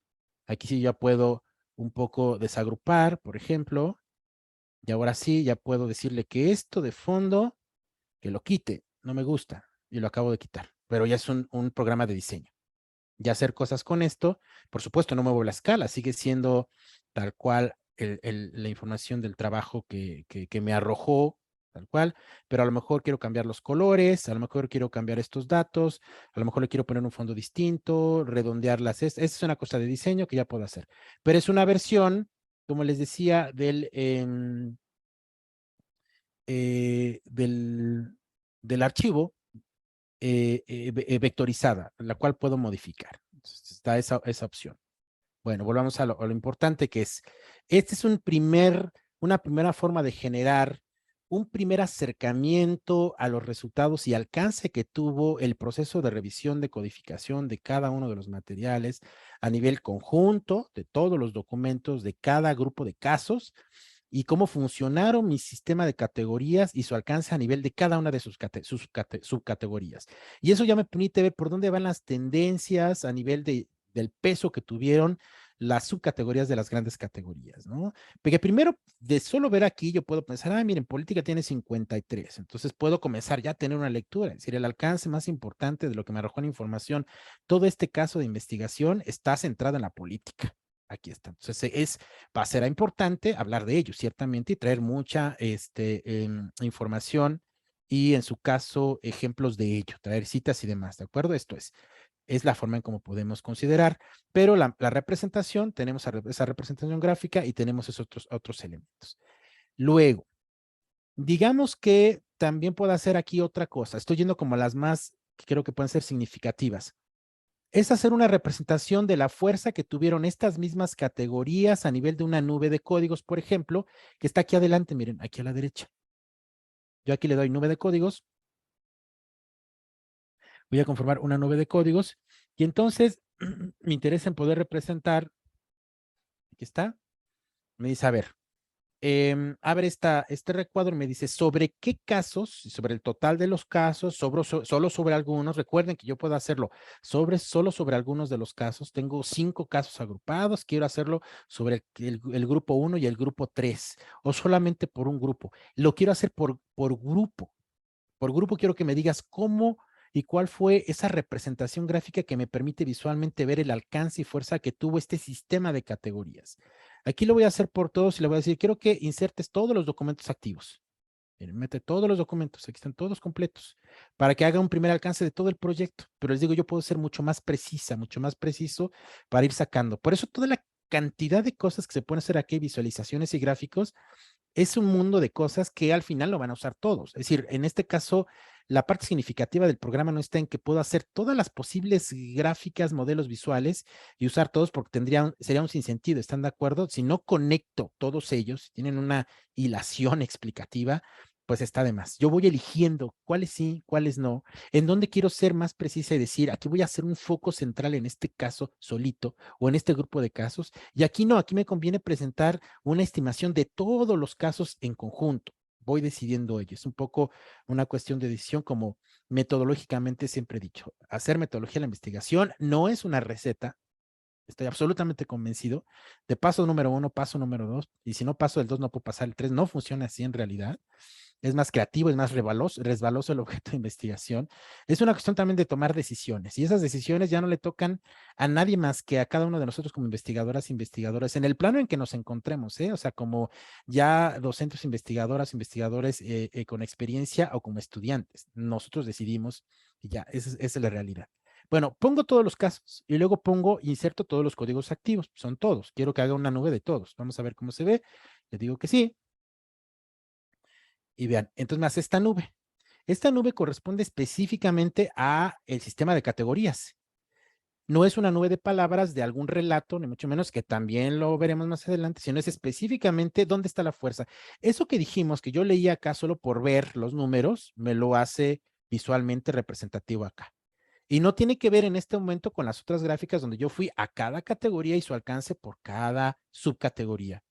Aquí sí ya puedo un poco desagrupar, por ejemplo, y ahora sí ya puedo decirle que esto de fondo, que lo quite, no me gusta, y lo acabo de quitar, pero ya es un programa de diseño. Ya hacer cosas con esto, por supuesto no muevo la escala, sigue siendo tal cual la información del trabajo que me arrojó, tal cual, pero a lo mejor quiero cambiar los colores, a lo mejor quiero cambiar estos datos, a lo mejor le quiero poner un fondo distinto, redondearlas. Esa es una cosa de diseño que ya puedo hacer, pero es una versión, como les decía, del archivo vectorizada, la cual puedo modificar. Entonces, está esa opción. Bueno, volvamos a lo importante que es, este es una primera forma de generar un primer acercamiento a los resultados y alcance que tuvo el proceso de revisión de codificación de cada uno de los materiales a nivel conjunto, de todos los documentos, de cada grupo de casos, y cómo funcionaron mi sistema de categorías y su alcance a nivel de cada una de sus subcategorías. Y eso ya me permite ver por dónde van las tendencias a nivel del peso que tuvieron las subcategorías de las grandes categorías, ¿no? Porque primero, de solo ver aquí, yo puedo pensar, miren, política tiene 53, entonces puedo comenzar ya a tener una lectura, es decir, el alcance más importante de lo que me arrojó la información, todo este caso de investigación está centrado en la política. Aquí está. Entonces, será importante hablar de ello, ciertamente, y traer mucha información y en su caso ejemplos de ello, traer citas y demás, ¿de acuerdo? Esto es la forma en cómo podemos considerar, pero la representación, tenemos esa representación gráfica y tenemos esos otros elementos. Luego, digamos que también puedo hacer aquí otra cosa, estoy yendo como a las más que creo que pueden ser significativas. Es hacer una representación de la fuerza que tuvieron estas mismas categorías a nivel de una nube de códigos, por ejemplo, que está aquí adelante, miren, aquí a la derecha. Yo aquí le doy nube de códigos. Voy a conformar una nube de códigos y entonces me interesa en poder representar, aquí está, me dice, a ver, abre este recuadro y me dice sobre qué casos, sobre el total de los casos, solo sobre algunos. Recuerden que yo puedo hacerlo solo sobre algunos de los casos. Tengo 5 casos agrupados. Quiero hacerlo sobre el grupo 1 y el grupo 3 o solamente por un grupo. Lo quiero hacer por grupo. Por grupo quiero que me digas cómo y cuál fue esa representación gráfica que me permite visualmente ver el alcance y fuerza que tuvo este sistema de categorías. Aquí lo voy a hacer por todos y le voy a decir, quiero que insertes todos los documentos activos. Mete todos los documentos, aquí están todos completos, para que haga un primer alcance de todo el proyecto. Pero les digo, yo puedo ser mucho más precisa, mucho más preciso para ir sacando. Por eso toda la cantidad de cosas que se pueden hacer aquí, visualizaciones y gráficos, es un mundo de cosas que al final lo van a usar todos. Es decir, en este caso, la parte significativa del programa no está en que puedo hacer todas las posibles gráficas, modelos visuales y usar todos porque sería un sinsentido, ¿están de acuerdo? Si no conecto todos ellos, si tienen una hilación explicativa, pues está de más. Yo voy eligiendo cuáles sí, cuáles no, en dónde quiero ser más precisa y decir, aquí voy a hacer un foco central en este caso solito o en este grupo de casos, y aquí no, aquí me conviene presentar una estimación de todos los casos en conjunto. Voy decidiendo ello. Es un poco una cuestión de decisión, como metodológicamente siempre he dicho. Hacer metodología de la investigación no es una receta. Estoy absolutamente convencido de paso número 1, paso número 2, y si no paso el 2 no puedo pasar el 3. No funciona así en realidad. Es más creativo, es más resbaloso el objeto de investigación. Es una cuestión también de tomar decisiones, y esas decisiones ya no le tocan a nadie más que a cada uno de nosotros como investigadoras e investigadores en el plano en que nos encontremos, ¿eh? O sea, como ya docentes, investigadoras, investigadores con experiencia o como estudiantes. Nosotros decidimos y ya, esa es la realidad. Bueno, pongo todos los casos y luego inserto todos los códigos activos. Son todos. Quiero que haga una nube de todos. Vamos a ver cómo se ve. Le digo que sí. Y vean, entonces me hace esta nube. Esta nube corresponde específicamente a el sistema de categorías. No es una nube de palabras de algún relato, ni mucho menos, que también lo veremos más adelante, sino es específicamente dónde está la fuerza. Eso que dijimos, que yo leía acá solo por ver los números, me lo hace visualmente representativo acá. Y no tiene que ver en este momento con las otras gráficas donde yo fui a cada categoría y su alcance por cada subcategoría.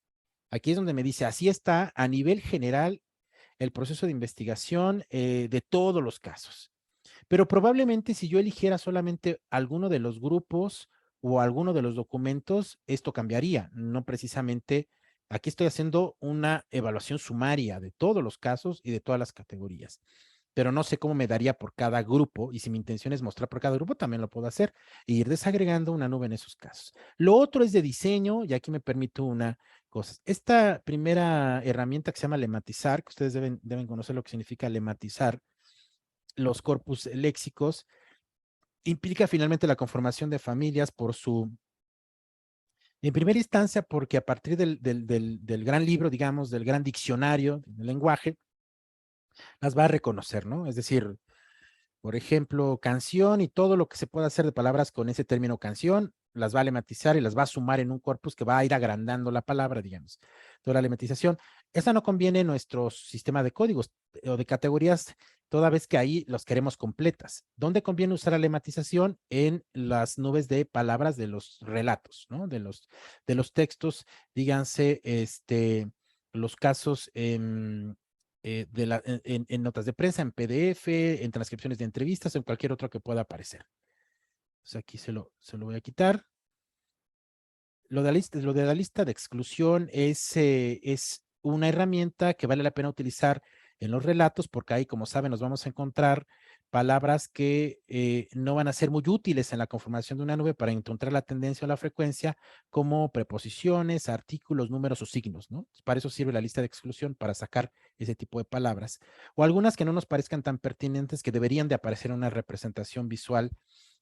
Aquí es donde me dice, así está a nivel general el proceso de investigación de todos los casos. Pero probablemente si yo eligiera solamente alguno de los grupos o alguno de los documentos, esto cambiaría. No precisamente, aquí estoy haciendo una evaluación sumaria de todos los casos y de todas las categorías. Pero no sé cómo me daría por cada grupo, y si mi intención es mostrar por cada grupo, también lo puedo hacer e ir desagregando una nube en esos casos. Lo otro es de diseño, y aquí me permito una cosa. Esta primera herramienta que se llama lematizar, que ustedes deben conocer lo que significa lematizar los corpus léxicos, implica finalmente la conformación de familias en primera instancia, porque a partir del gran libro, digamos, del gran diccionario del lenguaje, las va a reconocer, ¿no? Es decir, por ejemplo, canción y todo lo que se pueda hacer de palabras con ese término canción, las va a lematizar y las va a sumar en un corpus que va a ir agrandando la palabra, digamos. Toda la lematización. Esa no conviene en nuestro sistema de códigos o de categorías, toda vez que ahí los queremos completas. ¿Dónde conviene usar la lematización? En las nubes de palabras de los relatos, ¿no? De los textos, díganse, los casos en notas de prensa, en PDF, en transcripciones de entrevistas, en cualquier otro que pueda aparecer. Entonces aquí se lo voy a quitar. Lo de la lista de exclusión es una herramienta que vale la pena utilizar en los relatos, porque ahí, como saben, nos vamos a encontrar palabras que no van a ser muy útiles en la conformación de una nube para encontrar la tendencia o la frecuencia, como preposiciones, artículos, números o signos, ¿no? Para eso sirve la lista de exclusión, para sacar ese tipo de palabras. O algunas que no nos parezcan tan pertinentes, que deberían de aparecer en una representación visual,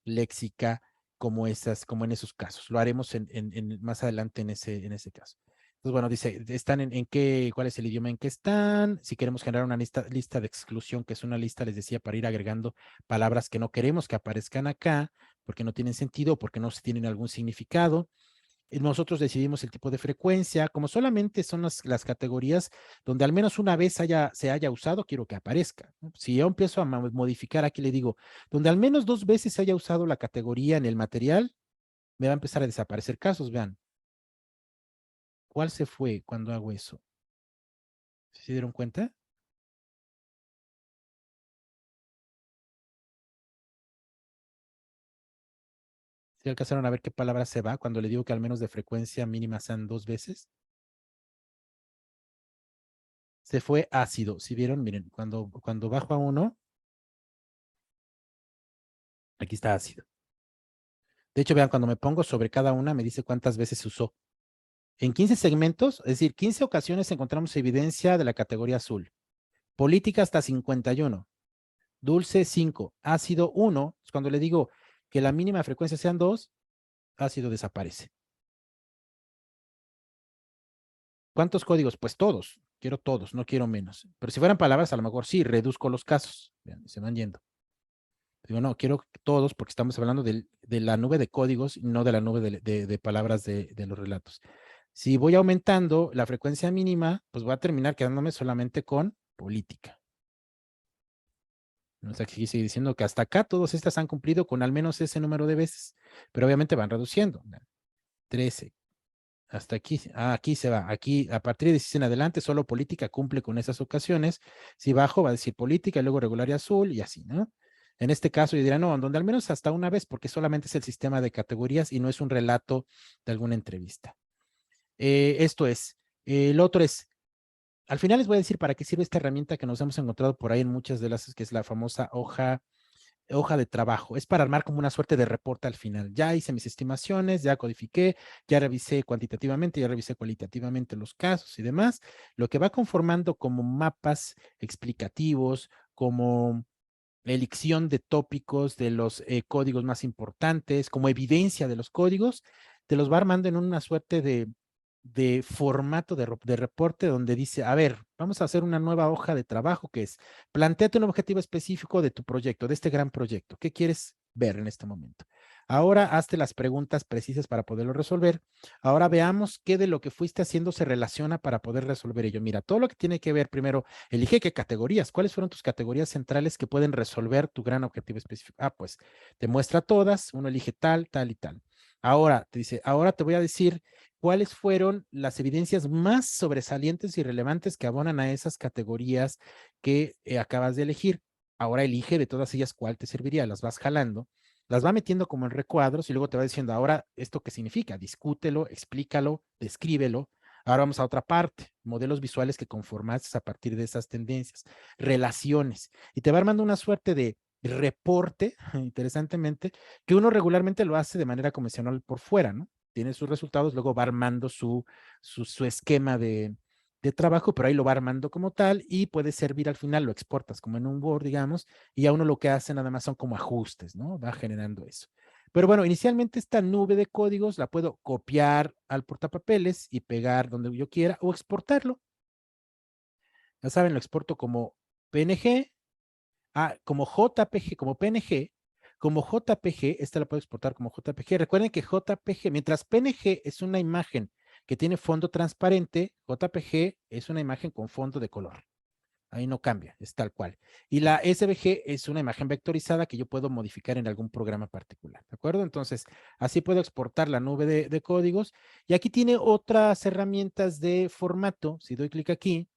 léxica, como en esos casos. Lo haremos más adelante en ese caso. Entonces, bueno, dice, están cuál es el idioma en que están. Si queremos generar una lista de exclusión, que es una lista, les decía, para ir agregando palabras que no queremos que aparezcan acá, porque no tienen sentido, porque no tienen algún significado. Nosotros decidimos el tipo de frecuencia, como solamente son las categorías donde al menos una vez se haya usado, quiero que aparezca, ¿no? Si yo empiezo a modificar, aquí le digo, donde al menos 2 veces se haya usado la categoría en el material, me va a empezar a desaparecer casos, vean. ¿Cuál se fue cuando hago eso? ¿Se dieron cuenta? ¿Se alcanzaron a ver qué palabra se va cuando le digo que al menos de frecuencia mínima sean 2 veces? Se fue ácido. ¿Sí vieron? Miren, cuando bajo a 1, aquí está ácido. De hecho, vean, cuando me pongo sobre cada una, me dice cuántas veces se usó. En 15 segmentos, es decir, 15 ocasiones encontramos evidencia de la categoría azul. Política hasta 51. Dulce 5. Ácido 1. Cuando le digo que la mínima frecuencia sean 2, ácido desaparece. ¿Cuántos códigos? Pues todos. Quiero todos, no quiero menos. Pero si fueran palabras, a lo mejor sí, reduzco los casos. Vean, se van yendo. Digo, no, quiero todos porque estamos hablando de la nube de códigos, no de la nube de palabras de los relatos. Si voy aumentando la frecuencia mínima, pues voy a terminar quedándome solamente con política. O sea, aquí sigue diciendo que hasta acá todas estas han cumplido con al menos ese número de veces, pero obviamente van reduciendo. 13, hasta aquí, aquí se va. Aquí, a partir de 16 en adelante, solo política cumple con esas ocasiones. Si bajo, va a decir política, y luego regular y azul, y así, ¿no? En este caso, yo diría, no, donde al menos hasta una vez, porque solamente es el sistema de categorías y no es un relato de alguna entrevista. Esto es. El otro es, al final les voy a decir para qué sirve esta herramienta que nos hemos encontrado por ahí en muchas de las, que es la famosa hoja de trabajo. Es para armar como una suerte de reporte al final. Ya hice mis estimaciones, ya codifiqué, ya revisé cuantitativamente, ya revisé cualitativamente los casos y demás. Lo que va conformando como mapas explicativos, como elección de tópicos de los códigos más importantes, como evidencia de los códigos, te los va armando en una suerte de formato de reporte donde dice, a ver, vamos a hacer una nueva hoja de trabajo que es, plantéate un objetivo específico de tu proyecto, de este gran proyecto. ¿Qué quieres ver en este momento? Ahora hazte las preguntas precisas para poderlo resolver. Ahora veamos qué de lo que fuiste haciendo se relaciona para poder resolver ello. Mira, todo lo que tiene que ver primero, elige qué categorías, cuáles fueron tus categorías centrales que pueden resolver tu gran objetivo específico. Ah, pues te muestra todas, uno elige tal, tal y tal. Ahora te dice, ahora te voy a decir cuáles fueron las evidencias más sobresalientes y relevantes que abonan a esas categorías que acabas de elegir. Ahora elige de todas ellas cuál te serviría, las vas jalando, las va metiendo como en recuadros y luego te va diciendo, ahora, ¿esto qué significa? Discútelo, explícalo, descríbelo. Ahora vamos a otra parte, modelos visuales que conformaste a partir de esas tendencias, relaciones, y te va armando una suerte de reporte, interesantemente, que uno regularmente lo hace de manera convencional por fuera, ¿no? Tiene sus resultados, luego va armando su esquema de trabajo, pero ahí lo va armando como tal y puede servir al final, lo exportas como en un Word, digamos, y a uno lo que hace nada más son como ajustes, ¿no? Va generando eso. Pero bueno, inicialmente esta nube de códigos la puedo copiar al portapapeles y pegar donde yo quiera o exportarlo. Ya saben, lo exporto como PNG, como JPG, como PNG, como JPG, esta la puedo exportar como JPG. Recuerden que JPG, mientras PNG es una imagen que tiene fondo transparente, JPG es una imagen con fondo de color. Ahí no cambia, es tal cual. Y la SVG es una imagen vectorizada que yo puedo modificar en algún programa particular, ¿de acuerdo? Entonces, así puedo exportar la nube de códigos. Y aquí tiene otras herramientas de formato. Si doy clic aquí,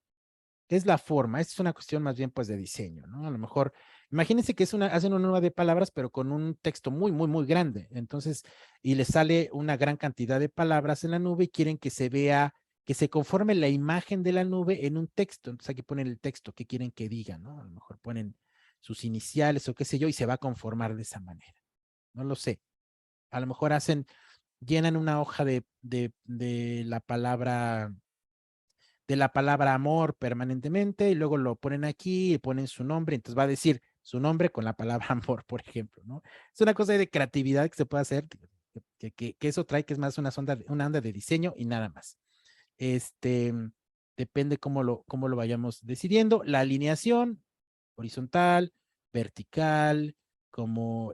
es la forma. Esta es una cuestión más bien pues de diseño, ¿no? A lo mejor, imagínense que hacen una nueva de palabras, pero con un texto muy, muy, muy grande. Entonces, y les sale una gran cantidad de palabras en la nube y quieren que se vea que se conforme la imagen de la nube en un texto. Entonces aquí ponen el texto, qué quieren que diga, ¿no? A lo mejor ponen sus iniciales o qué sé yo, y se va a conformar de esa manera. No lo sé. A lo mejor llenan una hoja de la palabra amor permanentemente y luego lo ponen aquí y ponen su nombre, entonces va a decir su nombre con la palabra amor, por ejemplo, ¿no? Es una cosa de creatividad que se puede hacer, que eso trae, que es más una onda de diseño y nada más. Depende cómo lo vayamos decidiendo. La alineación, horizontal, vertical, como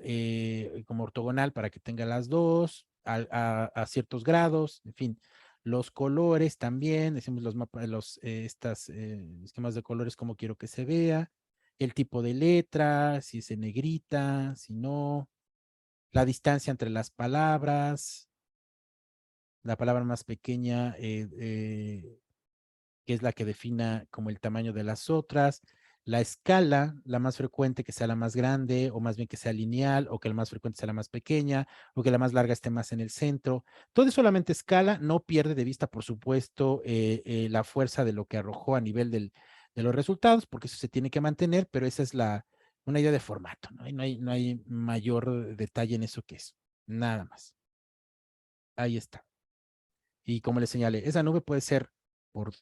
ortogonal para que tenga las dos, a ciertos grados, en fin. Los colores también, decimos los mapas, esquemas de colores, como quiero que se vea. El tipo de letra, si es en negrita, si no. La distancia entre las palabras. La palabra más pequeña, que es la que defina como el tamaño de las otras, la escala, la más frecuente que sea la más grande, o más bien que sea lineal, o que la más frecuente sea la más pequeña, o que la más larga esté más en el centro. Todo es solamente escala, no pierde de vista, por supuesto, la fuerza de lo que arrojó a nivel de los resultados, porque eso se tiene que mantener, pero esa es una idea de formato, ¿no? Y no hay mayor detalle en eso que eso, nada más. Ahí está. Y como les señalé, esa nube puede ser por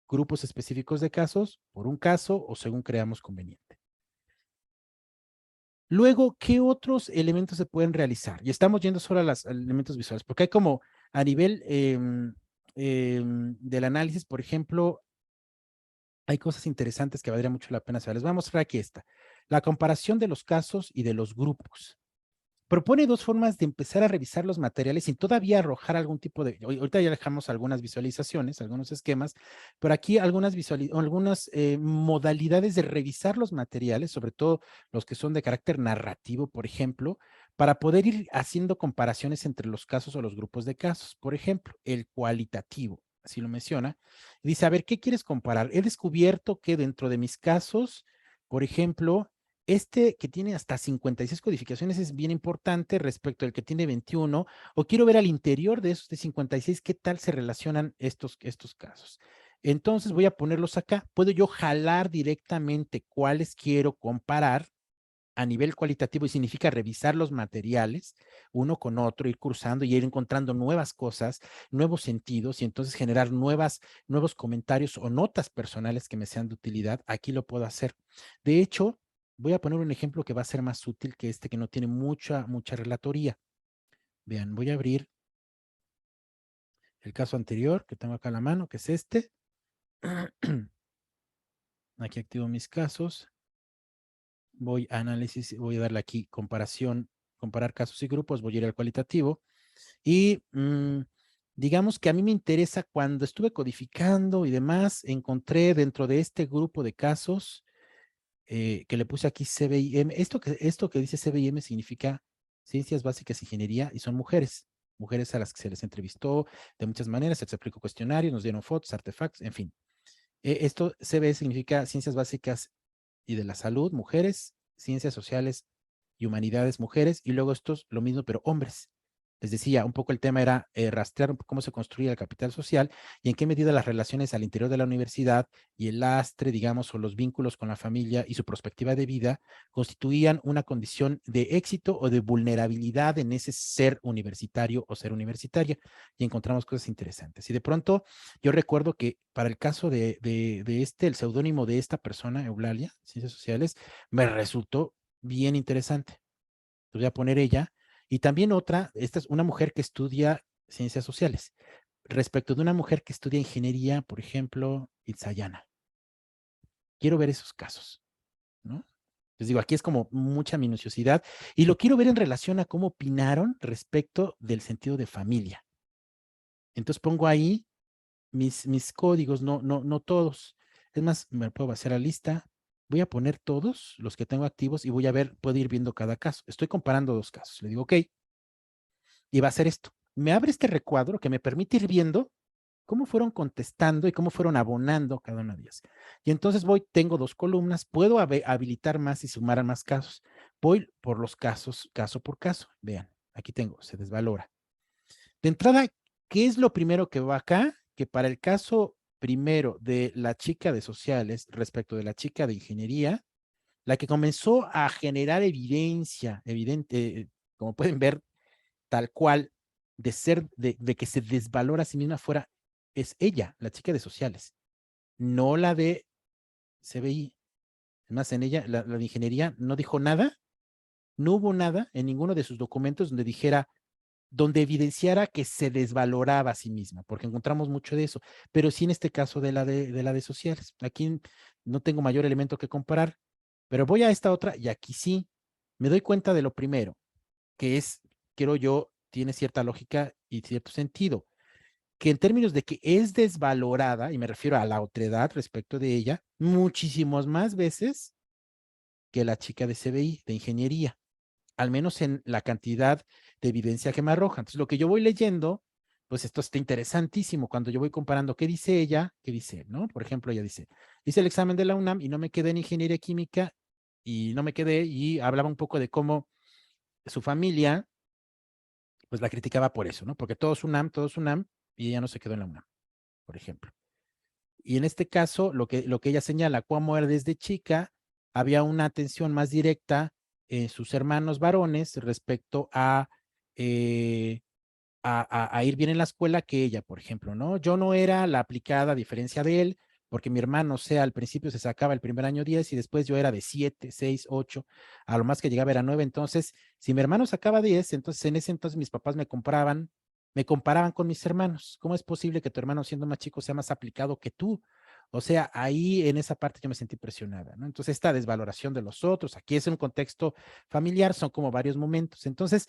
grupos específicos de casos, por un caso o según creamos conveniente. Luego, ¿qué otros elementos se pueden realizar? Y estamos yendo solo a los elementos visuales, porque hay como a nivel del análisis, por ejemplo, hay cosas interesantes que valdría mucho la pena saber. Les voy a mostrar aquí esta. La comparación de los casos y de los grupos. Propone dos formas de empezar a revisar los materiales sin todavía arrojar algún tipo de, ahorita ya dejamos algunas visualizaciones, algunos esquemas, pero aquí algunas modalidades de revisar los materiales, sobre todo los que son de carácter narrativo, por ejemplo, para poder ir haciendo comparaciones entre los casos o los grupos de casos. Por ejemplo, el cualitativo, así lo menciona, dice, a ver, ¿qué quieres comparar? He descubierto que dentro de mis casos, por ejemplo, que tiene hasta 56 codificaciones es bien importante respecto al que tiene 21, o quiero ver al interior de esos de 56 qué tal se relacionan estos casos. Entonces voy a ponerlos acá. Puedo yo jalar directamente cuáles quiero comparar a nivel cualitativo y significa revisar los materiales uno con otro, ir cruzando y ir encontrando nuevas cosas, nuevos sentidos y entonces generar nuevos comentarios o notas personales que me sean de utilidad. Aquí lo puedo hacer. De hecho, voy a poner un ejemplo que va a ser más útil que que no tiene mucha relatoría. Vean, voy a abrir el caso anterior que tengo acá a la mano, que es este. Aquí activo mis casos. Voy a análisis, voy a darle aquí comparar casos y grupos, voy a ir al cualitativo. Y digamos que a mí me interesa cuando estuve codificando y demás, encontré dentro de este grupo de casos que le puse aquí CBIM. Esto que dice CBIM significa Ciencias Básicas e Ingeniería y son mujeres a las que se les entrevistó de muchas maneras, se les aplicó cuestionarios, nos dieron fotos, artefactos, en fin. Esto CBE significa Ciencias Básicas y de la Salud, mujeres, Ciencias Sociales y Humanidades, mujeres, y luego estos lo mismo, pero hombres. Les decía, un poco el tema era rastrear cómo se construye el capital social y en qué medida las relaciones al interior de la universidad y el lastre, digamos, o los vínculos con la familia y su perspectiva de vida constituían una condición de éxito o de vulnerabilidad en ese ser universitario o ser universitaria. Y encontramos cosas interesantes. Y de pronto, yo recuerdo que para el caso el seudónimo de esta persona, Eulalia, Ciencias Sociales, me resultó bien interesante. Voy a poner ella. Y también otra, esta es una mujer que estudia ciencias sociales. Respecto de una mujer que estudia ingeniería, por ejemplo, Itzayana. Quiero ver esos casos, ¿no? Les digo, aquí es como mucha minuciosidad y lo quiero ver en relación a cómo opinaron respecto del sentido de familia. Entonces pongo ahí mis códigos, no todos. Es más, me puedo hacer la lista. Voy a poner todos los que tengo activos y voy a ver, puedo ir viendo cada caso. Estoy comparando dos casos. Le digo, ok, y va a ser esto. Me abre este recuadro que me permite ir viendo cómo fueron contestando y cómo fueron abonando cada una de ellas. Y entonces tengo dos columnas, puedo habilitar más y sumar a más casos. Voy por los casos, caso por caso. Vean, aquí tengo, se desvalora. De entrada, ¿qué es lo primero que va acá? que para el caso primero de la chica de sociales respecto de la chica de ingeniería, la que comenzó a generar evidencia, como pueden ver, tal cual, de que se desvalora a sí misma fuera, es ella, la chica de sociales, no la de CBI. Además, en ella, la de ingeniería no dijo nada, no hubo nada en ninguno de sus documentos donde dijera, donde evidenciara que se desvaloraba a sí misma, porque encontramos mucho de eso, pero sí en este caso de la de sociales. Aquí no tengo mayor elemento que comparar, pero voy a esta otra y aquí sí me doy cuenta de lo primero, que es, quiero yo, tiene cierta lógica y cierto sentido, que en términos de que es desvalorada, y me refiero a la otredad respecto de ella, muchísimas más veces que la chica de CBI, de ingeniería, al menos en la cantidad de evidencia que me arroja. Entonces, lo que yo voy leyendo, pues esto está interesantísimo cuando yo voy comparando qué dice ella, qué dice él, ¿no? Por ejemplo, ella dice, hice el examen de la UNAM y no me quedé en ingeniería química y no me quedé y hablaba un poco de cómo su familia, pues la criticaba por eso, ¿no? Porque todos UNAM y ella no se quedó en la UNAM, por ejemplo. Y en este caso, lo que ella señala, cómo era desde chica, había una atención más directa en sus hermanos varones respecto a ir bien en la escuela que ella, por ejemplo, ¿no? Yo no era la aplicada a diferencia de él, porque mi hermano, o sea, al principio se sacaba el primer año 10 y después yo era de 7, 6, 8, a lo más que llegaba era 9. Entonces, si mi hermano sacaba 10, entonces en ese entonces mis papás me comparaban con mis hermanos. ¿Cómo es posible que tu hermano siendo más chico sea más aplicado que tú? O sea, ahí en esa parte yo me sentí presionada, ¿no? Entonces, esta desvaloración de los otros, aquí es un contexto familiar, son como varios momentos. Entonces,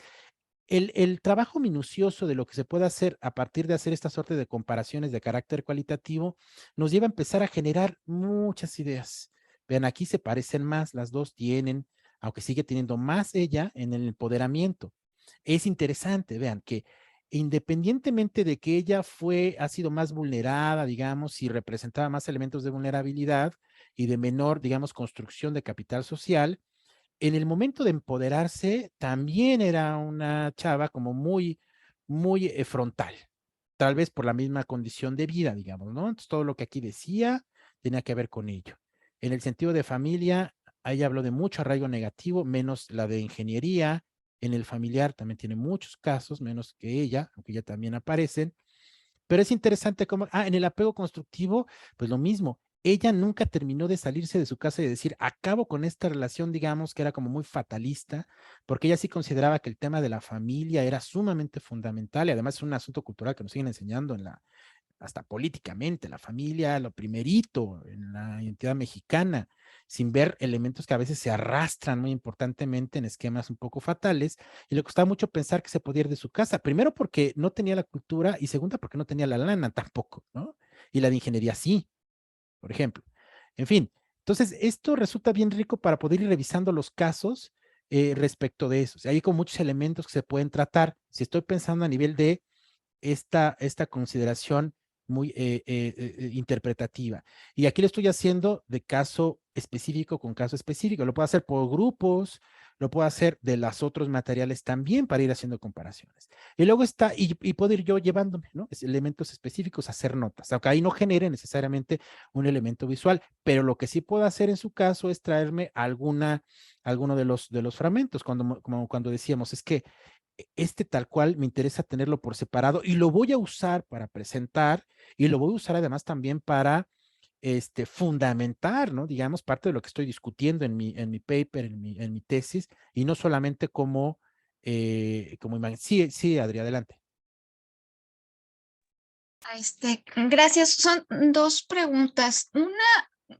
el trabajo minucioso de lo que se puede hacer a partir de hacer esta suerte de comparaciones de carácter cualitativo nos lleva a empezar a generar muchas ideas. Vean, aquí se parecen más, las dos tienen, aunque sigue teniendo más ella en el empoderamiento. Es interesante, vean, que independientemente de que ella ha sido más vulnerada, digamos, y representaba más elementos de vulnerabilidad y de menor, digamos, construcción de capital social, en el momento de empoderarse también era una chava como muy frontal, tal vez por la misma condición de vida, digamos, ¿no? Entonces todo lo que aquí decía tenía que ver con ello. En el sentido de familia, ahí habló de mucho arraigo negativo, menos la de ingeniería. En el familiar también tiene muchos casos, menos que ella, aunque ya también aparecen. Pero es interesante cómo, en el apego constructivo, pues lo mismo. Ella nunca terminó de salirse de su casa y decir, acabo con esta relación, digamos, que era como muy fatalista, porque ella sí consideraba que el tema de la familia era sumamente fundamental y además es un asunto cultural que nos siguen enseñando hasta políticamente, la familia, lo primerito en la identidad mexicana, sin ver elementos que a veces se arrastran muy importantemente en esquemas un poco fatales, y le costaba mucho pensar que se podía ir de su casa, primero porque no tenía la cultura y segunda porque no tenía la lana tampoco, ¿no? Y la de ingeniería sí, por ejemplo. En fin, entonces esto resulta bien rico para poder ir revisando los casos respecto de eso. O sea, hay como muchos elementos que se pueden tratar. Si estoy pensando a nivel de esta consideración muy interpretativa. Y aquí lo estoy haciendo de caso específico con caso específico. Lo puedo hacer por grupos, lo puedo hacer de los otros materiales también para ir haciendo comparaciones. Y luego está, y puedo ir yo llevándome, ¿no? Elementos específicos, hacer notas, aunque ahí no genere necesariamente un elemento visual, pero lo que sí puedo hacer en su caso es traerme alguno de los fragmentos, como cuando decíamos, es que este tal cual me interesa tenerlo por separado y lo voy a usar para presentar y lo voy a usar además también para fundamentar, ¿no? Digamos, parte de lo que estoy discutiendo en mi paper, en mi tesis, y no solamente como imagen. Sí, sí, Adri, adelante. Gracias. Son dos preguntas.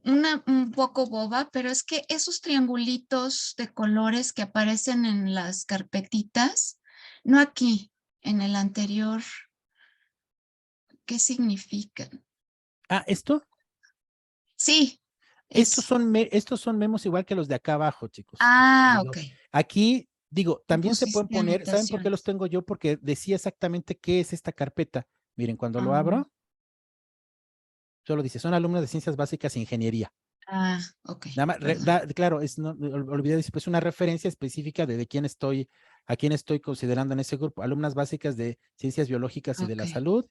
Una un poco boba, pero es que esos triangulitos de colores que aparecen en las carpetitas, no aquí, en el anterior, ¿qué significan? Esto, Sí, eso. estos son memos igual que los de acá abajo, chicos. Ok. Aquí, digo, Tú también se pueden pusiste poner, ¿saben por qué los anotaciones. tengo yo? Porque decía exactamente qué es esta carpeta. Miren, cuando lo Ah, abro, solo dice, son alumnos de ciencias básicas e ingeniería. Ok, Nada más, perdón. claro, olvidé decir, pues una referencia específica de quién a quién estoy considerando en ese grupo. Alumnas básicas de ciencias biológicas y de Ok, la salud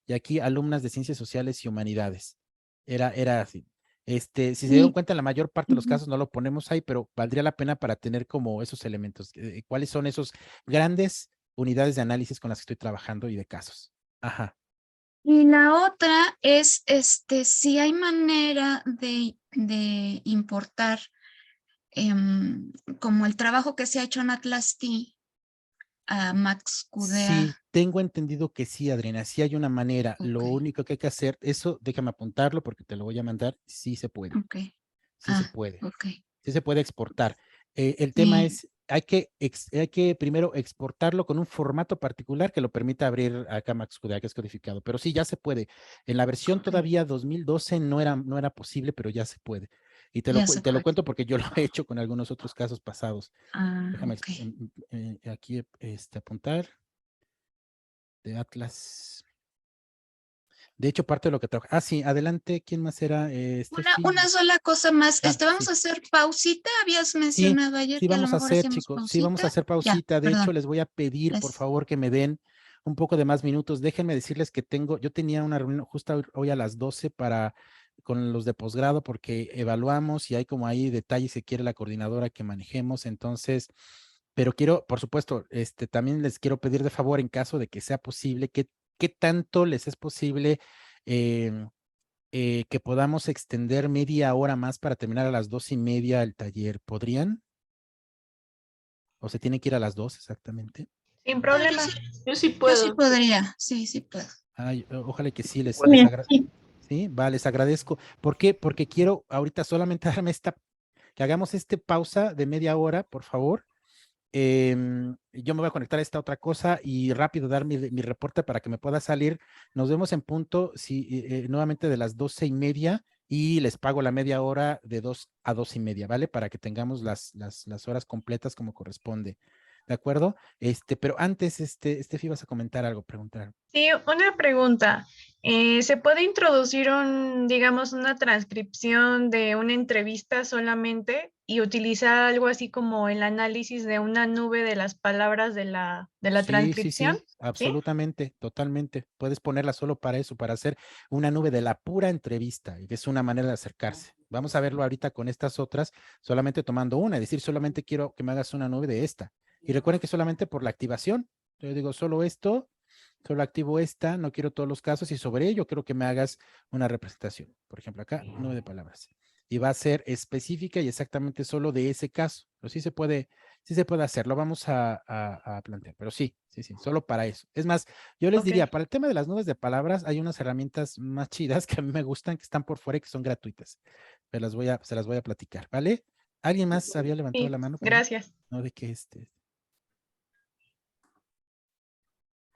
y aquí alumnas de Ciencias Sociales y Humanidades. Era así. Si se dieron cuenta, en la mayor parte de los casos no lo ponemos ahí, pero valdría la pena para tener como esos elementos. ¿Cuáles son esos grandes unidades de análisis con las que estoy trabajando y de casos? Ajá. Y la otra es, si hay manera de importar como el trabajo que se ha hecho en Atlas T a MaxQDA. Sí, tengo entendido que sí, Adriana, sí hay una manera. Lo Ok. único que hay que hacer, eso déjame apuntarlo porque te lo voy a mandar, sí se puede. Ok. Sí se puede. Ok. Sí se puede exportar. El tema Sí. es, hay que primero exportarlo con un formato particular que lo permita abrir acá MaxQDA, que es codificado. Pero sí, ya se puede. En la versión Ok. todavía 2012 no era posible, pero ya se puede. Y te Ya se lo puede. cuento porque yo lo he hecho con algunos otros casos pasados. Déjame Ok. aquí apuntar de Atlas. De hecho, parte de lo que trabaja. Ah, sí, adelante. ¿Quién más era? Una sola cosa más. Vamos Sí. a hacer pausita. Habías Sí, mencionado ayer sí que a lo vamos a mejor hacer, hacíamos chicos. Sí, vamos a pausita. hacer Ya, pausita. De hecho, perdón. les voy a pedir, por favor, que me den un poco de más minutos. Déjenme decirles que yo tenía una reunión justo hoy a las 12 con los de posgrado, porque evaluamos y hay como ahí detalles que quiere la coordinadora que manejemos. Entonces, pero quiero, por supuesto, también les quiero pedir de favor, en caso de que sea posible, ¿qué tanto les es posible? Que podamos extender media hora más para terminar a las 2:30 el taller. ¿Podrían? ¿O se tiene que ir a las 2 exactamente? Sin problema. Yo sí Yo sí puedo. podría. Sí, sí puedo. Ay, ojalá que sí, les Bien, agradezco. sí. Sí, va, les agradezco. ¿Por qué? Porque quiero ahorita solamente darme que hagamos pausa de media hora, por favor. Yo me voy a conectar a esta otra cosa y rápido dar mi reporte para que me pueda salir. Nos vemos en punto, nuevamente de las 12:30 y les pago la media hora de 2 a 2:30, ¿vale? Para que tengamos las horas completas como corresponde. ¿De acuerdo? Pero antes, Estefi, vas a comentar algo, preguntar. Sí, una pregunta. ¿Se puede introducir digamos, una transcripción de una entrevista solamente y utilizar algo así como el análisis de una nube de las palabras de la Sí, transcripción? ¿Sí? absolutamente, totalmente. Puedes ponerla solo para eso, para hacer una nube de la pura entrevista, y es una manera de acercarse. Vamos a verlo ahorita con estas otras, solamente tomando una, es decir, solamente quiero que me hagas una nube de esta. Y recuerden que solamente por la activación, yo digo solo esto, solo activo esta, no quiero todos los casos, y sobre ello quiero que me hagas una representación. Por ejemplo, acá, nube de palabras. Y va a ser específica y exactamente solo de ese caso. Pero sí se puede hacer, lo vamos a plantear, pero sí, solo para eso. Es más, yo les diría, para el tema de las nubes de palabras, hay unas herramientas más chidas que a mí me gustan, que están por fuera y que son gratuitas. Se las voy a platicar, ¿vale? ¿Alguien más había levantado Sí, la mano? gracias. No, de que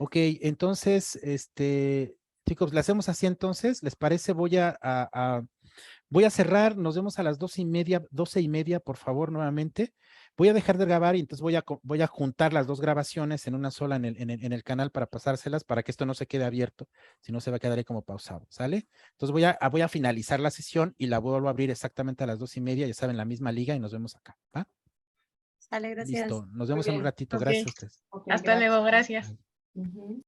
Ok, entonces, chicos, le hacemos así entonces, ¿les parece? Voy a cerrar, nos vemos a las 12:30, por favor, nuevamente. Voy a dejar de grabar y entonces voy a juntar las dos grabaciones en una sola en el canal para pasárselas, para que esto no se quede abierto, si no se va a quedar ahí como pausado, ¿sale? Entonces voy a finalizar la sesión y la vuelvo a abrir exactamente a las 2:30, ya saben, la misma liga, y nos vemos acá, ¿va? Sale, gracias. Listo, nos vemos en un ratito, Ok. gracias a ustedes. Hasta luego, gracias. Ujú.